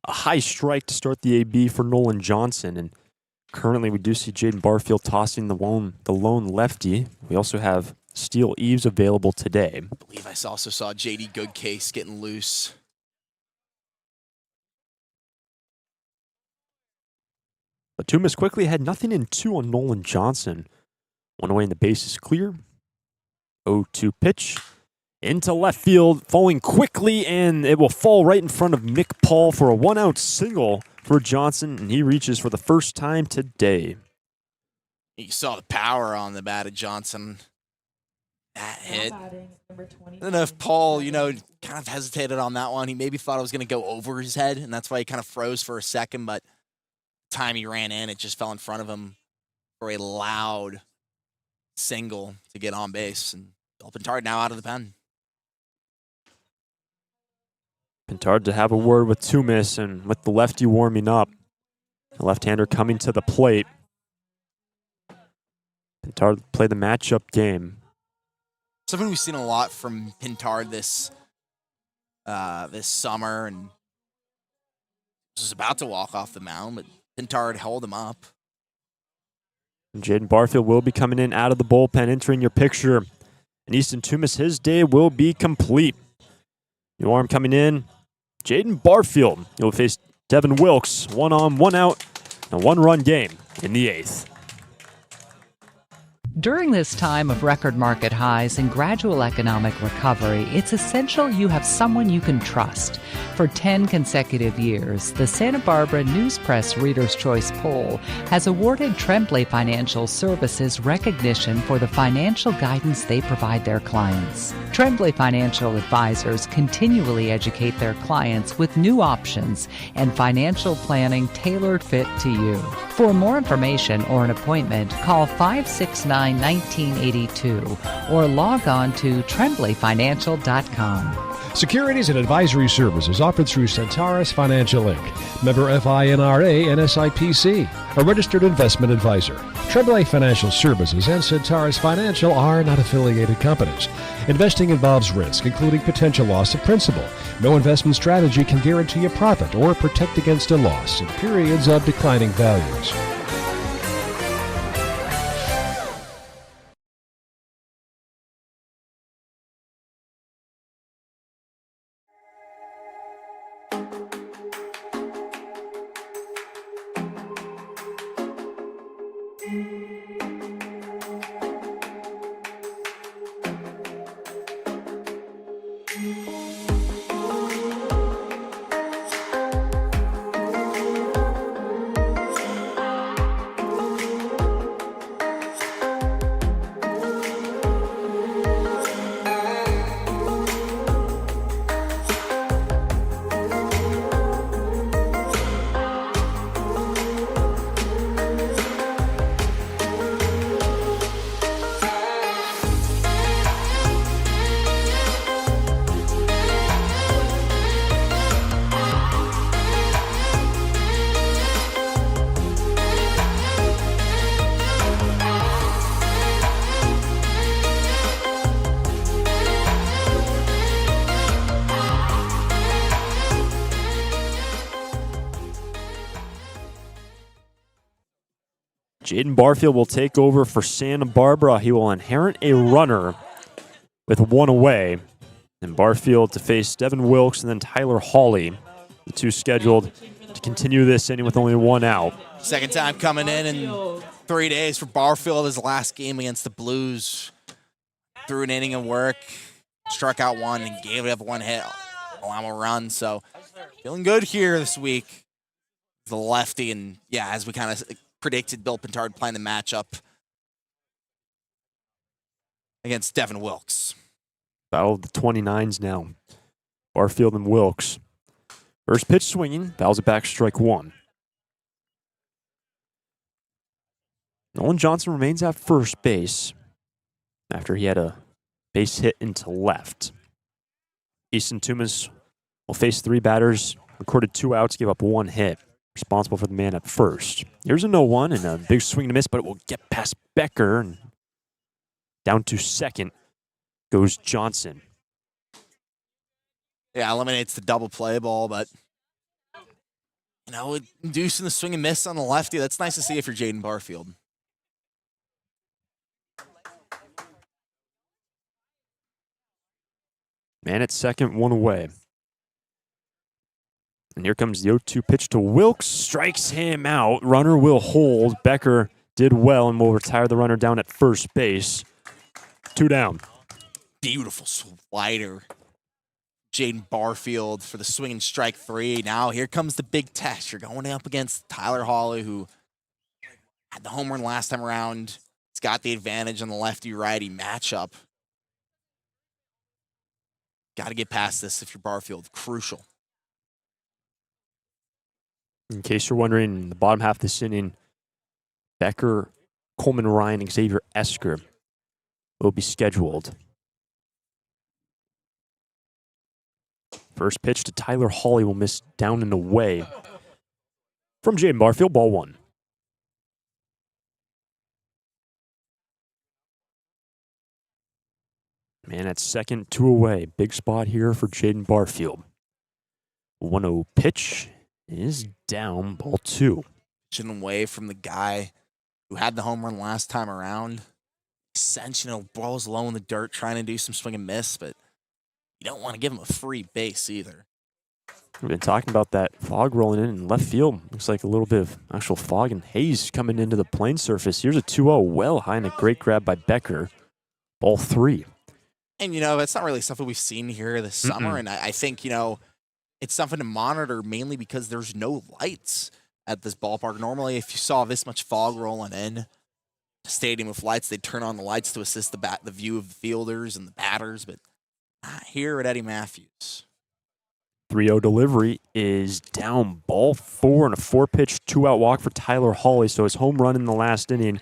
a high strike to start the AB for Nolan Johnson. And currently we do see Jaden Barfield tossing the lone lefty. We also have Steele Eves available today.
I believe I also saw JD Goodcase getting loose.
But Toomis quickly had nothing in 2 on Nolan Johnson. 1 away and the base is clear. 0-2 pitch into left field, falling quickly, and it will fall right in front of Mick Paul for a 1-out single for Johnson, and he reaches for the first time today.
You saw the power on the bat of Johnson. That hit. I don't know if Paul, kind of hesitated on that one. He maybe thought it was going to go over his head, and that's why he kind of froze for a second. But the time he ran in, it just fell in front of him for a loud single to get on base. And Bill Pintard now out of the pen.
Pintard to have a word with Toomis, and with the lefty warming up. The left-hander coming to the plate. Pintard play the matchup game.
Something we've seen a lot from Pintard this summer, and was about to walk off the mound, but Pintard held him up.
Jaden Barfield will be coming in out of the bullpen, entering your picture. And Easton Toomis, his day will be complete. New arm coming in, Jaden Barfield. He'll face Devin Wilkes, 1 on, 1 out, and a 1-run game in the 8th.
During this time of record market highs and gradual economic recovery, it's essential you have someone you can trust. For 10 consecutive years, the Santa Barbara News Press Reader's Choice Poll has awarded Tremblay Financial Services recognition for the financial guidance they provide their clients. Tremblay Financial Advisors continually educate their clients with new options and financial planning tailored fit to you. For more information or an appointment, call 569-1982 or log on to tremblayfinancial.com.
Securities and advisory services offered through Centaurus Financial Inc., member FINRA and SIPC, a registered investment advisor. Tremblay Financial Services and Centaurus Financial are not affiliated companies. Investing involves risk, including potential loss of principal. No investment strategy can guarantee a profit or protect against a loss in periods of declining values.
Jaden Barfield will take over for Santa Barbara. He will inherit a runner with one away. And Barfield to face Devin Wilkes and then Tyler Hawley. The two scheduled to continue this inning with only one out.
Second time coming in 3 days for Barfield. His last game against the Blues. Threw an inning of work, struck out one, and gave it up one hit. Allow a run. So feeling good here this week. The lefty, and yeah, as we kind of predicted, Bill Pintard playing the matchup against Devin Wilkes.
Battle of the 29s now. Barfield and Wilkes. First pitch swinging, fouls it back, strike one. Nolan Johnson remains at first base after he had a base hit into left. Easton Toomas will face three batters, recorded 2 outs, gave up 1 hit. Responsible for the man at first. Here's a 0-1 and a big swing to miss, but it will get past Becker. And down to second goes Johnson.
Yeah, eliminates the double play ball, but inducing the swing and miss on the lefty. That's nice to see if you're Jaden Barfield.
Man at second, 1 away. And here comes the 0-2 pitch to Wilkes. Strikes him out. Runner will hold. Becker did well and will retire the runner down at first base. 2 down.
Beautiful slider. Jaden Barfield for the swing and strike 3. Now here comes the big test. You're going up against Tyler Hawley, who had the home run last time around. He's got the advantage on the lefty-righty matchup. Got to get past this if you're Barfield. Crucial.
In case you're wondering, in the bottom half of this inning, Becker, Coleman Ryan, and Xavier Esker will be scheduled. First pitch to Tyler Hawley will miss down and away. From Jaden Barfield, ball 1. Man at second, 2 away. Big spot here for Jaden Barfield. 1-0 pitch is down, ball 2.
Pitching away from the guy who had the home run last time around. Sensational, balls low in the dirt, trying to do some swing and miss, but you don't want to give him a free base either.
We've been talking about that fog rolling in left field. Looks like a little bit of actual fog and haze coming into the playing surface. Here's a 2-0 well high and a great grab by Becker. Ball 3.
And, that's not really something we've seen here this summer. And I think, it's something to monitor mainly because there's no lights at this ballpark. Normally, if you saw this much fog rolling in a stadium with lights, they'd turn on the lights to assist the view of the fielders and the batters, but not here at Eddie Matthews.
3-0 delivery is down, ball 4, and a 4-pitch 2-out walk for Tyler Hawley. So his home run in the last inning,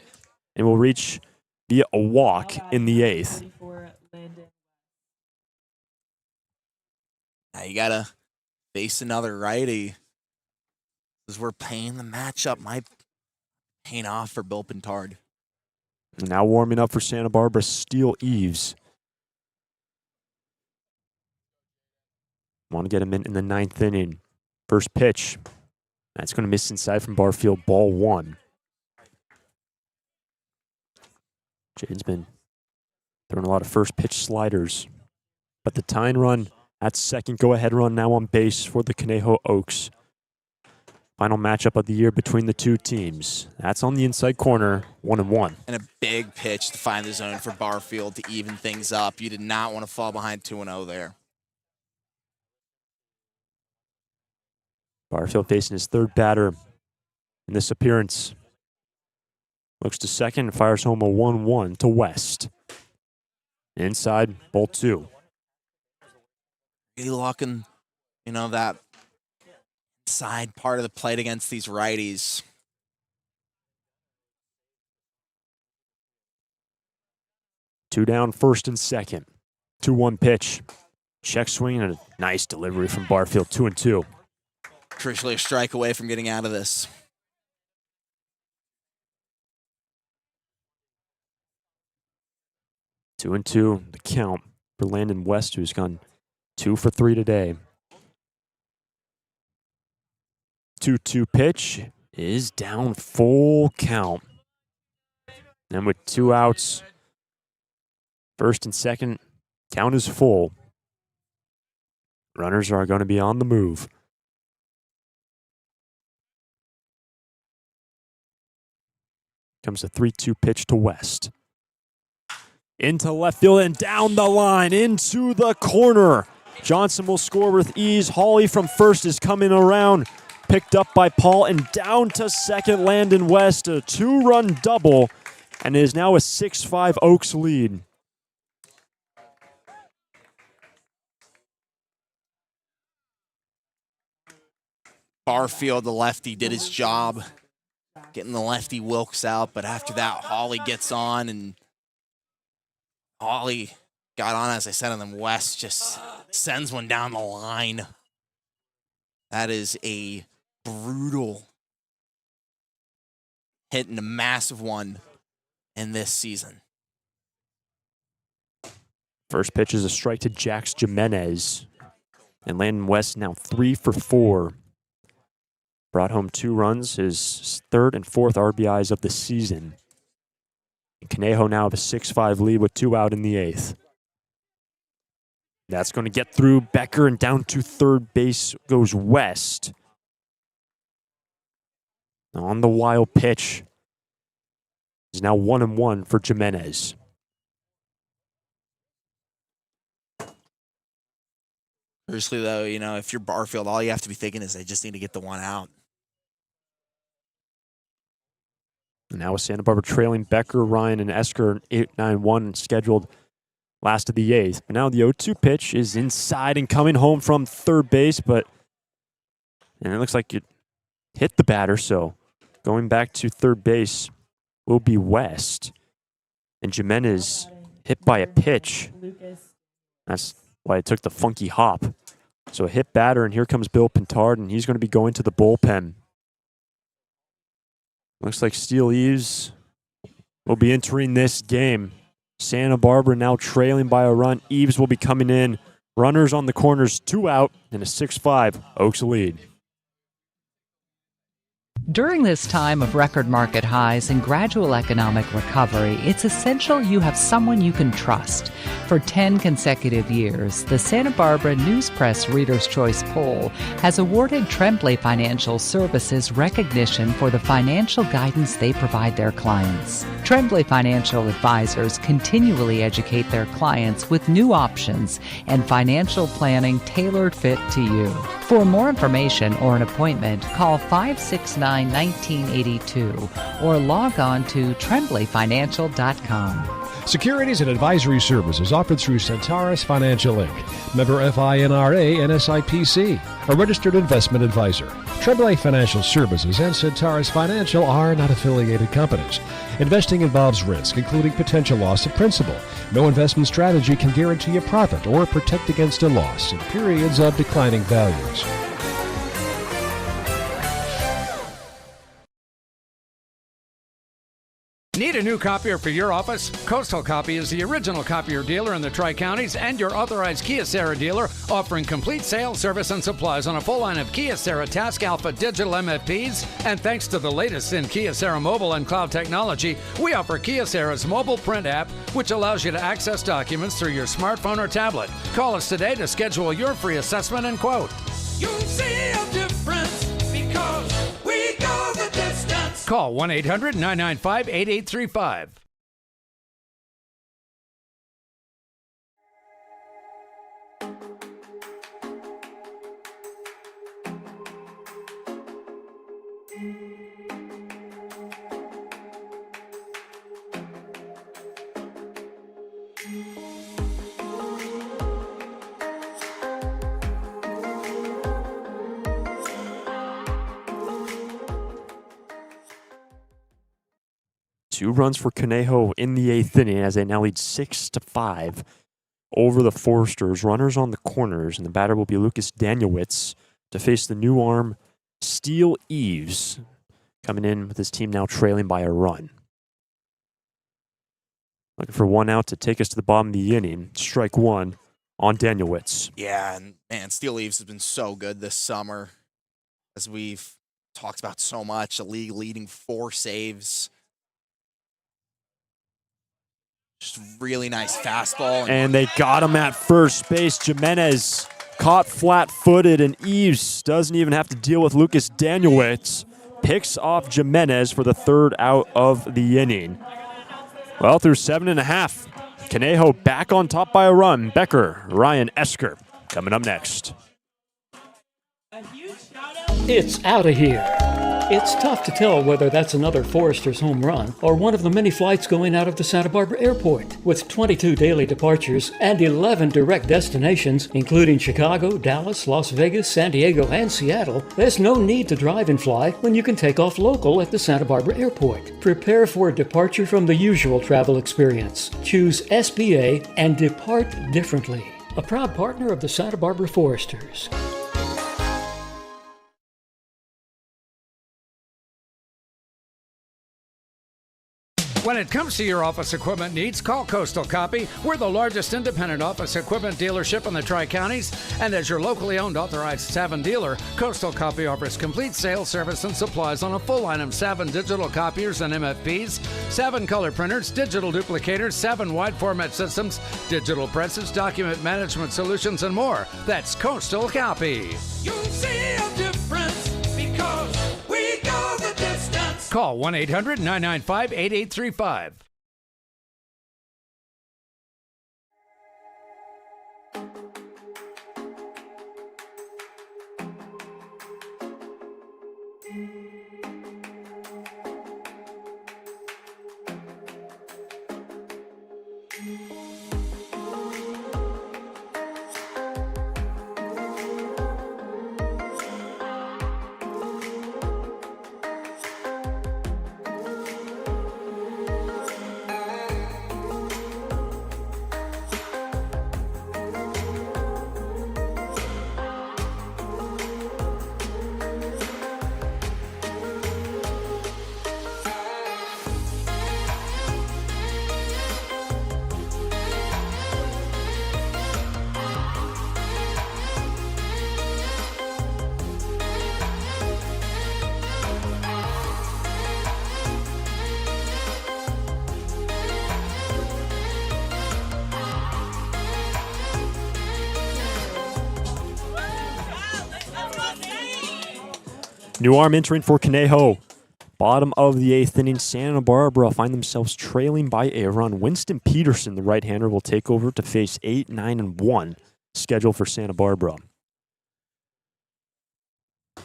and will reach via a walk in the 8th.
Now you got to face another righty. As we're paying the matchup, might paying off for Bill Pintard.
Now warming up for Santa Barbara, Steele Eves. Want to get him in the 9th inning. First pitch. That's going to miss inside from Barfield, ball 1. Jaden's been throwing a lot of first pitch sliders. But the tying run at second, go-ahead run now on base for the Conejo Oaks. Final matchup of the year between the two teams. That's on the inside corner, 1-1.
And a big pitch to find the zone for Barfield to even things up. You did not want to fall behind 2-0 there.
Barfield facing his 3rd batter in this appearance. Looks to second and fires home a 1-1 to West. Inside, ball 2.
Really locking, that side part of the plate against these righties.
Two down, first and second. 2-1 pitch. Check swing and a nice delivery from Barfield, 2-2.
Traditionally a strike away from getting out of this.
Two and two, the count for Landon West, who's gone 2 for 3 today. 2-2 pitch is down, full count. And with 2 outs, first and second, count is full. Runners are going to be on the move. Comes a 3-2 pitch to West. Into left field and down the line, into the corner. Johnson will score with ease. Hawley from first is coming around. Picked up by Paul and down to second, Landon West. A 2-run double, and it is now a 6-5 Oaks lead.
Barfield, the lefty, did his job getting the lefty Wilkes out, but after that, Hawley gets on, and Hawley got on, as I said, and then West just sends one down the line. That is a brutal hit and a massive one in this season.
First pitch is a strike to Jax Jimenez. And Landon West now 3 for 4. Brought home 2 runs, his third and fourth RBIs of the season. And Conejo now have a 6-5 lead with 2 out in the 8th. That's going to get through Becker, and down to third base goes West. On the wild pitch is now 1-1 for Jimenez.
Seriously, though, if you're Barfield, all you have to be thinking is they just need to get the one out.
And now with Santa Barbara trailing Becker, Ryan, and Esker 8-9-1 scheduled last of the 8th. But now the 0-2 pitch is inside and coming home from third base, and it looks like it hit the batter, so going back to third base will be West. And Jimenez hit by a pitch. That's why it took the funky hop. So a hit batter, and here comes Bill Pintard, and he's going to be going to the bullpen. Looks like Steele Eves will be entering this game. Santa Barbara now trailing by a run. Eves will be coming in. Runners on the corners, 2 out, and a 6-5 Oaks lead.
During this time of record market highs and gradual economic recovery, it's essential you have someone you can trust. For 10 consecutive years, the Santa Barbara News Press Reader's Choice Poll has awarded Tremblay Financial Services recognition for the financial guidance they provide their clients. Tremblay Financial Advisors continually educate their clients with new options and financial planning tailored fit to you. For more information or an appointment, call 569-1982 or log on to tremblayfinancial.com.
Securities and advisory services offered through Centaurus Financial Inc., member FINRA and SIPC, a registered investment advisor. Tremblay Financial Services and Centaurus Financial are not affiliated companies. Investing involves risk, including potential loss of principal. No investment strategy can guarantee a profit or protect against a loss in periods of declining values.
Need a new copier for your office? Coastal Copy is the original copier dealer in the Tri-Counties and your authorized Kyocera dealer, offering complete sales, service, and supplies on a full line of Kyocera Task Alpha digital MFPs. And thanks to the latest in Kyocera mobile and cloud technology, we offer Kyocera's mobile print app, which allows you to access documents through your smartphone or tablet. Call us today to schedule your free assessment and quote.
You'll see a difference because we go the distance.
Call 1-800-995-8835.
Two runs for Conejo in the 8th inning as they now lead 6-5 over the Foresters. Runners on the corners, and the batter will be Lucas Danielewicz to face the new arm, Steele Eves, coming in with his team now trailing by a run. Looking for 1 out to take us to the bottom of the inning. Strike 1 on Danielewicz.
Yeah, and man, Steele Eves has been so good this summer, as we've talked about so much. A league leading 4 saves. Just really nice fastball.
And they got him at first base. Jimenez caught flat-footed, and Eves doesn't even have to deal with Lucas Danielewicz. Picks off Jimenez for the third out of the inning. Well, through 7.5, Conejo back on top by a run. Becker, Ryan Esker coming up next.
It's out of here. It's tough to tell whether that's another Forester's home run or one of the many flights going out of the Santa Barbara airport. With 22 daily departures and 11 direct destinations, including Chicago, Dallas, Las Vegas, San Diego, and Seattle, there's no need to drive and fly when you can take off local at the Santa Barbara airport. Prepare for a departure from the usual travel experience. Choose SBA and depart differently. A proud partner of the Santa Barbara Foresters.
When it comes to your office equipment needs, call Coastal Copy. We're the largest independent office equipment dealership in the Tri-Counties, and as your locally owned authorized Savin dealer, Coastal Copy offers complete sales, service, and supplies on a full line of Savin digital copiers and MFPs, Savin color printers, digital duplicators, Savin wide format systems, digital presses, document management solutions, and more. That's Coastal Copy.
You'll see a difference because we go the distance.
Call 1-800-995-8835.
New arm entering for Conejo. Bottom of the 8th inning, Santa Barbara find themselves trailing by a run. Winston Peterson, the right-hander, will take over to face 8, 9, and 1 scheduled for Santa Barbara.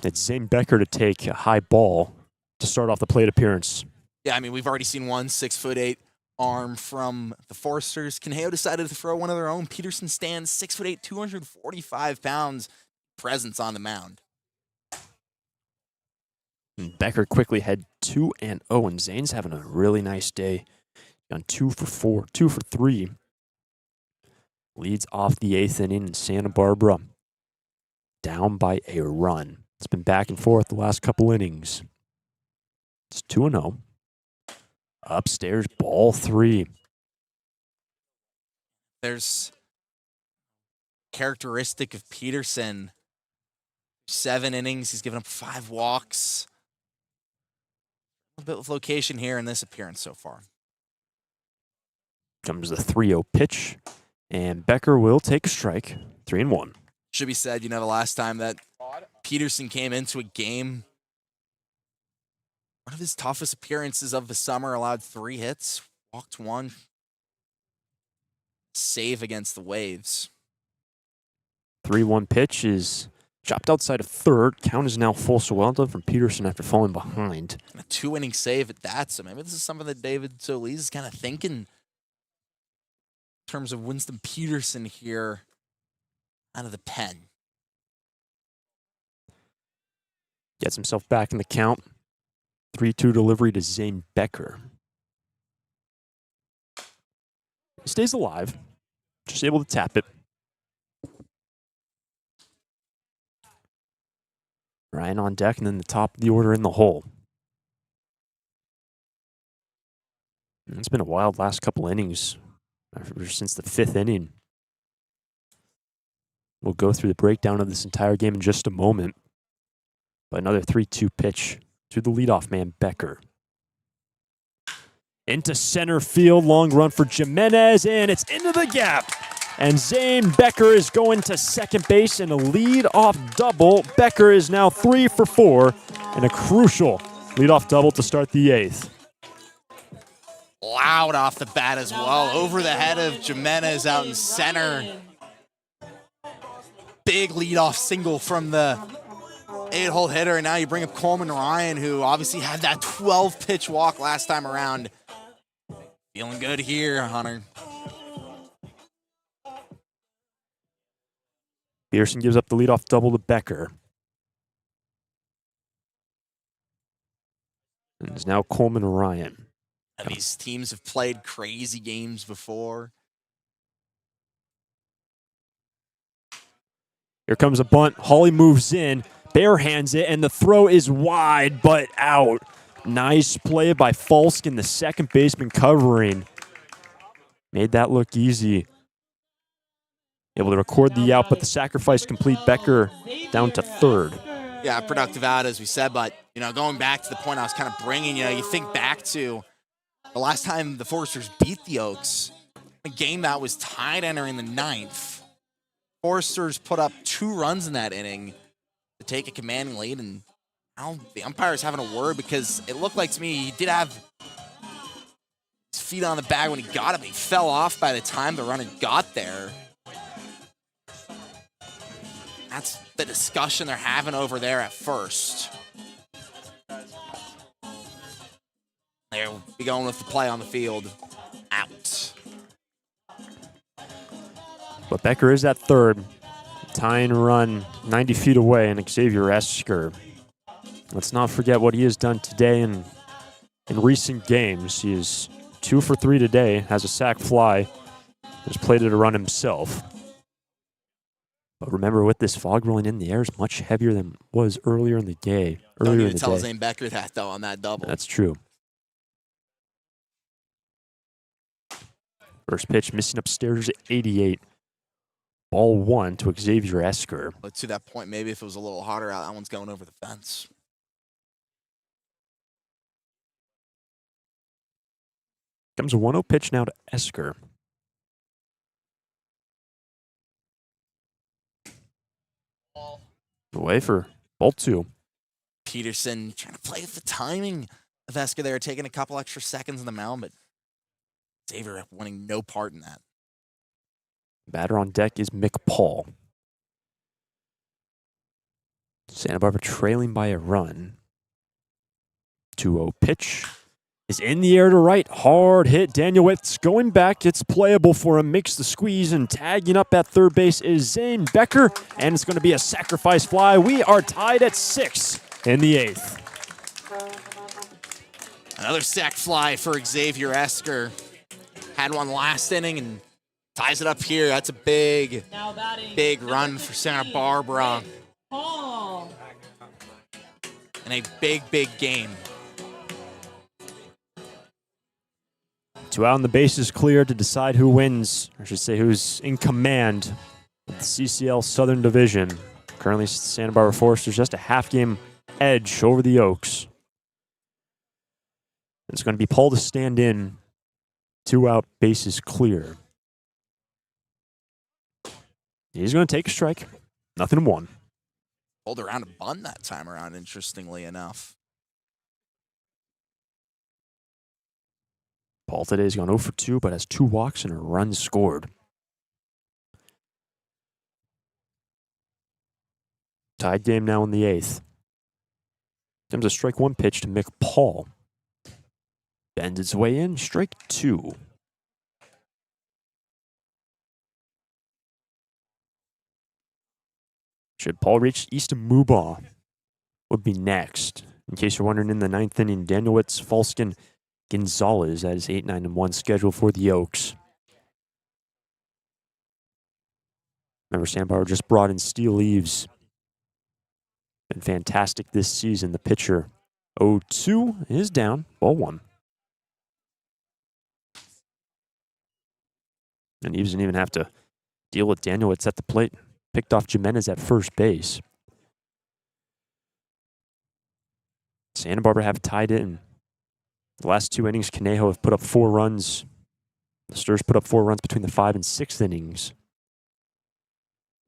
It's Zane Becker to take a high ball to start off the plate appearance.
Yeah, I mean, we've already seen one 6'8" arm from the Foresters. Conejo decided to throw one of their own. Peterson stands 6'8", 245 pounds, presence on the mound.
And Becker quickly had 2-0, and Zane's having a really nice day. On 2 for 4, 2 for 3. Leads off the 8th inning, and Santa Barbara down by a run. It's been back and forth the last couple innings. It's 2-0. Upstairs, ball 3.
There's characteristic of Peterson. 7 innings, he's given up 5 walks. A bit of location here in this appearance so far.
Comes the 3-0 pitch, and Becker will take a strike. 3-1.
Should be said, the last time that Peterson came into a game, one of his toughest appearances of the summer, allowed 3 hits, walked 1, save against the Waves.
3-1 pitch is chopped outside of third. Count is now full, so well done from Peterson after falling behind.
A 2-inning save at that, so maybe this is something that David Solis is kind of thinking in terms of Winston Peterson here out of the pen.
Gets himself back in the count. 3-2 delivery to Zane Becker. He stays alive. Just able to tap it. Ryan on deck, and then the top of the order in the hole. And it's been a wild last couple innings since the 5th inning. We'll go through the breakdown of this entire game in just a moment. But another 3-2 pitch to the leadoff man, Becker. Into center field, long run for Jimenez, and it's into the gap. And Zane Becker is going to second base in a lead-off double. Becker is now 3 for 4 in a crucial lead-off double to start the 8th.
Loud off the bat as well. Over the head of Jimenez out in center. Big leadoff single from the 8-hole hitter. And now you bring up Coleman Ryan, who obviously had that 12-pitch walk last time around. Feeling good here, Hunter.
Peterson gives up the leadoff double to Becker. And it's now Coleman Ryan.
And these teams have played crazy games before.
Here comes a bunt. Hawley moves in, barehands it, and the throw is wide, but out. Nice play by Falskin, the second baseman covering. Made that look easy. Able to record the out, but the sacrifice complete. Becker down to third.
Yeah, productive out, as we said, but, going back to the point I was kind of bringing, you think back to the last time the Foresters beat the Oaks, a game that was tied entering the 9th. Foresters put up 2 runs in that inning to take a commanding lead, and now the umpire's having a word because it looked like to me he did have his feet on the bag when he got it, but he fell off by the time the runner got there. That's the discussion they're having over there at first. They'll be going with the play on the field. Out.
But Becker is at third. Tying run 90 feet away, and Xavier Esker. Let's not forget what he has done today in recent games. He is 2 for 3 today, has a sac fly, has played it a run himself. But remember, with this fog rolling in, the air is much heavier than it was earlier in the day.
Don't even tell Zane Becker that, though, on that double.
That's true. First pitch missing upstairs at 88. Ball 1 to Xavier Esker.
But to that point, maybe if it was a little hotter out, that one's going over the fence.
Comes a 1-0 pitch now to Esker. Away for ball 2.
Peterson trying to play with the timing of Esker there, taking a couple extra seconds on the mound, but Xavier winning no part in that.
Batter on deck is Mick Paul. Santa Barbara trailing by a run. 2-0 pitch is in the air to right. Hard hit. Daniel Witt's going back. It's playable for him. Makes the squeeze, and tagging up at third base is Zane Becker. And it's going to be a sacrifice fly. We are tied at 6 in the 8th.
Another sac fly for Xavier Esker. Had one last inning and ties it up here. That's a big run for Santa Barbara. And a big game.
2 out, and the base is clear to decide who wins, or I should say who's in command of the CCL Southern Division. Currently, Santa Barbara Foresters just a half-game edge over the Oaks. It's going to be Paul to stand in. 2 out, base is clear. He's going to take a strike. 0-1.
Pulled around a bunt that time around, interestingly enough.
Paul today has gone 0 for 2, but has 2 walks and a run scored. Tied game now in the 8th. Comes a strike 1 pitch to Mick Paul. Bends its way in, strike 2. Should Paul reach east of Mubaugh, would be next. In case you're wondering, in the 9th inning, Danielwitz, Falskin, Gonzalez at his 8-9-1 schedule for the Oaks. Remember, Santa Barbara just brought in Steel Eaves. Been fantastic this season. The pitcher, 0-2, is down, ball 1. And Eaves didn't even have to deal with Danielwitz at the plate. Picked off Jimenez at first base. Santa Barbara have tied it in The last 2 innings, Conejo have put up 4 runs. The Stars put up 4 runs between the 5th and 6th innings.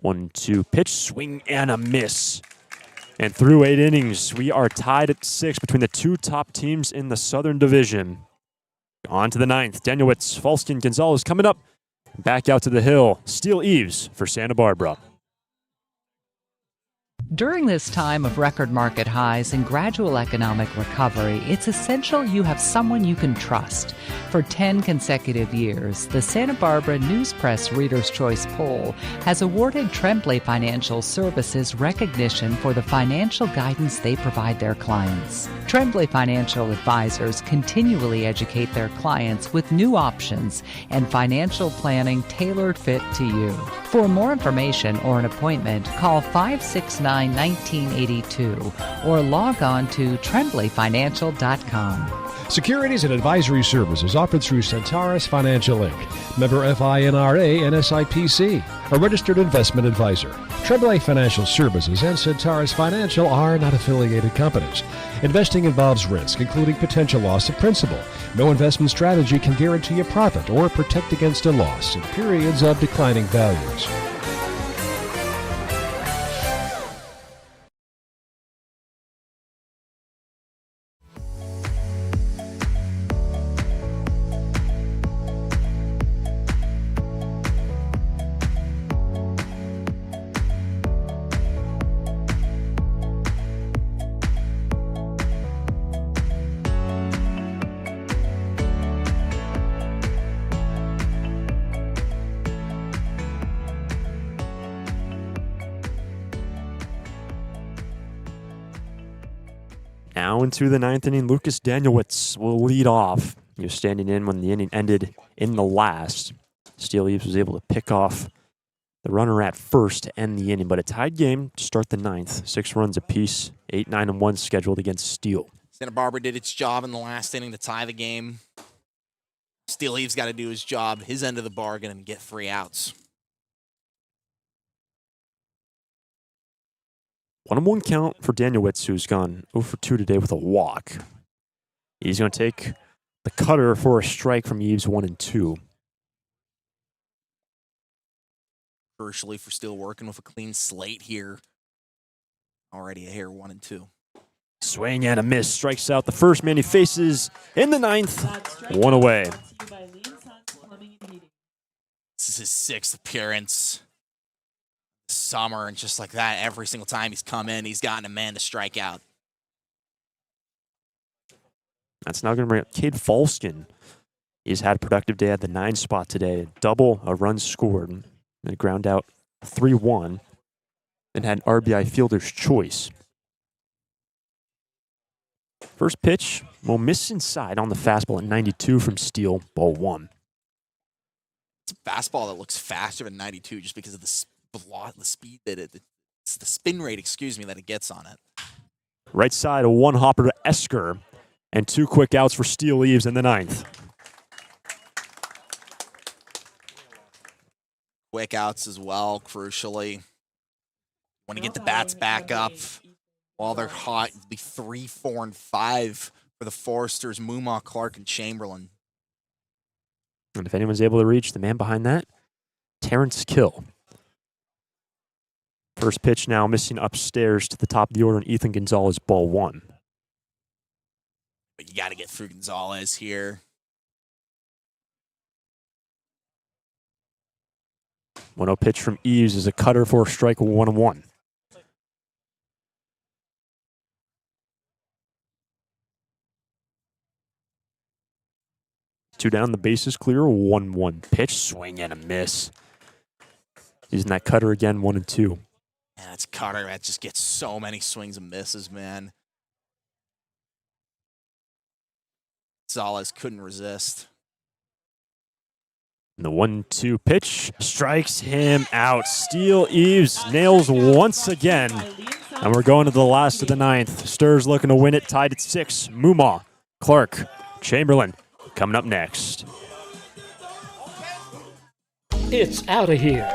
1-2 pitch, swing and a miss. And through 8 innings, we are tied at 6 between the 2 top teams in the Southern Division. On to the 9th. Danielewicz, Falston, Gonzalez coming up. Back out to the hill. Steel Eaves for Santa Barbara.
During this time of record market highs and gradual economic recovery, it's essential you have someone you can trust. For 10 consecutive years, the Santa Barbara News Press Reader's Choice Poll has awarded Tremblay Financial Services recognition for the financial guidance they provide their clients. Tremblay Financial Advisors continually educate their clients with new options and financial planning tailored fit to you. For more information or an appointment, call 569-1982 or log on to tremblayfinancial.com.
Securities and advisory services offered through Centaurus Financial Inc., member FINRA and SIPC, a registered investment advisor. Tremblay Financial Services and Centaurus Financial are not affiliated companies. Investing involves risk, including potential loss of principal. No investment strategy can guarantee a profit or protect against a loss in periods of declining values.
Now into the 9th inning, Lucas Danielewicz will lead off. He was standing in when the inning ended in the last. Steel Eaves was able to pick off the runner at first to end the inning, but a tied game to start the 9th. 6 runs apiece, 8, 9, and 1 scheduled against Steel.
Santa Barbara did its job in the last inning to tie the game. Steel Eaves got to do his job, his end of the bargain, and get 3 outs.
1-1 count for Danielewicz, who's gone 0 for 2 today with a walk. He's going to take the cutter for a strike from Eaves, 1-2.
Crucially for Steel working with a clean slate here. Already a hair 1-2.
Swing and a miss. Strikes out the first man he faces in the 9th. 1 away.
This is his 6th appearance. Summer, and just like that, every single time he's come in, he's gotten a man to strike out.
That's now going to bring up Cade Falston. He's had a productive day at the 9 spot today. Double, a run scored, and a ground out 3-1, and had an RBI fielder's choice. First pitch, will miss inside on the fastball at 92 from Steel, ball 1.
It's a fastball that looks faster than 92 just because of the speed that it's the spin rate, that it gets on it.
Right side, a 1 hopper to Esker, and 2 quick outs for Steel Eaves in the 9th.
Quick outs as well, crucially. Want to get the bats back up while they're hot. It'll be 3, 4, and 5 for the Foresters, Muma, Clark, and Chamberlain.
And if anyone's able to reach the man behind that, Terrence Kill. First pitch now missing upstairs to the top of the order, and Ethan Gonzalez, ball 1.
But you got to get through Gonzalez here.
1-0 pitch from Eaves is a cutter for a strike, 1-1. Two down, the base is clear, 1-1 pitch, swing and a miss. Using that cutter again, 1-2.
And that's Cutter that just gets so many swings and misses, man. Gonzalez couldn't resist.
And the 1-2 pitch strikes him out. Steel Eaves nails once again. And we're going to the last of the 9th. Stars looking to win it, tied at 6. Muma, Clark, Chamberlain coming up next.
It's out of here.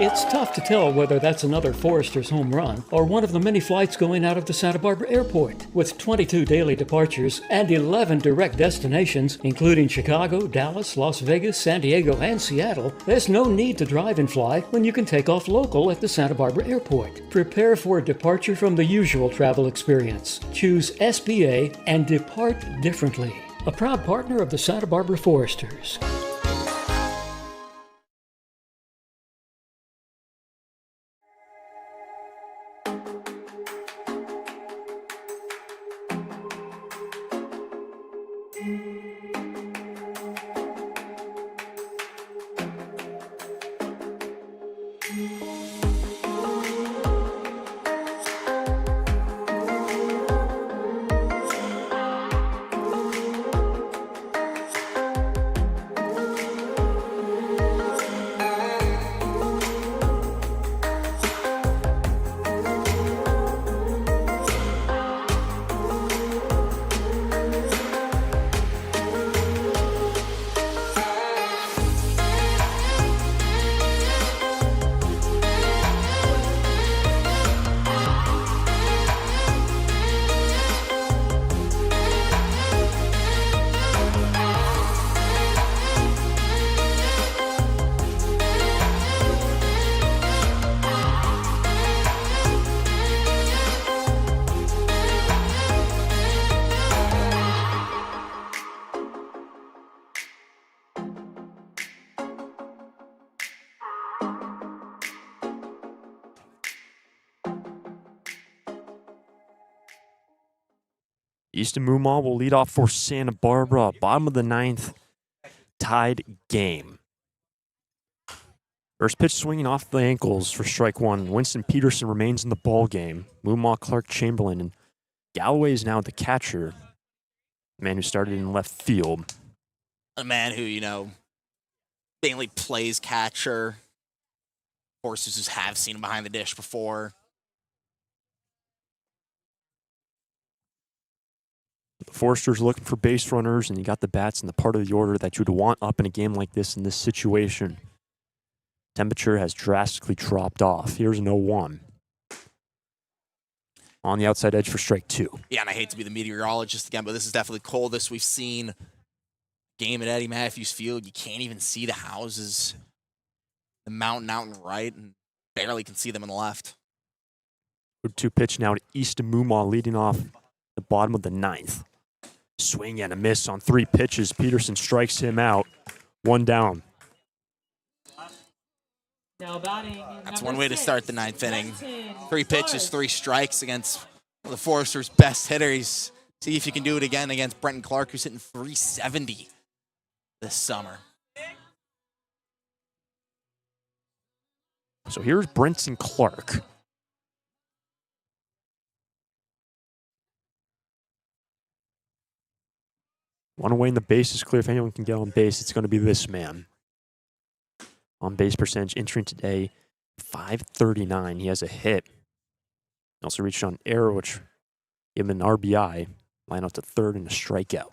It's tough to tell whether that's another Foresters home run or one of the many flights going out of the Santa Barbara airport. With 22 daily departures and 11 direct destinations, including Chicago, Dallas, Las Vegas, San Diego, and Seattle, there's no need to drive and fly when you can take off local at the Santa Barbara airport. Prepare for a departure from the usual travel experience. Choose SBA and depart differently. A proud partner of the Santa Barbara Foresters.
Easton Moomaw will lead off for Santa Barbara. Bottom of the ninth, tied game. First pitch swinging off the ankles for strike one. Winston Peterson remains in the ball game. Moomaw, Clark, Chamberlain, and Galloway is now the catcher. The man who started in left field.
A man who, mainly plays catcher. Horses just have seen him behind the dish before.
The Foresters looking for base runners, and you got the bats in the part of the order that you'd want up in a game like this in this situation. Temperature has drastically dropped off. Here's an 0-1. On the outside edge for strike two.
Yeah, and I hate to be the meteorologist again, but this is definitely coldest we've seen. Game at Eddie Matthews Field, you can't even see the houses. The mountain out and right, and barely can see them on the left.
2 pitch now to Easton Moomaw leading off the bottom of the ninth. Swing and a miss on 3 pitches. Peterson strikes him out. 1 down.
Now batting.
That's one way to start the ninth inning. 3 pitches, 3 strikes against the Foresters' best hitters. See if you can do it again against Brenton Clark, who's hitting .370 this summer.
So here's Brenton Clark. One away and the base is clear. If anyone can get on base, it's going to be this man. On base percentage entering today, .539. He has a hit. Also reached on error, which gave him an RBI. Line out to third and a strikeout.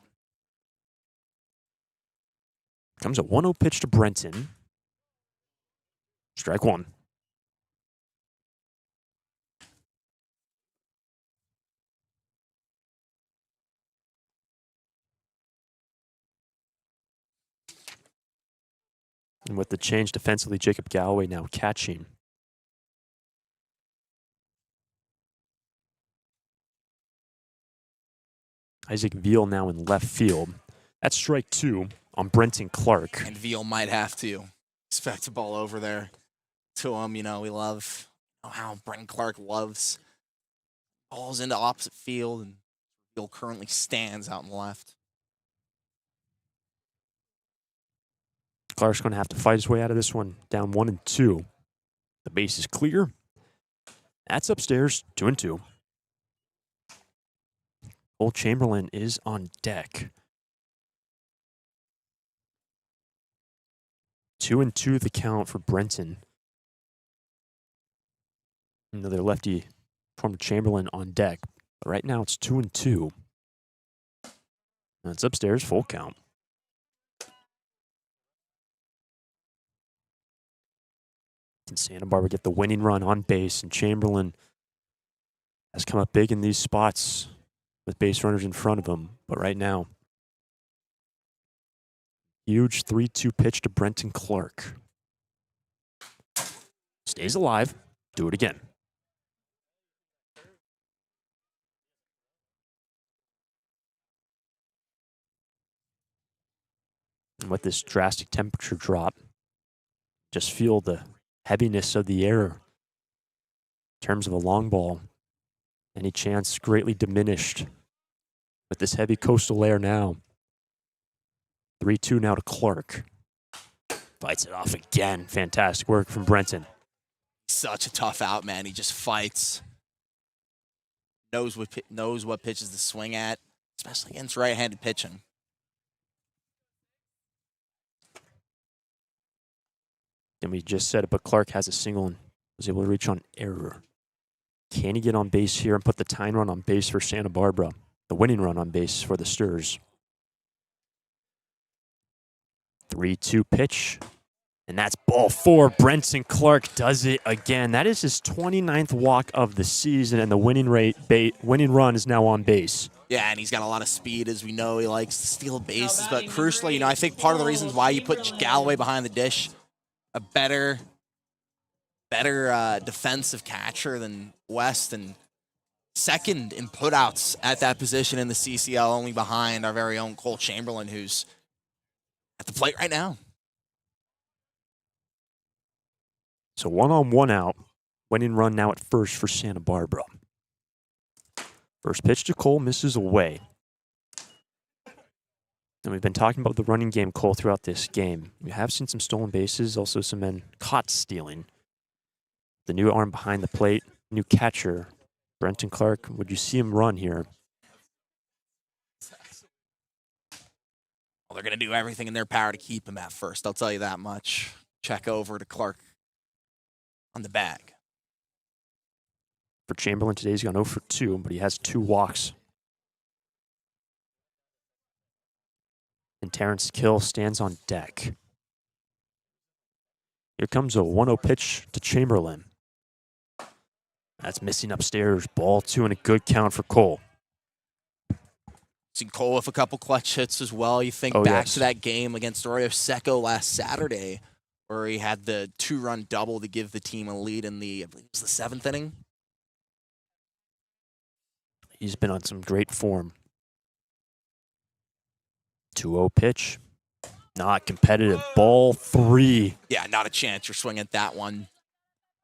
Comes a 1-0 pitch to Brenton. Strike one. And with the change defensively, Jacob Galloway now catching. Isaac Veal now in left field. That's strike 2 on Brenton Clark.
And Veal might have to expect a ball over there to him. We love how Brenton Clark loves balls into opposite field, and Veal currently stands out in the left.
Clark's going to have to fight his way out of this one. Down 1-2. The base is clear. That's upstairs. 2-2. Old Chamberlain is on deck. 2-2 the count for Brenton. Another lefty from Chamberlain on deck. But right now it's 2-2. That's upstairs, full count. Can Santa Barbara get the winning run on base? And Chamberlain has come up big in these spots with base runners in front of him. But right now, huge 3-2 pitch to Brenton Clark. Stays alive. Do it again. And with this drastic temperature drop, just feel the heaviness of the air in terms of a long ball. Any chance greatly diminished with this heavy coastal air now. 3-2 now to Clark. Fights it off again. Fantastic work from Brenton.
Such a tough out, man. He just fights. Knows what pitches to swing at, especially against right-handed pitching.
And we just said it, but Clark has a single and was able to reach on error. Can he get on base here and put the tying run on base for Santa Barbara? The winning run on base for the Sturs. 3-2 pitch. And that's ball 4. Brenton Clark does it again. That is his 29th walk of the season, and the winning run is now on base.
Yeah, and he's got a lot of speed, as we know. He likes to steal bases, but crucially, I think part of the reasons why you put Galloway behind the dish, a better defensive catcher than West, and second in putouts at that position in the CCL, only behind our very own Cole Chamberlain, who's at the plate right now.
So 1-on, 1-out. Winning run now at first for Santa Barbara. First pitch to Cole, misses away. And we've been talking about the running game, Cole, throughout this game. We have seen some stolen bases, also some men caught stealing. The new arm behind the plate, new catcher, Brenton Clark. Would you see him run here?
Well, they're going to do everything in their power to keep him at first. I'll tell you that much. Check over to Clark on the bag.
For Chamberlain today, he's gone 0 for 2, but he has 2 walks. And Terrence Kill stands on deck. Here comes a 1-0 pitch to Chamberlain. That's missing upstairs. Ball 2 and a good count for Cole.
Seen Cole with a couple clutch hits as well. You think back to that game against Oreo Secco last Saturday, where he had the 2-run double to give the team a lead in the, I believe it was the 7th inning.
He's been on some great form. 2-0 pitch. Not competitive. Ball 3.
Yeah, not a chance. You're swinging at that one.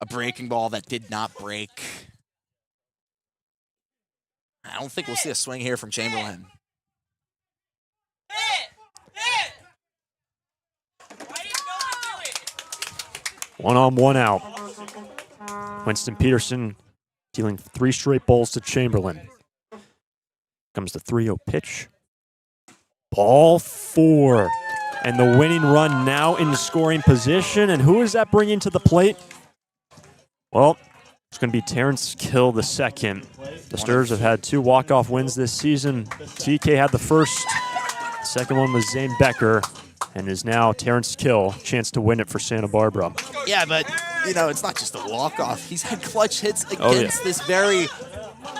A breaking ball that did not break. I don't think we'll see a swing here from Chamberlain.
1-on, 1-out. Winston Peterson dealing 3 straight balls to Chamberlain. Comes the 3-0 pitch. Ball 4. And the winning run now in scoring position. And who is that bringing to the plate? Well, it's going to be Terrence Kill the second. The Sturs have had 2 walk-off wins this season. TK had the first. The second one was Zane Becker. And is now Terrence Kill, chance to win it for Santa Barbara.
Yeah, but, it's not just a walk-off. He's had clutch hits against this very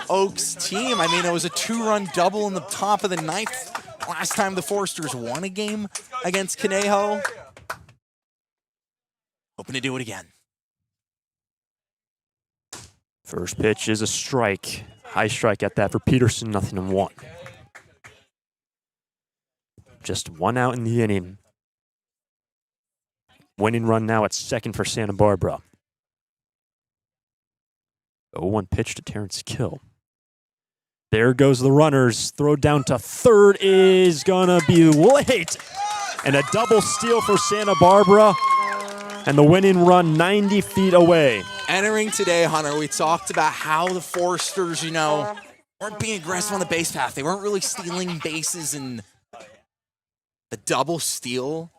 Oaks team. I mean, it was a 2-run double in the top of the 9th. Last time the Foresters won a game against Conejo. Hoping to do it again.
First pitch is a strike. High strike at that for Peterson, 0-1. Just 1 out in the inning. Winning run now at second for Santa Barbara. 0-1 pitch to Terrence Kill. There goes the runners. Throw down to third is gonna be late. And a double steal for Santa Barbara. And the winning run 90 feet away.
Entering today, Hunter, we talked about how the Foresters, weren't being aggressive on the base path. They weren't really stealing bases, and the double steal,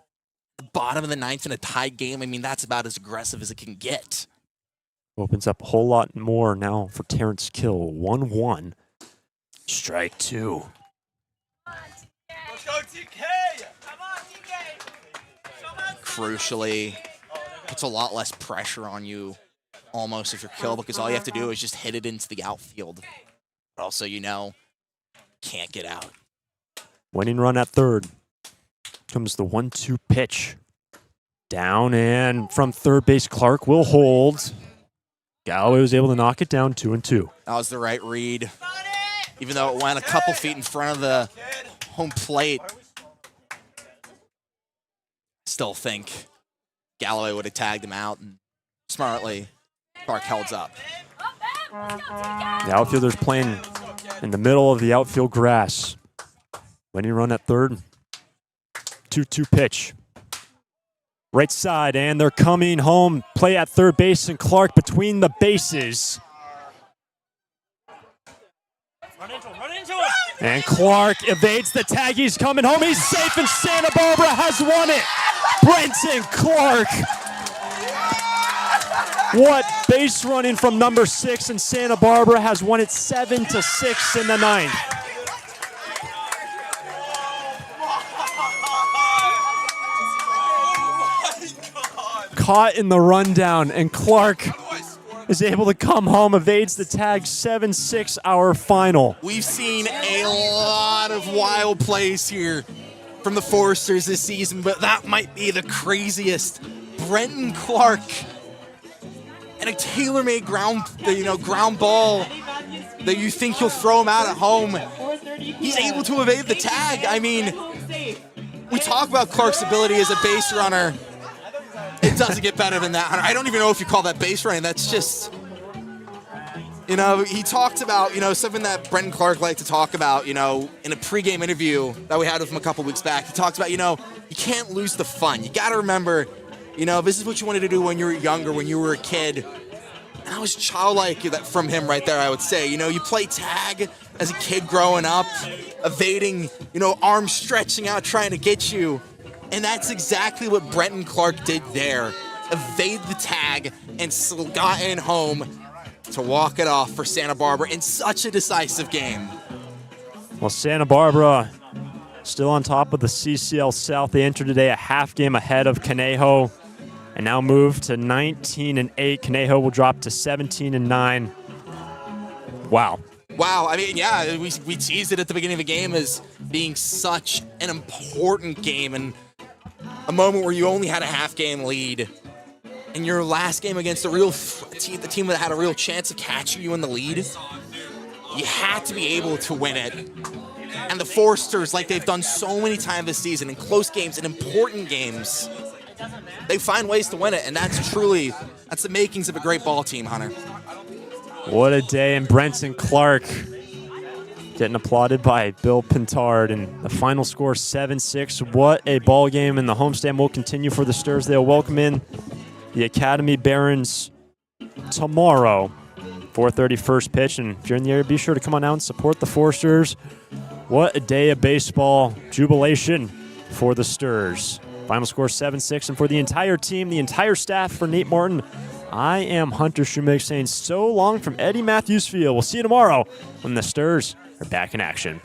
the bottom of the 9th in a tied game, I mean, that's about as aggressive as it can get.
Opens up a whole lot more now for Terrence Kill. 1-1. Strike 2.
Crucially, puts a lot less pressure on you almost if you're killed, because all you have to do is just hit it into the outfield. But also, can't get out.
Winning run at third. Comes the 1-2 pitch. Down and from third base, Clark will hold. Galloway was able to knock it down 2-2.
That was the right read. Even though it went a couple feet in front of the home plate, still think Galloway would have tagged him out, and smartly, Clark held up.
The outfielder's playing in the middle of the outfield grass. Winning run at third. 2-2 pitch. Right side, and they're coming home. Play at third base, and Clark between the bases. And Clark evades the tag. He's coming home. He's safe, and Santa Barbara has won it. Brenton Clark. What base running from number 6, and Santa Barbara has won it 7-6 in the ninth. Caught in the rundown, and Clark is able to come home, evades the tag, 7-6 our final.
We've seen a lot of wild plays here from the Foresters this season, but that might be the craziest. Brenton Clark and a tailor-made ground ball that you think you'll throw him out at home. He's able to evade the tag. I mean, we talk about Clark's ability as a base runner. It doesn't get better than that. I don't even know if you call that base running. That's just, he talked about, something that Brenton Clark liked to talk about, in a pregame interview that we had with him a couple weeks back. He talked about, you can't lose the fun. You got to remember, this is what you wanted to do when you were younger, when you were a kid. And that was childlike from him right there, I would say. You play tag as a kid growing up, evading, arms stretching out, trying to get you. And that's exactly what Brenton Clark did there. Evade the tag and got in home to walk it off for Santa Barbara in such a decisive game.
Well, Santa Barbara still on top of the CCL South. They entered today a half game ahead of Conejo and now move to 19-8. Conejo will drop to 17-9. Wow.
Wow, I mean, yeah, we teased it at the beginning of the game as being such an important game and a moment where you only had a half-game lead. In your last game against the team that had a real chance of catching you in the lead, you had to be able to win it. And the Foresters, like they've done so many times this season, in close games, in important games, they find ways to win it, and that's the makings of a great ball team, Hunter.
What a day, and Brenton Clark getting applauded by Bill Pintard, and the final score 7-6. What a ball game, and the homestand will continue for the Sturs. They'll welcome in the Academy Barons tomorrow, 4:30 first pitch, and if you're in the area, be sure to come on out and support the Foresters. What a day of baseball jubilation for the Sturs. Final score 7-6, and for the entire team, the entire staff, for Nate Martin, I am Hunter Schumig saying so long from Eddie Matthews Field. We'll see you tomorrow when the Sturs are back in action.